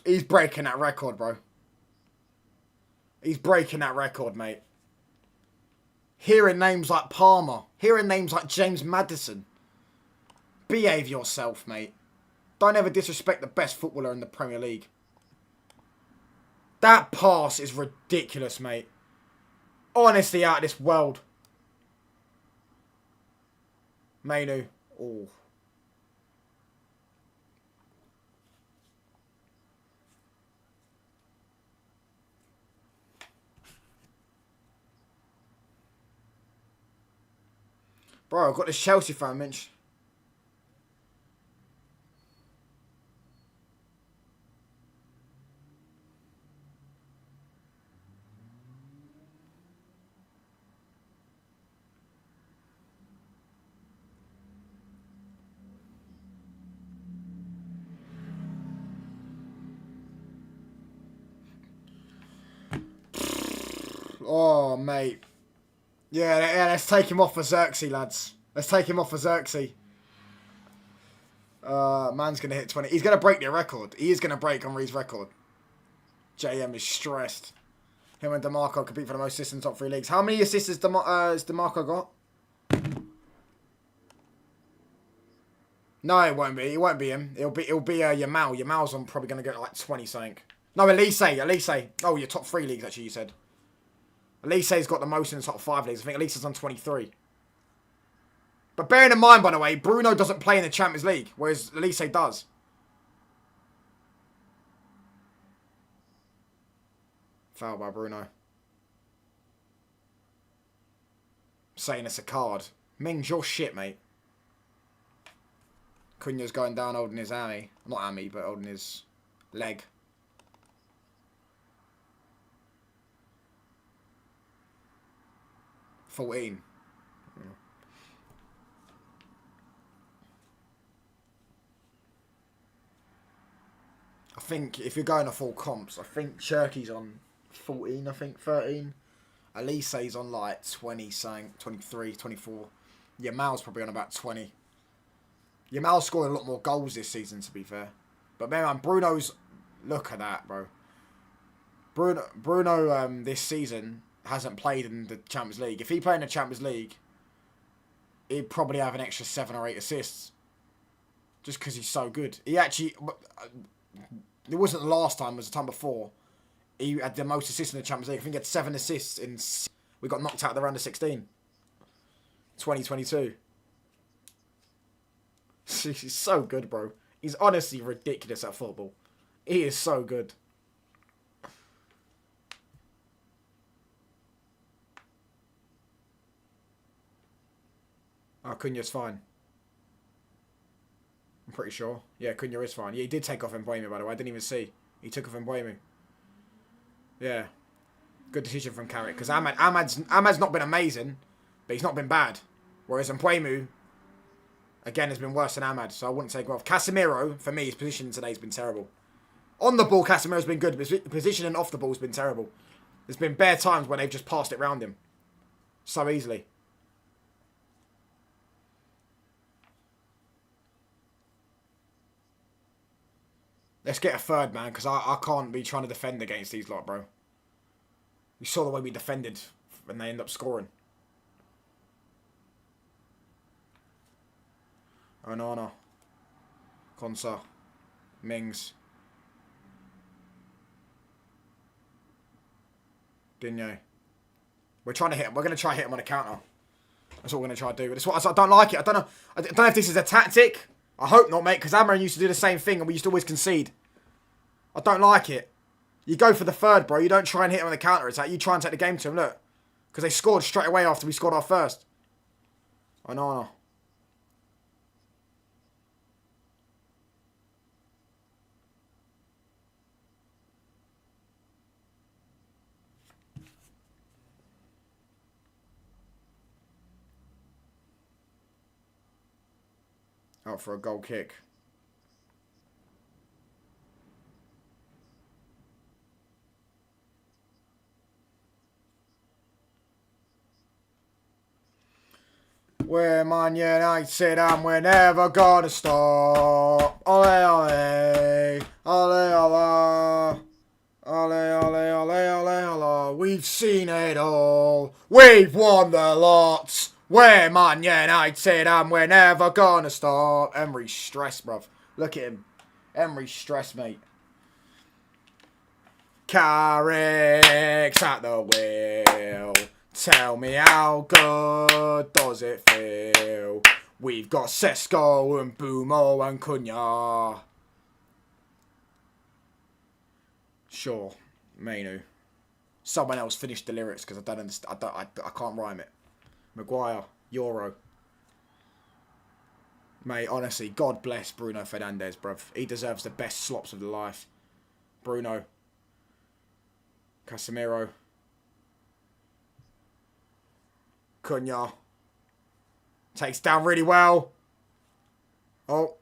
He's breaking that record, bro. He's breaking that record, mate. Hearing names like Palmer. Hearing names like James Maddison. Behave yourself, mate. Don't ever disrespect the best footballer in the Premier League. That pass is ridiculous, mate. Honestly, out of this world. Mainu. Oh. Bro, I've got this Chelsea fan, Minch. Oh, mate. Yeah, let's take him off for Xerxes, lads. Let's take him off for Xerxes. Man's going to hit 20. He's going to break their record. He is going to break Henry's record. JM is stressed. Him and DeMarco compete for the most assists in the top 3 leagues. How many assists has DeMarco got? No, it won't be. It won't be him. It'll be Yamal. Yamal's on probably going to get like 20 something. No, Elise. Oh, your top 3 leagues, actually, you said. Elise's got the most in the top 5 leagues. I think Elise's on 23. But bearing in mind, by the way, Bruno doesn't play in the Champions League, whereas Elise does. Foul by Bruno. Saying it's a card. Mings, you're shit, mate. Cunha's going down holding his hammy. Not hammy, but holding his leg. $14. I think if you're going to full comps, I think Cherky's on 14, I think 13. Elise's on like 20 something, 23, 24. Yamal's probably on about 20. Yamal's scored a lot more goals this season, to be fair. But man, Bruno's... Look at that, bro. Bruno this season hasn't played in the Champions League. If he played in the Champions League, he'd probably have an extra 7 or 8 assists. Just because he's so good. He actually... It wasn't the last time, it was the time before. He had the most assists in the Champions League. I think he had 7 assists in... We got knocked out of the round of 16. 2022. He's so good, bro. He's honestly ridiculous at football. He is so good. Oh, Cunha's fine. I'm pretty sure. Yeah, Cunha is fine. Yeah, he did take off Mbuemi, by the way. I didn't even see. He took off Mbuemi. Yeah. Good decision from Carrick. Because Ahmad's not been amazing, but he's not been bad. Whereas Mbuemi, again, has been worse than Ahmad, so I wouldn't take him off. Casemiro, for me, his positioning today has been terrible. On the ball, Casemiro's been good, but his positioning off the ball has been terrible. There's been bare times when they've just passed it round him. So easily. Let's get a third, man, because I can't be trying to defend against these lot, bro. You saw the way we defended when they end up scoring. Onana. Konsa. Mings. Digne. We're trying to hit him. We're going to try to hit him on a counter. That's what we're going to try to do. But that's what I don't like it. I don't know if this is a tactic. I hope not, mate, because Amarin used to do the same thing and we used to always concede. I don't like it. You go for the third, bro. You don't try and hit him on the counter attack. You try and take the game to him, look. Because they scored straight away after we scored our first. Onana. Out for a goal kick. We're Man United and we're never gonna stop. Ole ole, ole ole, ole ole ole ole ole. We've seen it all. We've won the lot. We're Man United and we're never gonna stop. Emery's stressed, bruv. Look at him. Emery's stressed, mate. Carrick's at the wheel. Tell me how good does it feel? We've got Sesko and Bumo and Cunha. Sure, Mainu. Someone else finished the lyrics because I don't understand. I can't rhyme it. Maguire, Euro. Mate, honestly, God bless Bruno Fernandes, bruv. He deserves the best slops of the life. Bruno. Casemiro. Cunha. Takes down really well. Oh.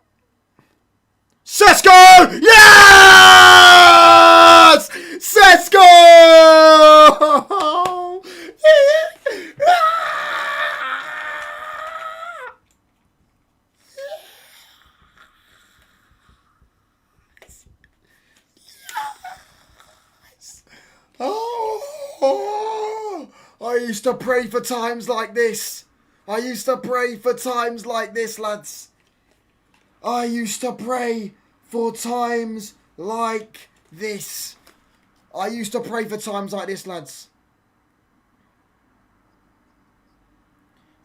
Sesko! Yes! Sesko! Oh, I used to pray for times like this. I used to pray for times like this, lads. I used to pray for times like this. I used to pray for times like this, lads.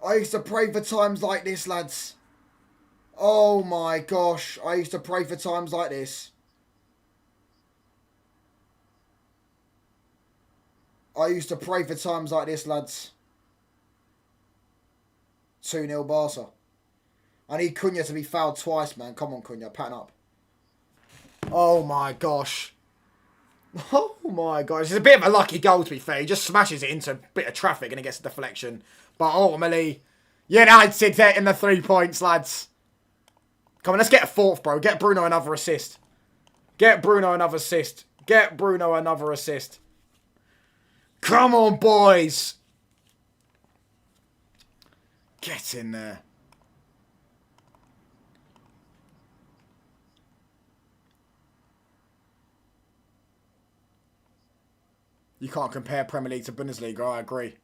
I used to pray for times like this, lads. Oh my gosh. I used to pray for times like this. I used to pray for times like this, lads. 2-0 Barca. I need Cunha to be fouled twice, man. Come on, Cunha. Pattern up. Oh my gosh. Oh my gosh. It's a bit of a lucky goal, to be fair. He just smashes it into a bit of traffic and it gets a deflection. But ultimately, United there in the 3 points, lads. Come on, let's get a fourth, bro. Get Bruno another assist. Get Bruno another assist. Get Bruno another assist. Come on, boys. Get in there. You can't compare Premier League to Bundesliga, I agree.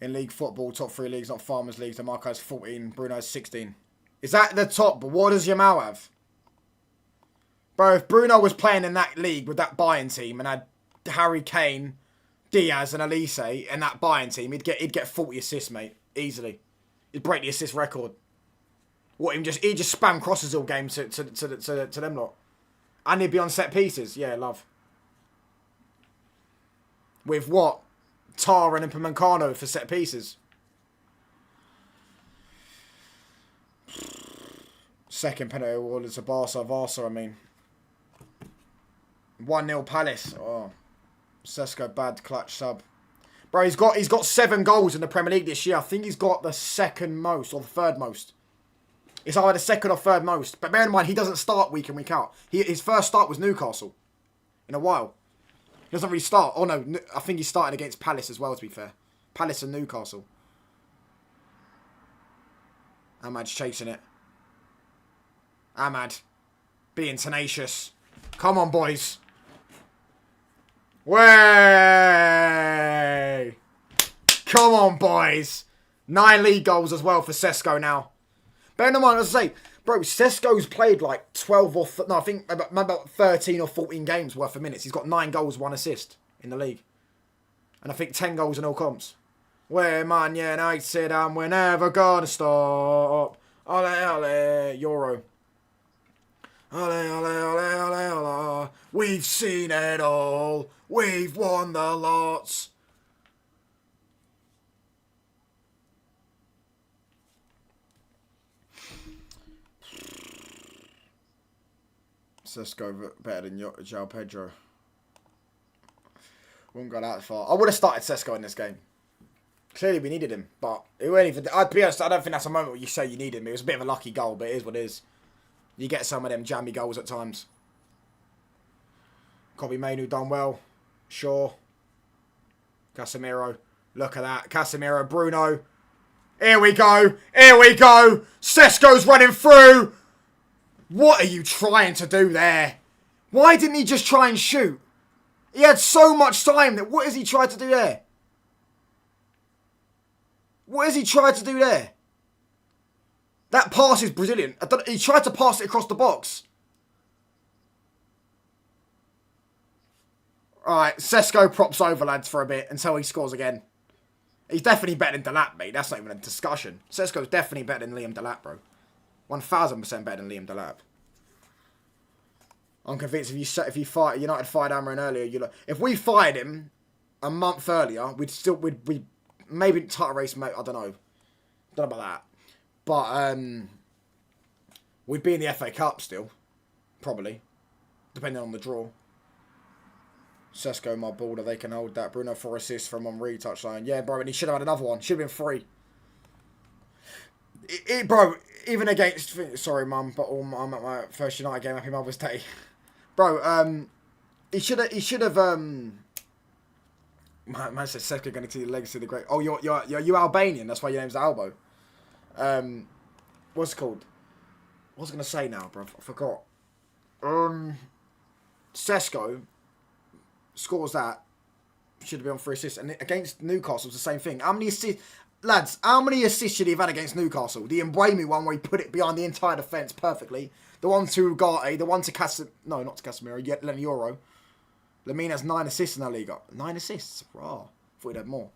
In league football, top 3 leagues, not Farmers Leagues. DeMarco's 14, Bruno's 16. Is that the top? But what does Yamal have? Bro, if Bruno was playing in that league with that Bayern team and had Harry Kane, Diaz and Elise in that Bayern team, he'd get 40 assists, mate. Easily. He'd break the assist record. What, he'd just spam crosses all game to them lot. And he'd be on set pieces. Yeah, love. With what? Tara and Upamecano for set pieces. Second penalty award is a Barca, I mean. 1-0 Palace. Oh. Sesko bad clutch sub. Bro, he's got 7 goals in the Premier League this year. I think he's got the second most or the third most. It's either the second or third most. But bear in mind, he doesn't start week in, week out. His first start was Newcastle. In a while. He doesn't really start. Oh no, I think he's starting against Palace as well, to be fair. Palace and Newcastle. Ahmad's chasing it. Ahmad. Being tenacious. Come on, boys. Way! Come on, boys. 9 league goals as well for Sesko now. Bear in mind, as I say, bro, Sesko's played like 12 or... I think about 13 or 14 games worth of minutes. He's got 9 goals, 1 assist in the league. And I think 10 goals in all comps. We're Man United and we're never gonna stop. Ole, ole, Euro. Ole, ole, ole, ole, ole. We've seen it all. We've won the lots. Sesko better than João Pedro. Wouldn't go that far. I would have started Sesko in this game. Clearly we needed him, but it wasn't even. I'd be honest, I don't think that's a moment where you say you need him. It was a bit of a lucky goal, but it is what it is. You get some of them jammy goals at times. Kobe Mainu done well. Sure. Casemiro. Look at that. Casemiro. Bruno. Here we go. Here we go. Sesko's running through. What are you trying to do there? Why didn't he just try and shoot? He had so much time. What has he tried to do there? What has he tried to do there? That pass is Brazilian. He tried to pass it across the box. Alright, Sesko props over, lads, for a bit until he scores again. He's definitely better than Delap, mate. That's not even a discussion. Sesko's definitely better than Liam Delap, bro. 1000% better than Liam Delap. I'm convinced if you fight United fired Amarin earlier, if we fired him a month earlier, we'd maybe title race, mate. I don't know about that, but we'd be in the FA Cup still, probably, depending on the draw. Sesko, my baller, they can hold that. Bruno 4 assists from Henry touchline. Yeah, bro, and he should have had another one. Should have been 3. Bro, even against... Sorry, Mum, but I'm at my first United game. Happy Mother's Day. Bro, he should have... Man says Sesko going to see the legacy of the great... Oh, you're Albanian. That's why your name's Albo. What's it called? What was I going to say now, bro? I forgot. Sesko scores that. Should have been on 3 assists. And against Newcastle, it's the same thing. How many assists... Lads, how many assists should he have had against Newcastle? The Mbuemi one where he put it behind the entire defence perfectly. The one to Ugarte. The one to Casemiro. No, not to Casemiro. Yet Lenioro. Lamine has 9 assists in that league. 9 assists? Raw. Thought he'd had more.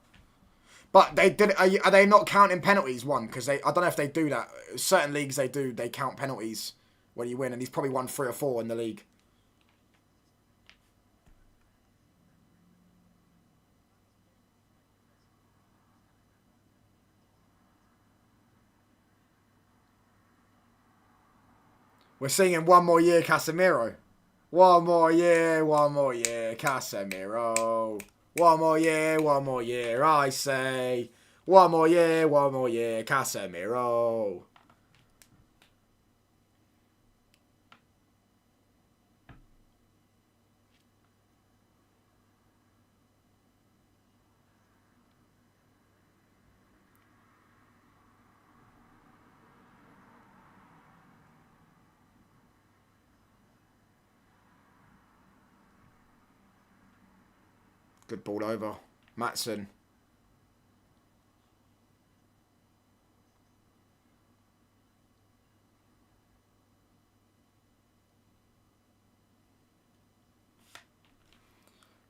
But they did. Are they not counting penalties? One, because I don't know if they do that. Certain leagues they do. They count penalties when you win, and he's probably won 3 or 4 in the league. We're singing "One More Year, Casemiro." One more year, Casemiro. One more year, I say. One more year, Casemiro. Good ball over. Matson.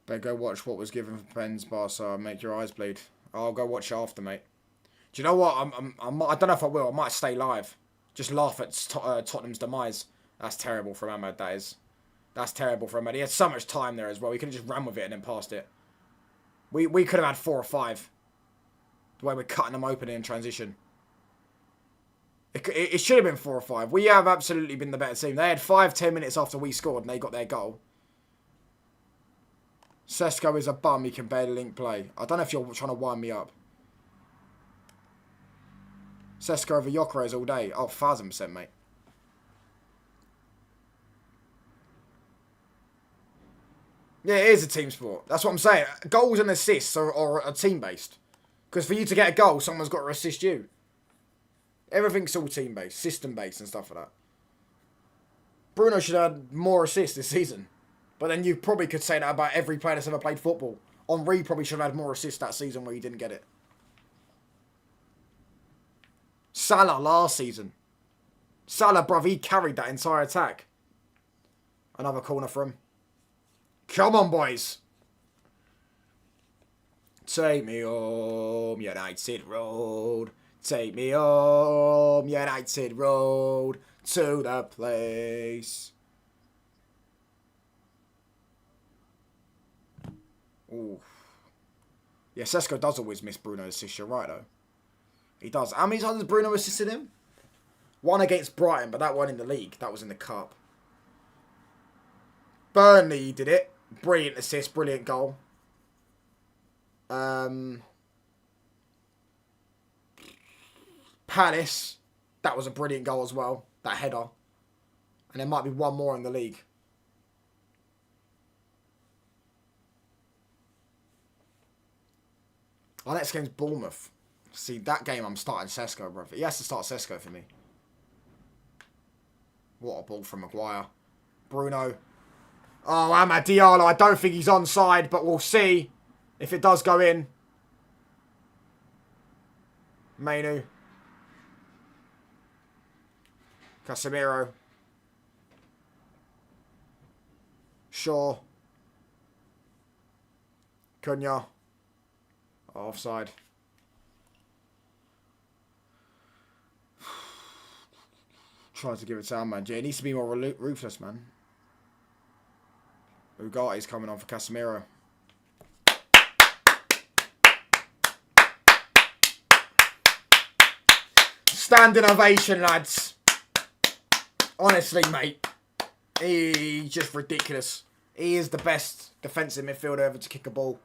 Better go watch what was given for Penn's Barca. Make your eyes bleed. I'll go watch it after, mate. Do you know what? I don't know if I will. I might stay live. Just laugh at Tottenham's demise. That's terrible from Ahmed, that is. That's terrible for Ahmed. He had so much time there as well. He could have just ran with it and then passed it. We could have had 4 or 5. The way we're cutting them open in transition. It should have been 4 or 5. We have absolutely been the better team. They had 5-10 minutes after we scored and they got their goal. Sesko is a bum. He can barely link play. I don't know if you're trying to wind me up. Sesko over Gyökeres all day. Oh, 1,000%, mate. Yeah, it is a team sport. That's what I'm saying. Goals and assists are team-based. Because for you to get a goal, someone's got to assist you. Everything's all team-based, system-based and stuff like that. Bruno should have had more assists this season. But then you probably could say that about every player that's ever played football. Henry probably should have had more assists that season where he didn't get it. Salah last season. Salah, bruv, he carried that entire attack. Another corner for him. Come on, boys. Take me home, United Road. Take me home, United Road. To the place. Ooh. Yeah, Sesko does always miss Bruno's assist, you're right, though. He does. How many times has Bruno assisted him? 1 against Brighton, but that one in the league. That was in the cup. Burnley did it. Brilliant assist, brilliant goal. Palace. That was a brilliant goal as well. That header. And there might be 1 more in the league. Our next game's Bournemouth. See, that game I'm starting Sesko, bro. He has to start Sesko for me. What a ball from Maguire. Bruno. Oh, Amad Diallo. I don't think he's onside, but we'll see if it does go in. Mainu. Casemiro. Shaw. Cunha. Offside. Tries to give it to man. Yeah, it needs to be more ruthless, man. Ugarte's coming on for Casemiro. Standing ovation, lads. Honestly, mate. He's just ridiculous. He is the best defensive midfielder ever to kick a ball.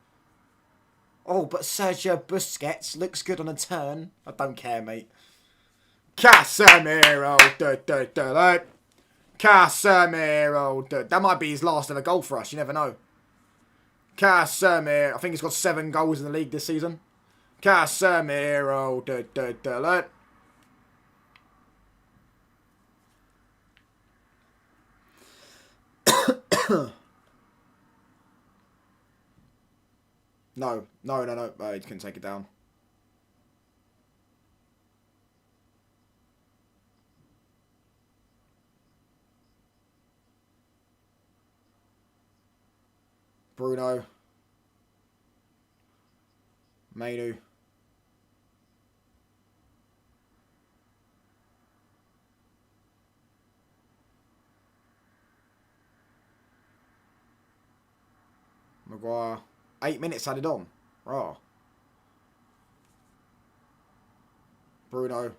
Oh, but Sergio Busquets looks good on a turn. I don't care, mate. Casemiro. Casemiro. That might be his last ever goal for us. You never know. Casemiro. I think he's got 7 goals in the league this season. Casemiro. No. He can take it down. Bruno. Mainu. Maguire. 8 minutes added on. Raw. Bruno.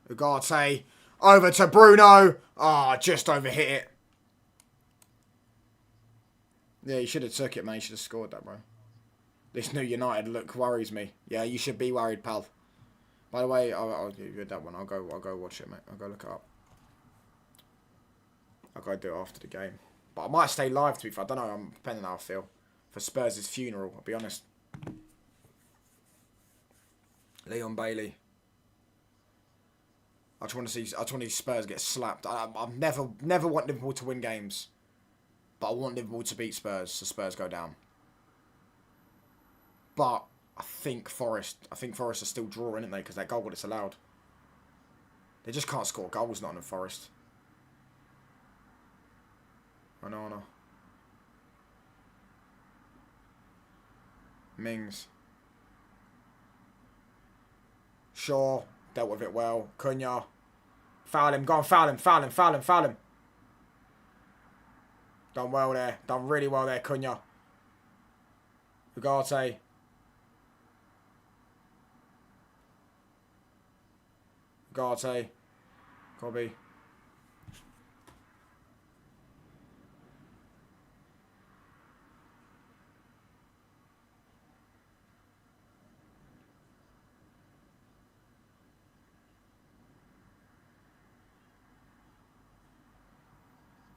Ugarte. Over to Bruno. Ah, just overhit it. Yeah, you should have took it, man. You should have scored that, bro. This new United look worries me. Yeah, you should be worried, pal. By the way, I'll give you that one. I'll go watch it, mate. I'll go look it up. I'll go do it after the game. But I might stay live, to be fair. I don't know. I'm depending on how I feel. For Spurs' funeral, I'll be honest. Leon Bailey. I just want to see Spurs get slapped. I've never want Liverpool to win games. But I want Liverpool to beat Spurs, so Spurs go down. But I think Forest are still drawing, aren't they? Because that goal got disallowed. They just can't score goals, not in Forest. Onana. Mings. Shaw dealt with it well. Cunha. Foul him. Go on, foul him. Foul him. Foul him. Foul him. Done well there. Done really well there, Cunha. Ugarte. Ugarte. Kobe.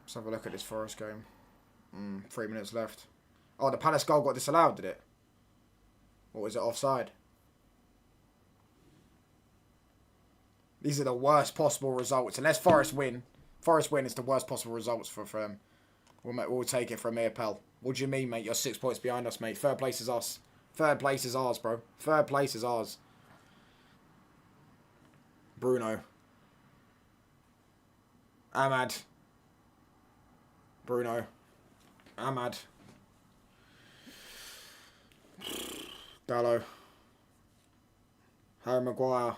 Let's have a look at this Forest game. 3 minutes left. Oh, the Palace goal got disallowed, did it? Or was it offside? These are the worst possible results. Unless Forest win. Forest win is the worst possible results for them. We'll take it from EPL. What do you mean, mate? You're 6 points behind us, mate. Third place is us. Third place is ours, bro. Third place is ours. Bruno. Ahmad. Bruno. Ahmad. Dallo. Harry Maguire.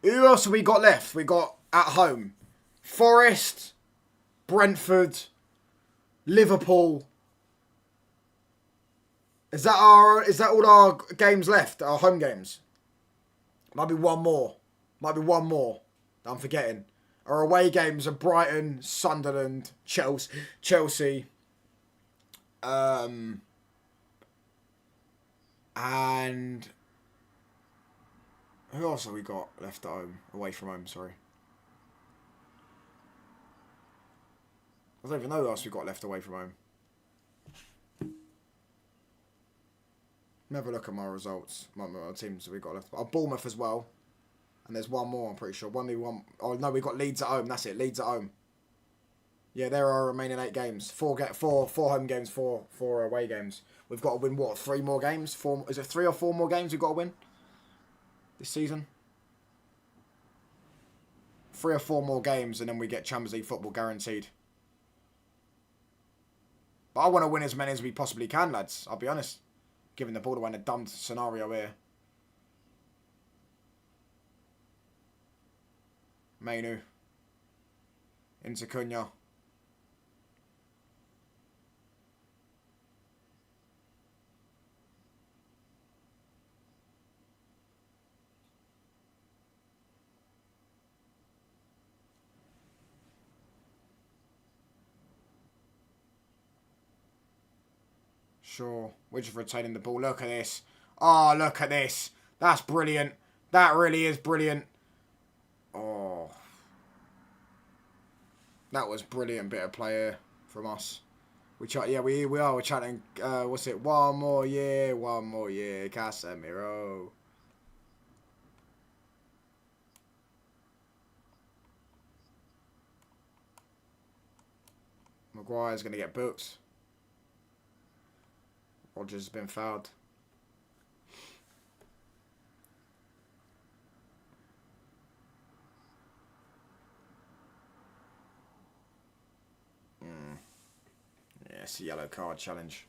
Who else have we got left? We got at home Forest, Brentford, Liverpool. Is that all our games left? Our home games? Might be one more. Might be one more that I'm forgetting. Our away games are Brighton, Sunderland, Chelsea, and who else have we got left at home? Away from home, sorry. I don't even know who else we've got left away from home. Never look at my results. My teams that we got left. Oh, Bournemouth as well. And there's one more, I'm pretty sure. Oh, no, we got Leeds at home. That's it, Leeds at home. Yeah, there are our remaining 8 games. Four home games, four away games. We've got to win, what, 3 more games? Is it 3 or 4 more games we've got to win this season? 3 or 4 more games and then we get Champions League football guaranteed. But I want to win as many as we possibly can, lads. I'll be honest. Giving the ball away in a dumb scenario here. Mainu. Into Cunha. Sure. We're just retaining the ball. Look at this. Oh, look at this. That's brilliant. That really is brilliant. Oh. That was brilliant bit of play here from us. We are. We're chatting. What's it? One more year. Casemiro. Maguire's going to get booked. Rodgers has been fouled. Yeah, it's a yellow card challenge.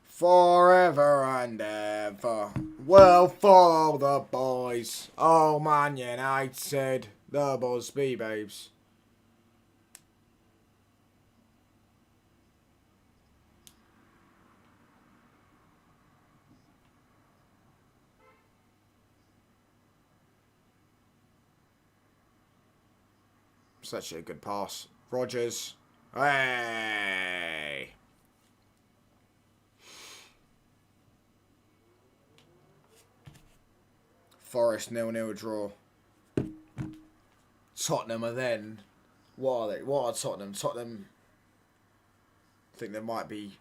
Forever and ever. Well, for the boys. Oh, Man United. The Busby babes. Such a good pass. Rodgers. Hey! Forest 0-0 draw. Tottenham are then... What are they? What are Tottenham? Tottenham... I think they might be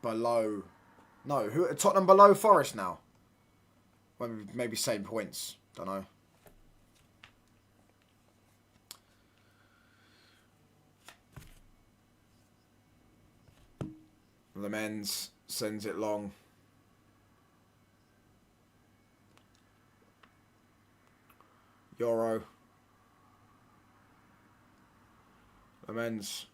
below... No, who? Tottenham below Forest now? Maybe same points. Don't know. The men's sends it long. Euro. The men's.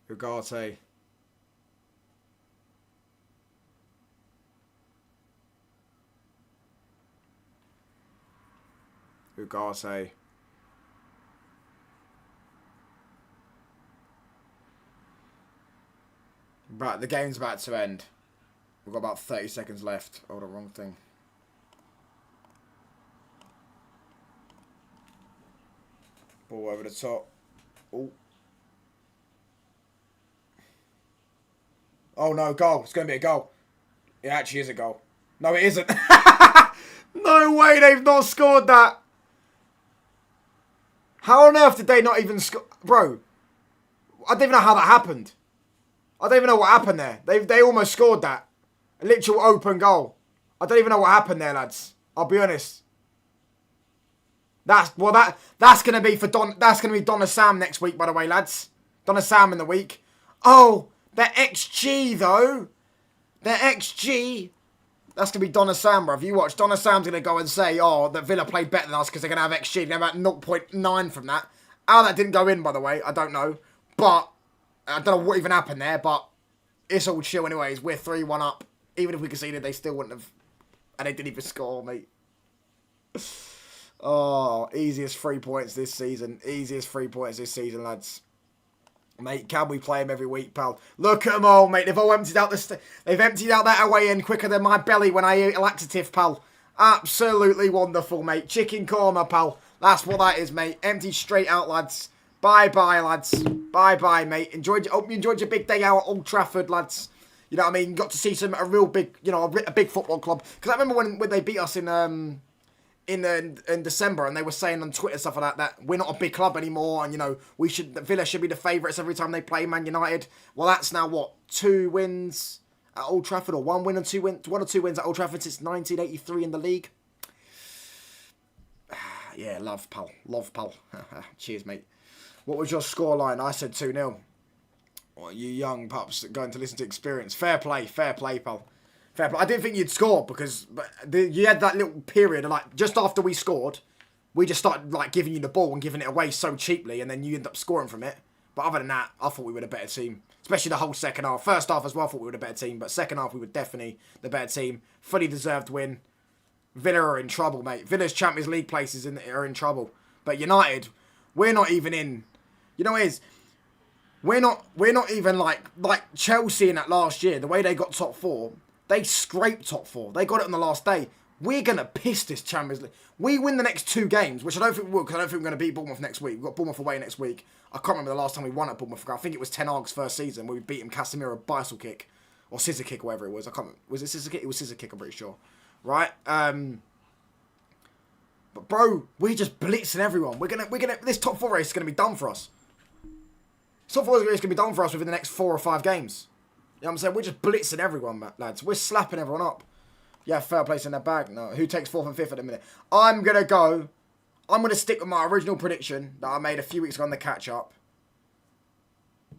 Ugarte. Ugarte. Right, the game's about to end. We've got about 30 seconds left. Oh, the wrong thing. Ball over the top. Oh. Oh no, goal. It's going to be a goal. It actually is a goal. No, it isn't. No way, they've not scored that. How on earth did they not even score? Bro, I don't even know how that happened. I don't even know what happened there. They almost scored that. A literal open goal. I don't even know what happened there, lads. I'll be honest. That's gonna be for Donna Sam next week, by the way, lads. Donna Sam in the week. Oh, their XG though. Their XG. That's gonna be Donna Sam, bro. If you watch, Donna Sam's gonna go and say, oh, that Villa played better than us because they're gonna have XG. They're about 0.9 from that. How that didn't go in, by the way, I don't know. But I don't know what even happened there, but it's all chill anyways. We're 3-1 up. Even if we conceded, they still wouldn't have. And they didn't even score, mate. Oh, easiest 3 points this season. Easiest 3 points this season, lads. Mate, can we play them every week, pal? Look at them all, mate. They've all emptied out they've emptied out that away end quicker than my belly when I eat a laxative, pal. Absolutely wonderful, mate. Chicken korma, pal. That's what that is, mate. Emptied straight out, lads. Bye-bye, lads. Bye-bye, mate. Hope you enjoyed your big day out at Old Trafford, lads. You know what I mean? Got to see a real big, you know, a big football club. Because I remember when they beat us in December, and they were saying on Twitter stuff like that we're not a big club anymore, and you know Villa should be the favourites every time they play Man United. Well, that's now what, 2 wins at Old Trafford, or 1 or 2 wins at Old Trafford since 1983 in the league. Yeah, love pal. Cheers, mate. What was your scoreline? I said 2-0. Well, you young pups that going to listen to experience. Fair play, pal. Fair play. I didn't think you'd score because you had that little period of like just after we scored, we just started like giving you the ball and giving it away so cheaply, and then you end up scoring from it. But other than that, I thought we were the better team, especially the whole second half. First half as well, I thought we were the better team, but second half we were definitely the better team. Fully deserved win. Villa are in trouble, mate. Villa's Champions League places are in trouble, but United, we're not even in. You know what it is? We're not even like Chelsea in that last year. The way they got top 4. They scraped top 4. They got it on the last day. We're going to piss this Champions League. We win the next 2 games, which I don't think we will, because I don't think we're going to beat Bournemouth next week. We've got Bournemouth away next week. I can't remember the last time we won at Bournemouth. I think it was Ten Hag's first season where we beat him Casemiro bicycle kick. Or scissor kick, or whatever it was. I can't remember. Was it scissor kick? It was scissor kick, I'm pretty sure. Right? But bro, we're just blitzing everyone. This top 4 race is going to be done for us. Top 4 race is going to be done for us within the next 4 or 5 games. You know what I'm saying? We're just blitzing everyone, lads. We're slapping everyone up. Yeah, fair place in their bag. No, who takes 4th and 5th at the minute? I'm going to stick with my original prediction that I made a few weeks ago on the catch-up.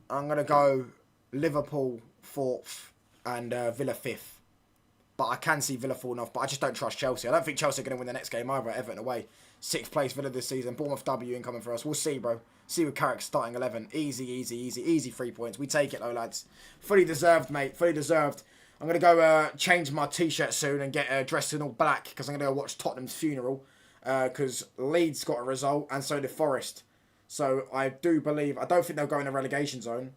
I'm going to go Liverpool 4th and Villa 5th. But I can see Villa falling off. But I just don't trust Chelsea. I don't think Chelsea are going to win the next game either. Everton away. 6th place Villa this season. Bournemouth W incoming for us. We'll see, bro. See with Carrick's starting 11. Easy 3 points. We take it, though, lads. Fully deserved, mate. Fully deserved. I'm going to go change my T-shirt soon and get dressed in all black because I'm going to go watch Tottenham's funeral because Leeds got a result and so did Forest. So I do believe... I don't think they'll go in the relegation zone.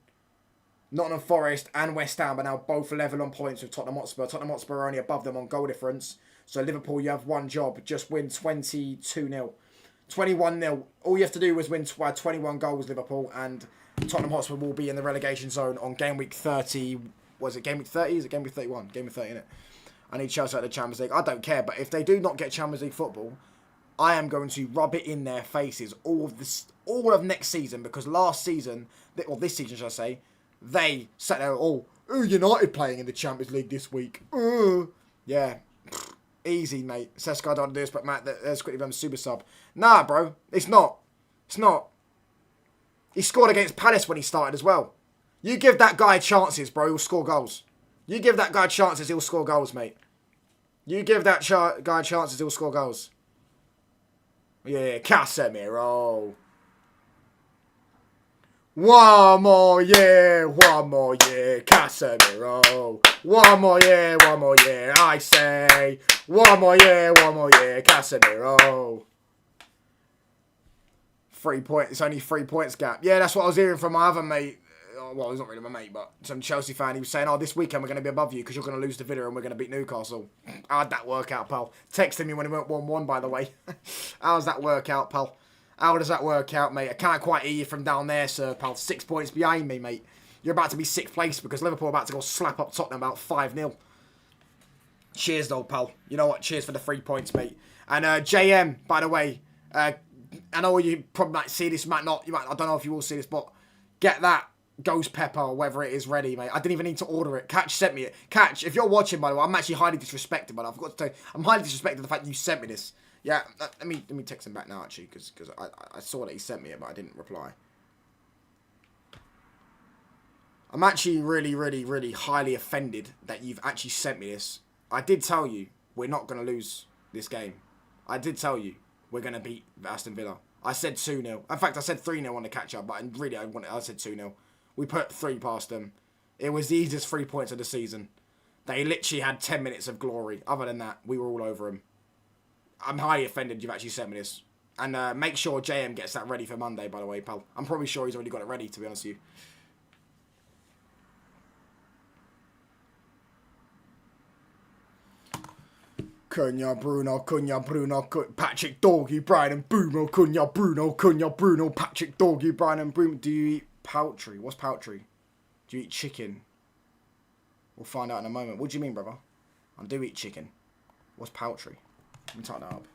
Nottingham Forest and West Ham are now both level on points with Tottenham Hotspur. Tottenham Hotspur are only above them on goal difference. So Liverpool, you have one job. Just win 22-0. 21-0. All you have to do is win 21 goals, Liverpool. And Tottenham Hotspur will be in the relegation zone on game week 30. Was it game week 30? Is it game week 31? Game week 30, innit? I need Chelsea at the Champions League. I don't care. But if they do not get Champions League football, I am going to rub it in their faces all of next season. Because last season, or this season, should I say, they sat there, United playing in the Champions League this week. Yeah. Easy, mate. Sesko, I don't want to do this, but Matt, there's quickly become a super sub. Nah, bro. It's not. It's not. He scored against Palace when he started as well. You give that guy chances, bro, he'll score goals. You give that guy chances, he'll score goals, mate. You give that guy chances, he'll score goals. Yeah, Casemiro. One more year, Casemiro. One more year, I say. One more year, Casemiro. 3 points, it's only 3 points gap. Yeah, that's what I was hearing from my other mate. Well, he's not really my mate, but some Chelsea fan. He was saying, this weekend we're going to be above you because you're going to lose to Villa and we're going to beat Newcastle. How'd that work out, pal? Texted me when he went 1-1, by the way. How's that work out, pal? How does that work out, mate? I can't quite hear you from down there, sir, pal. 6 points behind me, mate. You're about to be 6th place because Liverpool are about to go slap up Tottenham about 5-0. Cheers, though, pal. You know what? Cheers for the 3 points, mate. And JM, by the way, I know you probably might see this, might not. I don't know if you will see this, but get that ghost pepper or whatever it is ready, mate. I didn't even need to order it. Catch sent me it. Catch, if you're watching, by the way, I'm actually highly disrespected, but I forgot to tell you, I'm highly disrespected the fact you sent me this. Yeah, let me text him back now, actually, because I saw that he sent me it, but I didn't reply. I'm actually really highly offended that you've actually sent me this. I did tell you we're not going to lose this game. I did tell you we're going to beat Aston Villa. I said 2-0. In fact, I said 3-0 on the catch-up, but really I said 2-0. We put 3 past them. It was the easiest 3 points of the season. They literally had 10 minutes of glory. Other than that, we were all over them. I'm highly offended you've actually sent me this. And make sure JM gets that ready for Monday, by the way, pal. I'm probably sure he's already got it ready, to be honest with you. Cunha, Bruno, Patrick, Doggy, Brian and Bruno, Cunha, Bruno, Patrick, Doggy, Brian and Bruno. Do you eat poultry? What's poultry? Do you eat chicken? We'll find out in a moment. What do you mean, brother? I do eat chicken. What's poultry? Let me type that up.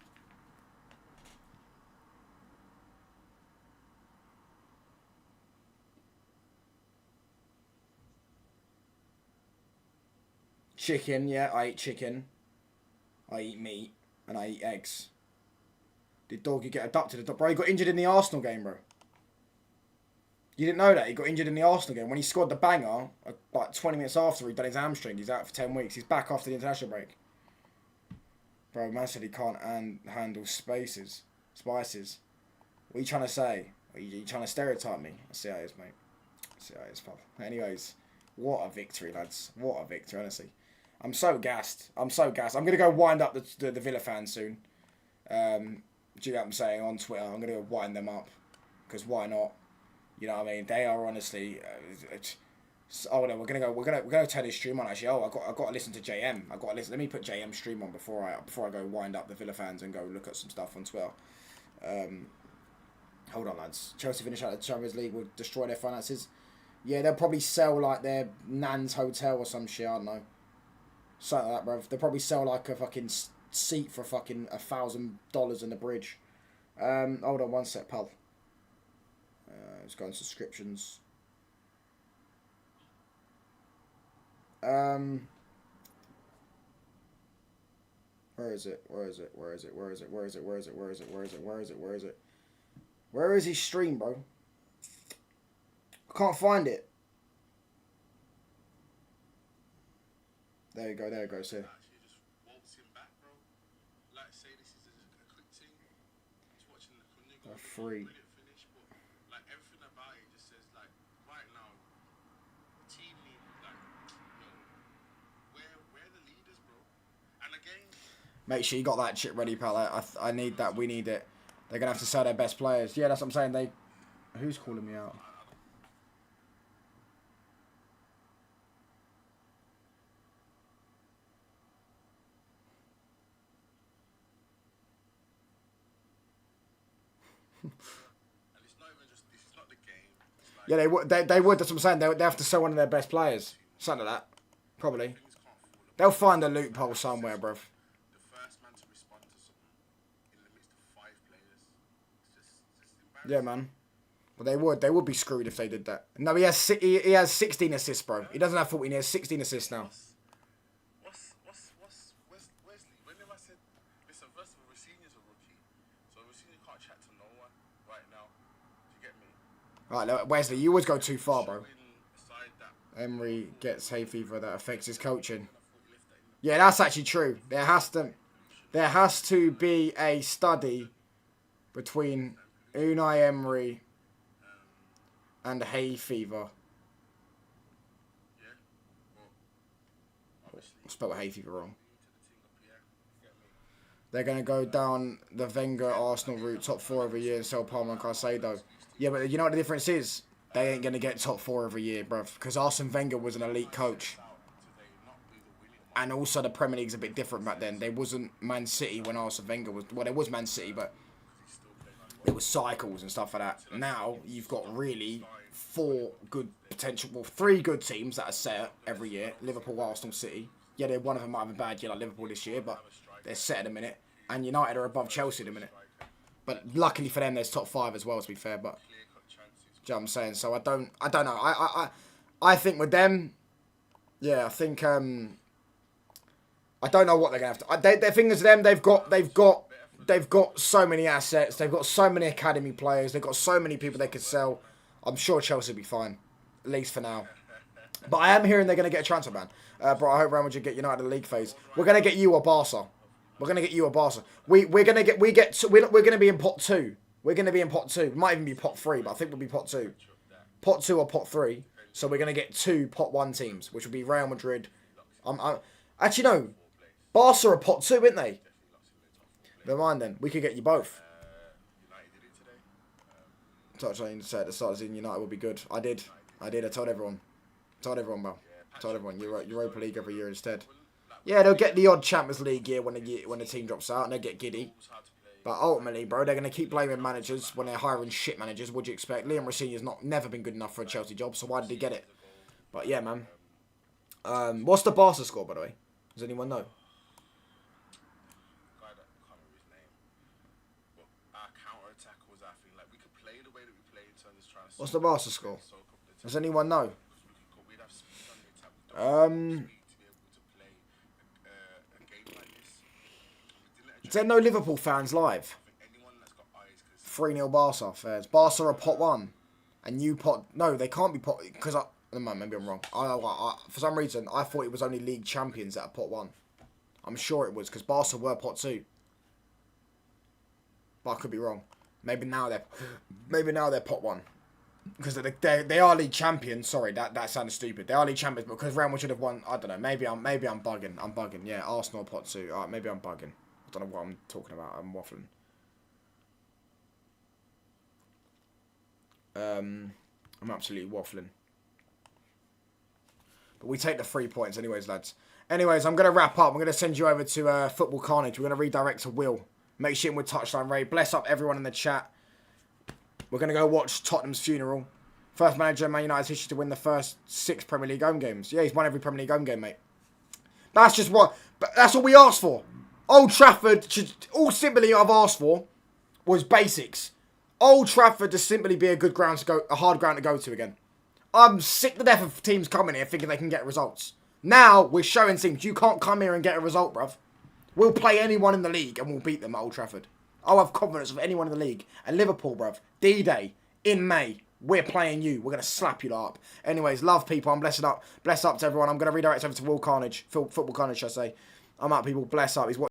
Chicken, yeah, I eat chicken. I eat meat, and I eat eggs. Did Doggy get abducted? Bro, he got injured in the Arsenal game, bro. You didn't know that? He got injured in the Arsenal game. When he scored the banger, like 20 minutes after he'd done his hamstring, he's out for 10 weeks. He's back after the international break. Bro, man said he can't handle spices. What are you trying to say? Are you trying to stereotype me? I see how it is, mate. I see how it is, pal. Anyways, what a victory, lads. What a victory, honestly. I'm so gassed. I'm so gassed. I'm going to go wind up the Villa fans soon. Do you know what I'm saying? On Twitter. I'm going to go wind them up. Because why not? You know what I mean? They are honestly... oh, no, we're gonna turn this stream on, actually. Oh, I got to listen to JM. I got to listen. Let me put JM stream on before I go wind up the Villa fans and go look at some stuff on Twitter. Hold on, lads. Chelsea finish out the Champions League will destroy their finances. Yeah, they'll probably sell, like, their nan's hotel or some shit. I don't know. Something like that, bruv. They'll probably sell, like, a fucking seat for fucking $1,000 in the bridge. Hold on one sec, pal. Let's go on subscriptions. Where is it? Where is his stream, bro? I can't find it. There you go, sir. Free.
Brilliant finish, but like everything about it just says like right now, team need like yo, we're the leaders, bro. And again,
Make sure you got that shit ready, pal. I need that. We need it. They're gonna have to sell their best players. Yeah, that's what I'm saying. Who's calling me out?
and it's not even just this is not the game. Like,
Yeah, they would. They would. That's what I'm saying. They have to sell one of their best players. Something like that. Probably. They'll find a loophole somewhere, bruv.
The first man to respond to something in the midst of 5 players. It's just
Yeah, man. Well, they would. They would be screwed if they did that. No, he has 16 assists, bro. He doesn't have 14. He has 16 assists now.
Wesley? Whenever I said, listen, first of all, Racinia's a rookie, so Racinia can't chat to no one right now. Do you get me?
Right, look, Wesley, you always go too far, bro. Emery gets hay fever that affects his coaching. Yeah, that's actually true. There has to be a study between Unai Emery and hay fever. I spelled hay fever wrong. They're going to go down the Wenger Arsenal route, top 4 every year, and sell Palmer and Caicedo. Yeah, but you know what the difference is? They ain't going to get top 4 every year, bruv. Because Arsene Wenger was an elite coach. And also the Premier League's a bit different back then. There wasn't Man City when Arsene Wenger was... Well, there was Man City, but there was cycles and stuff like that. Now, you've got really 4 good potential... Well, 3 good teams that are set every year. Liverpool, Arsenal, City. Yeah, one of them might have a bad year like Liverpool this year, but they're set at a minute. And United are above Chelsea at a minute. But luckily for them, there's top 5 as well, to be fair. But do you know what I'm saying? So I don't know. I think with them, yeah, I think I don't know what they're gonna have to. Their thing is them. They've got so many assets. They've got so many academy players. They've got so many people they could sell. I'm sure Chelsea will be fine, at least for now. But I am hearing they're gonna get a transfer ban. Bro, I hope Real Madrid get United in the league phase. We're gonna get you or Barca. We're gonna get you or Barca. We're gonna be in pot 2. We're gonna be in pot 2. We might even be pot 3, but I think we'll be pot 2. Pot 2 or pot 3. So we're gonna get 2 pot 1 teams, which will be Real Madrid. Actually no, Barca are pot 2, aren't they? Never mind then. We could get you both. Touchline said at the start of the season United will be good. I did. I told everyone. Bro. Told everyone. Europa League every year instead. Yeah, they'll get the odd Champions League year when the team drops out and they get giddy. But ultimately, bro, they're going to keep blaming managers when they're hiring shit managers. What do you expect? Liam Rosinia's never been good enough for a Chelsea job, so why did he get it? But yeah, man. What's the Barca score, by the way? Does anyone know? What's the Barca score? Does anyone know? Is there no Liverpool fans live? 3-0 Barca fairs. Barca are pot 1. And you pot... No, they can't be pot... Because I... Maybe I'm wrong. For some reason, I thought it was only league champions that are pot 1. I'm sure it was, because Barca were pot 2. But I could be wrong. Maybe now they're pot 1. Because they are league champions. Sorry, that sounded stupid. They are league champions, but because Real Madrid should have won... I don't know. Maybe I'm bugging. I'm bugging. Yeah, Arsenal pot 2. Alright, maybe I'm bugging. I don't know what I'm talking about. I'm waffling. I'm absolutely waffling. But we take the 3 points anyways, lads. Anyways, I'm going to wrap up. I'm going to send you over to Football Carnage. We're going to redirect to Will. Make sure with Touchline Ray. Bless up everyone in the chat. We're going to go watch Tottenham's funeral. First manager in Man United's history to win the first 6 Premier League home games. Yeah, he's won every Premier League home game, mate. That's all we asked for. Old Trafford, all simply I've asked for was basics. Old Trafford to simply be a good ground to go, a hard ground to go to again. I'm sick to death of teams coming here thinking they can get results. Now we're showing teams you can't come here and get a result, bruv. We'll play anyone in the league and we'll beat them at Old Trafford. I'll have confidence of anyone in the league. And Liverpool, bruv, D-Day in May. We're playing you. We're going to slap you up. Anyways, love people. I'm blessed up. Bless up to everyone. I'm going to redirect over to Will Carnage. Football Carnage, should I say. I'm out, people. Bless up. He's watching.